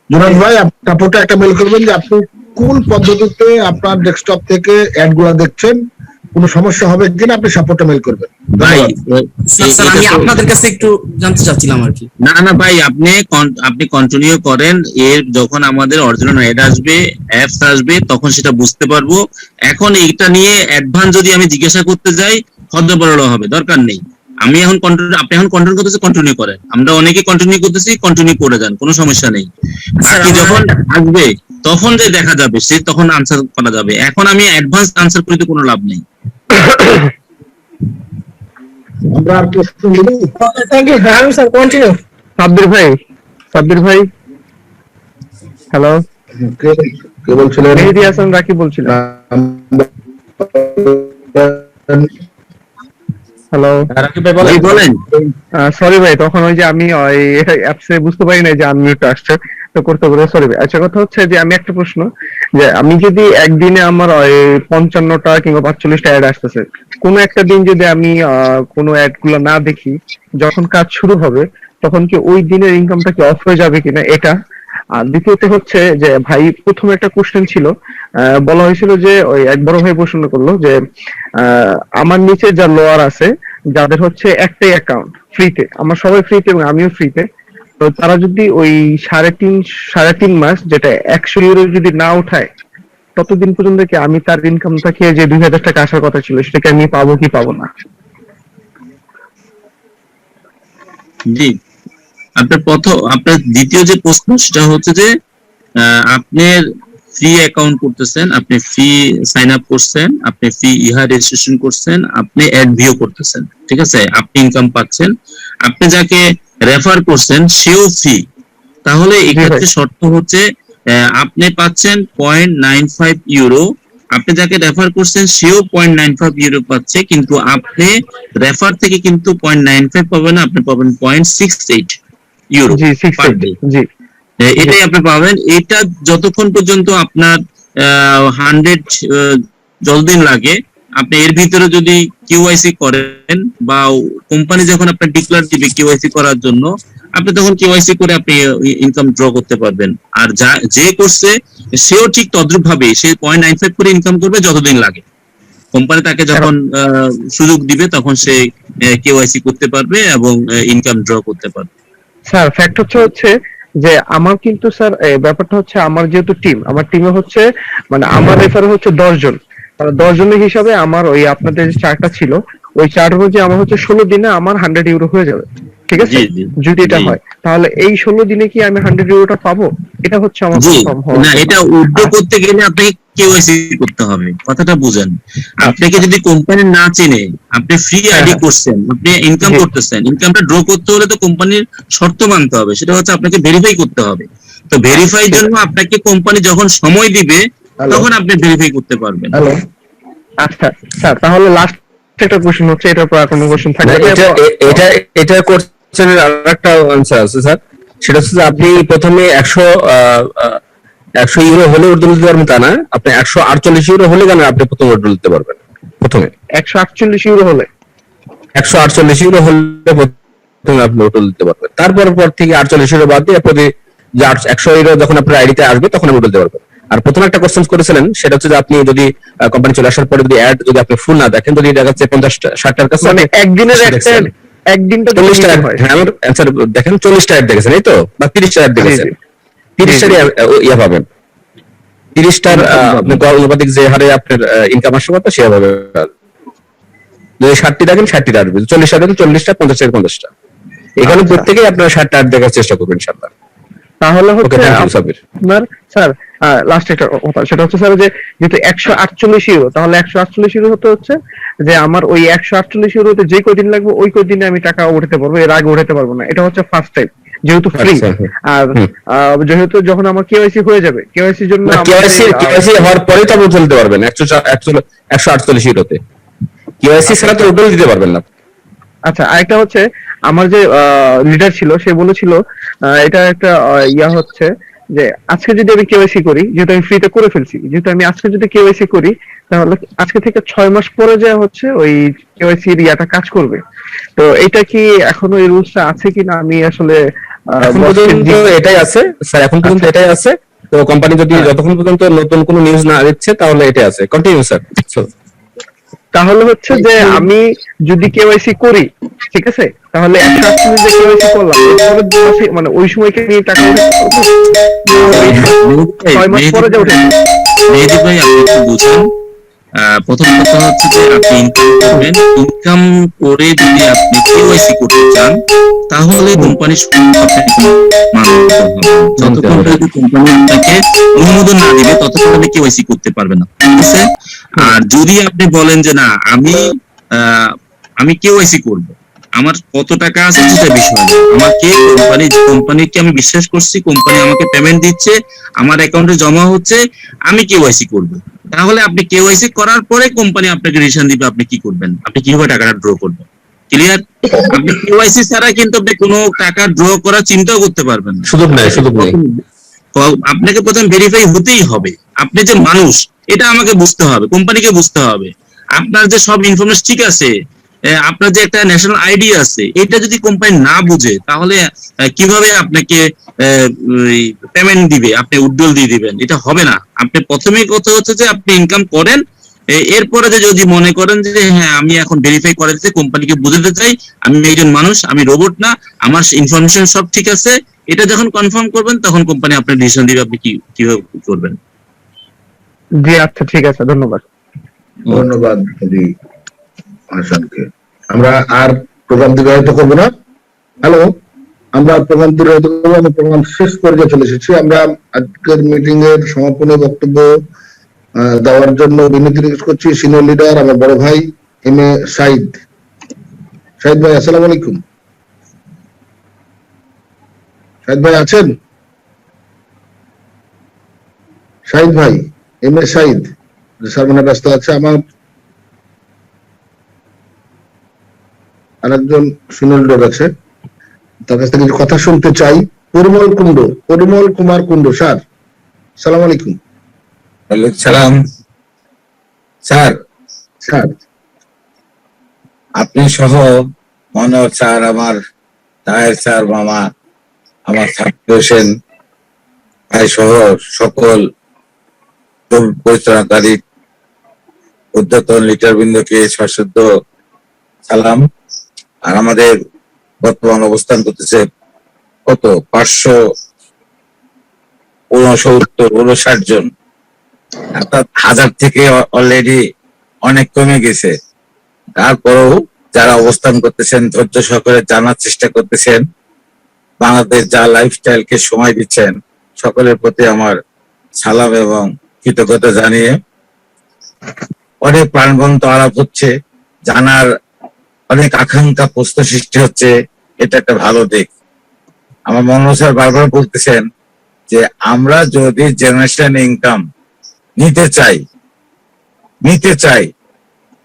জুনায়েদ ভাই, সাপোর্টে একটা মেইল করবেন যে আপনি কোন পদ্ধতিতে আপনার ডেস্কটপ থেকে অ্যাড গুলা দেখছেন, কোনো সমস্যা হবে কিনা, আপনি সাপোর্টে মেইল করবেন। ভাই স্যার, আমি আপনাদের কাছে একটু জানতে চাচ্ছিলাম আর কি। না না ভাই, আপনি কন্টিনিউ করেন। এর যখন আমাদের অরিজিনাল অ্যাড আসবে, অ্যাপস আসবে, তখন সেটা বুঝতে পারবো। এখন এটা নিয়ে অ্যাডভান্স যদি আমি জিজ্ঞাসা করতে যাই হদ্দবড় হবে, দরকার নেই। আপনি এখন কন্টিনিউ করতেছি, কন্টিনিউ করেন। আমরা অনেকে কন্টিনিউ করতেছি, কন্টিনিউ করে যান, কোনো সমস্যা নেই। বাকি যখন আসবে তখন যে দেখা যাবে সে তখন আনসার করা যাবে। এখন আমি অ্যাডভান্স আনসার করতে কোনো লাভ নেই। আমরা আর প্রশ্ন নেব। Thank you sir, continue. Sabbir ভাই, হ্যালো, কে বলছিলেন? মেহেদি হাসান রাকিব বলছিলেন। হ্যালো, রাকিব ভাই বলেন। সরি ভাই, তখন ওই যে আমি ওই অ্যাপসে বুঝতে পারি না যে আনমিউট আসছে, তো করতে পারে, সরি ভাই। আচ্ছা, কথা হচ্ছে যে আমি একটা প্রশ্ন, যে আমি যদি একদিনে আমার ওই 55টা কিংবা 45টা অ্যাড আসতেছে, কোনো একটা দিন যদি আমি কোনো অ্যাড গুলো না দেখি, যখন কাজ শুরু হবে তখন কি ওই দিনের ইনকামটা কি অফ হয়ে যাবে কিনা, এটা। আর দ্বিতীয়ত হচ্ছে যে ভাই, প্রথমে একটা কোশ্চেন ছিল, বলা হয়েছিল যে ওই এক বড় ভাই প্রশ্ন করলো যে আমার নিচে যা লোয়ার আছে, যাদের হচ্ছে একটাই অ্যাকাউন্ট ফ্রিতে, আমরা সবাই ফ্রিতে এবং আমিও ফ্রিতে, তো তারা যদি ওই 3.5 মাস যেটা 100 ইউরো যদি না উঠায়, ততদিন পর্যন্ত কি আমি তার ইনকাম থেকে যে 2000 টাকা আসার কথা ছিল সেটাকে আমি পাবো কি পাবো না? জি, আপনার দ্বিতীয় যে প্রশ্ন সেটা হচ্ছে যে আপনার ফ্রি অ্যাকাউন্ট করতেছেন, আপনি ফ্রি সাইন আপ করছেন, আপনি ফ্রি ইহা রেজিস্ট্রেশন করছেন, আপনি অ্যাড ভিও করতেছেন, ঠিক আছে, আপনি ইনকাম পাচ্ছেন, আপনি যাকে রেফার করছেন সেও ফ্রি, তাহলে এক্ষেত্রে শর্ত হচ্ছে আপনি পাচ্ছেন 0.95 ইউরো, আপনি যাকে রেফার করছেন সেও 0.95 ইউরো পাচ্ছে, কিন্তু আপনি রেফার থেকে কিন্তু 0.95 পাবেন না, আপনি পাবেন 0.68 ইউরো পার ডে। এটাই আপনি পাবেন। এটা যতক্ষণ পর্যন্ত আপনার 100 যতদিন লাগে, আপনি এর ভিতরে যদি কিউআইসি করেন বা কোম্পানি যখন আপনার ডিক্লেয়ার দিবে কিউআইসি করার জন্য, আপনি তখন কিউআইসি করে আপনি ইনকাম ড্র করতে পারবেন। আর যে করছে সেও ঠিক তদ্রুপ ভাবে সে 0.95 করে ইনকাম করবে যতদিন লাগে। কোম্পানি তাকে যখন সুযোগ দিবে তখন সে কিউআইসি করতে পারবে এবং ইনকাম ড্র করতে পারবে। স্যার ফ্যাক্ট হচ্ছে যে আমার কিন্তু স্যার ব্যাপারটা হচ্ছে আমার যেহেতু আমার টিমে হচ্ছে মানে আমার রেফার হচ্ছে 10 জন, 10 জনের হিসাবে আমার ওই আপনাদের যে চার্টটা ছিল ওই চার্ট অনুযায়ী আমার হচ্ছে 16 দিনে আমার 100 ইউরো হয়ে যাবে, ঠিক আছে? যদি এটা হয় তাহলে এই 16 দিনে কি আমি 100 ইউরোটা পাবো? এটা হচ্ছে আমার না, এটা উইথড্র করতে গেলে আপনাকে কেওয়াইসি করতে হবে, কথাটা বুঝেন। আপনাকে যদি কোম্পানি না চেনে, আপনি ফ্রি আইডি করছেন, আপনি ইনকাম করতেছেন, ইনকামটা ড্র করতে হলে তো কোম্পানির শর্ত মানতে হবে, সেটা হচ্ছে আপনাকে ভেরিফাই করতে হবে। তো ভেরিফাই জন্য আপনাকে কোম্পানি যখন সময় দিবে তখন আপনি ভেরিফাই করতে পারবেন। আচ্ছা স্যার, তাহলে লাস্ট একটা কোশ্চেন হচ্ছে, এটার পর কোনো কোশ্চেন থাকবে? এটা কোশ্চেনের আরেকটা आंसर আছে স্যার, সেটা হচ্ছে যে আপনি প্রথমে 100 ইউরো হলে উইথড্রল দিতে পারবেন তা না, আপনি 148 ইউরো হলে কেন আপনি প্রথমে উইথড্রল দিতে পারবেন। প্রথমে 148 ইউরো হলে 148 ইউরো হলে প্রথমে আপনি উইথড্রল দিতে পারবেন। তারপর থেকে 48 ইউরো বাদ দিয়ে আপনি যে 100 ইউরো যখন আপনার আইডিতে আসবে তখন আপনি উইথড্রল দিতে পারবেন। আর প্রথমে একটা কোশ্চেন করেছিলেন, সেটা হচ্ছে যে আপনি যদি কোম্পানি চলে আসার পরে যদি অ্যাড যদি আপনি ফুল না দেখেন, যদি দেখা যাচ্ছে 50-60 টাকার কাছে মানে একদিনের একটা একদিনটা 40 টাকা হয়। হ্যাঁ, আমার অ্যানসার দেখেন 40 টাকা দেখেছেন, এই তো, বা 30 টাকা দেখেছেন, 30 টাকা ইয়া পাবেন, 30 টার আপনি অনুপাতিক যে হারে আপনার ইনকাম আসবে কত সে হবে। যদি 60 দেখেন 60 টাকা আসবে, 40 টাকা দেখেন 40 টাকা, 50 টাকা 50 টাকা, এখানে প্রত্যেকেই আপনার 60 টাকা দেখার চেষ্টা করবেন ইনশাআল্লাহ। তাহলে হচ্ছে আপনার স্যার লাস্ট একটা কথা, সেটা হচ্ছে স্যার যে যেহেতু 148 ইউরো, তাহলে 148 ইউরো হচ্ছে যে আমার ওই 148 ইউরোতে যে কয়দিন লাগবে ওই কয়দিনে আমি টাকা উঠাতে পারবো, এর আগে উঠাতে পারবো না। এটা হচ্ছে ফার্স্ট টাইম যেহেতু ফ্রি। আর যেহেতু যখন আমার কেওয়াইসি হয়ে যাবে, কেওয়াইসির জন্য কেওয়াইসি হওয়ার পরে তো আপনি চলতে পারবেন 148 ইউরোতে, কেওয়াইসি ছাড়া তো উইথড্রল দিতে পারবেন না। আচ্ছা, আরেকটা হচ্ছে আমার যে লিডার ছিল সে বলেছিল এটা একটা ইয়া হচ্ছে যে আজকে যদি আমি কেওয়াইসি করি, যেহেতু আমি ফ্রিতে করে ফেলছি, যেহেতু আমি আজকে যদি কেওয়াইসি করি তাহলে আজকে থেকে 6 মাস পরে যা হচ্ছে ওই কেওয়াইসি এর ইয়াটা কাজ করবে। তো এটা কি এখনো এই রুলসটা আছে কিনা? আমি আসলে এখন পর্যন্ত এটাই আছে স্যার, এখন পর্যন্ত এটাই আছে। তো কোম্পানি যদি যতক্ষণ পর্যন্ত নতুন কোনো নিউজ না দিচ্ছে তাহলে এটাই আছে। Continue sir. তাহলে হচ্ছে যে আমি যদি কেওয়াইসি করি, ঠিক আছে, তাহলে 148 যে কেওয়াইসি করলাম মানে ওই সময়কে নিয়ে টাকা উঠাতে মেহেদী ভাই, আপনি একটু বুঝুন। প্রথম কথা হচ্ছে যে আপনি ইনকাম করবেন, ইনকাম করে যদি আপনি কেওয়াইসি করতে চান তাহলে কোম্পানি যতক্ষণ যদি কোম্পানি আপনাকে অনুমোদন না দিবে ততক্ষণ আপনি কেওয়াইসি করতে পারবেন না, ঠিক আছে? আর যদি আপনি বলেন যে না আমি কেওয়াইসি করব, আমার কত টাকা আছে সেটা বিষয় না, আমাকে কোম্পানিকে আমি বিশ্বাস করছি, কোম্পানি আমাকে পেমেন্ট দিচ্ছে, আমার অ্যাকাউন্টে জমা হচ্ছে, আমি কেওয়াইসি করব, তাহলে আপনি কেওয়াইসি করার পরে কোম্পানি আপনাকে রিটার্ন দিবে, আপনি কি করবেন, আপনি কিভাবে টাকাটা ড্র করবেন। ক্লিয়ার? আপনি কেওয়াইসি ছাড়া কিন্তু আপনি কোনো টাকা ড্র করার চিন্তাও করতে পারবেন না, সুযোগ নাই। আপনাকে প্রথম ভেরিফাই হতেই হবে, আপনি যে মানুষ এটা আমাকে বুঝতে হবে, কোম্পানিকে বুঝতে হবে, আপনার যে সব ইনফরমেশন ঠিক আছে, আপনার যে একটা ন্যাশনাল আইডি আছে, এটা যদি কোম্পানি না বুঝে তাহলে কিভাবে আপনাকে পেমেন্ট দিবে, আপনি উইথড্রল দিয়ে দিবেন, এটা হবে না। আপনি প্রথমেই কথা হচ্ছে যে আপনি ইনকাম করেন, এরপরে যদি মনে করেন যে হ্যাঁ আমি এখন ভেরিফাই করাতে কোম্পানিকে বুঝাতে চাই আমি একজন মানুষ, আমি রোবট না, আমার ইনফরমেশন সব ঠিক আছে, এটা যখন কনফার্ম করবেন তখন কোম্পানি আপনার ডিসিশন দিবে আপনি কিভাবে করবেন। জি আচ্ছা ঠিক আছে, ধন্যবাদ। ধন্যবাদ জি হাসানকে। আমরা আর প্রোগ্রাম দীর্ঘায়িত করবো না। হ্যালো, আমরা প্রোগ্রাম দীর্ঘায়িত করবো, আমি প্রোগ্রাম শেষ পর্যায়ে চলে এসেছি। আমরা আজকের মিটিং এর সমাপনী বক্তব্য দেওয়ার জন্য বিনীত রিকোয়েস্ট করছি সিনিয়র লিডার আমার বড় ভাই এম এ শাহিদ। শাহিদ ভাই আসসালামু আলাইকুম। শাহিদ ভাই আছেন? শাহিদ ভাই, এম এ শাহিদ স্যার মনে ব্যস্ত আছে। আমার আরেকজন সিনিয়র লিডার আছে, তার কাছ থেকে কিছু কথা শুনতে চাই। পরিমল কুমার কুন্ডু স্যার, সালাম আলাইকুম। সালাম স্যার। স্যার আপনি সহ মনোহর স্যার, আমার তাহের স্যার, মামা, আমার ছাত্র হোসেন ভাই সহ সকল পরিচালনাকারী উদ্যতন লিডারবৃন্দকে সশ্রদ্ধ সালাম। আর আমাদের বর্তমান অবস্থান করতেছে কত 559 জন, অর্থাৎ 1000 থেকে অলরেডি অনেক কমে গেছে। তারপরেও যারা অবস্থান করতেছেন ধৈর্য সহকারে জানার চেষ্টা করতেছেন, বাংলাদেশ যা লাইফস্টাইলকে সময় দিচ্ছেন, সকলের প্রতি আমার সালাম এবং কৃতজ্ঞতা জানিয়ে অনেক প্রাণবন্ত আলাপ হচ্ছে, জানার অনেক আকাঙ্ক্ষা প্রশ্ন সৃষ্টি হচ্ছে, এটা একটা ভালো দিক। আমার মনোজ স্যার বারবার বলতেছেন যে আমরা যদি জেনারেশন ইনকাম নিতে চাই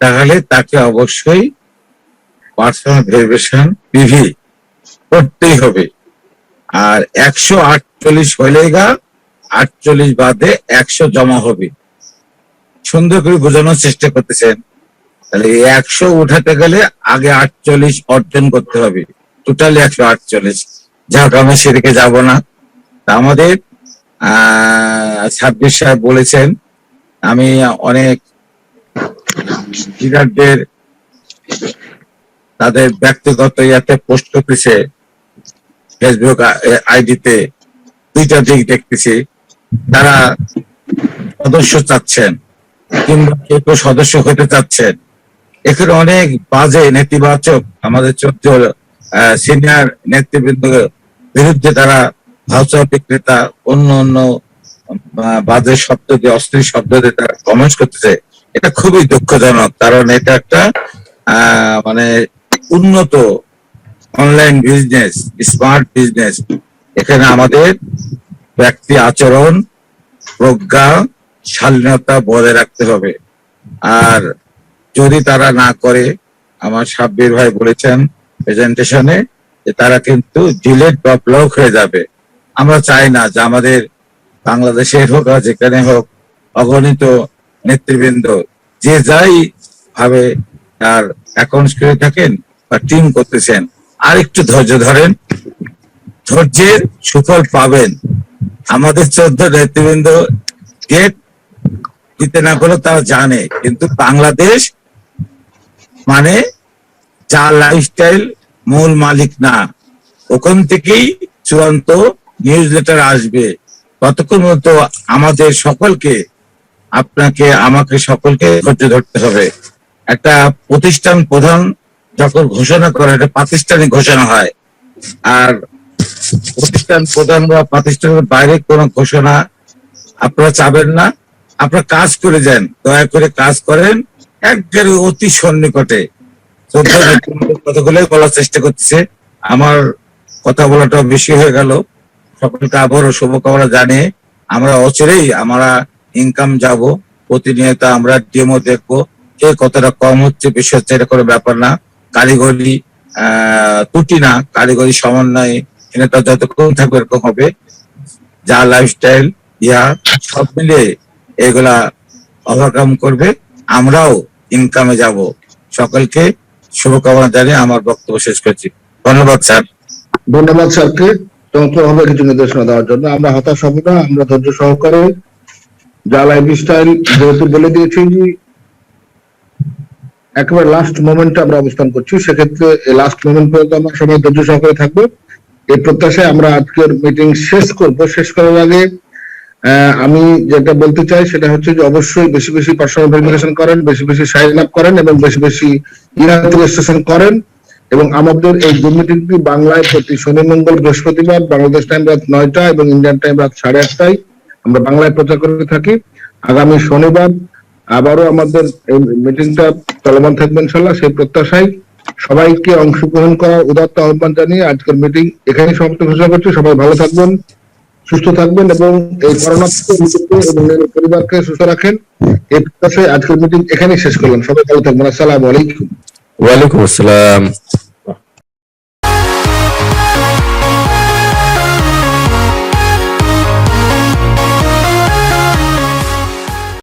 তাহলে তাকে অবশ্যই পার্সোনাল ভেরিফিকেশন পিভি করতেই হবে। আর 148 হইলেই 48 বাদে 100 জমা হবে। সুন্দর করে বোঝানোর চেষ্টা করতেছেন। তাহলে 100 উঠাতে গেলে আগে 48 অর্জন করতে হবে, টোটালি 148। যাক আমি সেদিকে যাব না। আমাদের 26 সাহেব বলেছেন, আমি অনেক লিডারদের তাদের ব্যক্তিগত ইয়াতে পোস্ট করতেছে, ফেসবুক আইডিতে, দুইটা দিক দেখতেছি। তারা সদস্য চাচ্ছেন কিংবা কেউ কেউ সদস্য হতে চাচ্ছেন। এখানে অনেক বাজে নেতিবাচক আমাদের 14 সিনিয়র নেতৃবৃন্দ বিরুদ্ধে তারা ভাউচার বিক্রেতা অন্য বাজে শব্দ দিয়ে, অশ্লীল শব্দ দিয়ে তারা কমেন্টস করতেছে। এটা খুবই দুঃখজনক, কারণ এটা একটা মানে উন্নত অনলাইন বিজনেস, স্মার্ট বিজনেস। এখানে আমাদের ব্যক্তি আচরণ, প্রজ্ঞা, শালীনতা বজায় রাখতে হবে। আর যদি তারা না করে, আমার সাব্বির ভাই বলেছেন প্রেজেন্টেশনে যে তারা কিন্তু ডিলেট বা ব্লক হয়ে যাবে। আমরা চাই না যে আমাদের বাংলাদেশের হোক আর যেখানে হোক অগণিত নেতৃবৃন্দ যে যাই ভাবে তার অ্যাকাউন্টস করে থাকেন বা টিম করতেছেন, আর একটু ধৈর্য ধরেন, ধৈর্যের সুফল পাবেন। আমাদের 14 নেতৃবৃন্দ গেট দিতে না পারলে তারা জানে, কিন্তু বাংলাদেশ মানে যা লাইফস্টাইল মূল মালিক না, ওখান থেকেই চূড়ান্ত নিউজ লেটার আসবে। ততক্ষণ মতো আমাদের সকলকে, আপনাকে, আমাকে, সকলকে ধৈর্য ধরতে হবে। একটা প্রতিষ্ঠান প্রধান যখন ঘোষণা করে, এটা প্রাতিষ্ঠানিক ঘোষণা হয়। আর প্রতিষ্ঠান প্রধান বা প্রাতিষ্ঠানের বাইরে কোনো ঘোষণা আপনারা চাবেন না। আপনারা কাজ করে যান, দয়া করে কাজ করেন একবারে অতি সন্নিকটে। কথাগুলোই বলার চেষ্টা করতেছে, আমার কথা বলাটা বেশি হয়ে গেল। সকলকে আবারও শুভকামনা জানিয়ে আমরা অচিরেই আমরা ইনকাম যাব, প্রতিনিয়ত আমরা ডেমো দেখবো, কে কতটা কম হচ্ছে বেশি হচ্ছে, এটা কোনো ব্যাপার না। কারিগরি ত্রুটি না, কারিগরি সমন্বয় এটা যতক্ষণ থাকবে এরকম হবে। যা লাইফস্টাইল সব মিলিয়ে এগুলা ওভারকাম করবে, আমরাও ইনকামে যাব। সকলকে শুভকামনা জানিয়ে আমার বক্তব্য শেষ করছি। ধন্যবাদ স্যার। ধন্যবাদ স্যারকে চমৎকারভাবে কিছু নির্দেশনা দেওয়ার জন্য। আমরা হতাশ হব না, আমরা ধৈর্য সহকারে যা লাইফস্টাইল যেহেতু বলে দিয়েছি একেবারে লাস্ট মোমেন্টে আমরা অবস্থান করছি, সেক্ষেত্রে লাস্ট মোমেন্ট পর্যন্ত আমরা সবাই ধৈর্য সহকারে থাকবো। এই প্রত্যাশায় আমরা আজকের মিটিং শেষ করব। শেষ করার আগে আমি যেটা বলতে চাই সেটা হচ্ছে যে অবশ্যই বেশি বেশি পার্সোনাল ভেরিফিকেশন করেন, বেশি বেশি সাইন আপ করেন এবং বেশি বেশি রেজিস্ট্রেশন করেন। এবং আমাদের এই জুম মিটিংটি বাংলায় প্রতি শনি, মঙ্গল, বৃহস্পতিবার বাংলাদেশ টাইম রাত 9টা এবং ইন্ডিয়ান টাইম রাত 8:30টায় আমরা বাংলায় প্রচার করে থাকি। আগামী শনিবার আবারও আমাদের এই মিটিংটা চলমান থাকবে ইনশাল্লাহ। সেই প্রত্যাশায় সবাইকে অংশগ্রহণ করার উদাত্ত আহ্বান জানিয়ে আজকের মিটিং এখানেই সমাপ্ত ঘোষণা করছি। সবাই ভালো থাকবেন, সুস্থ থাকবেন এবং এই করোনা থেকে নিজেকে এবং নিজের পরিবারকে সুস্থ রাখেন। এই প্রত্যাশায় আজকের মিটিং এখানেই শেষ করলাম। সবাই ভালো থাকবেন। আসসালামু আলাইকুম। ওয়ালাইকুম আসসালাম।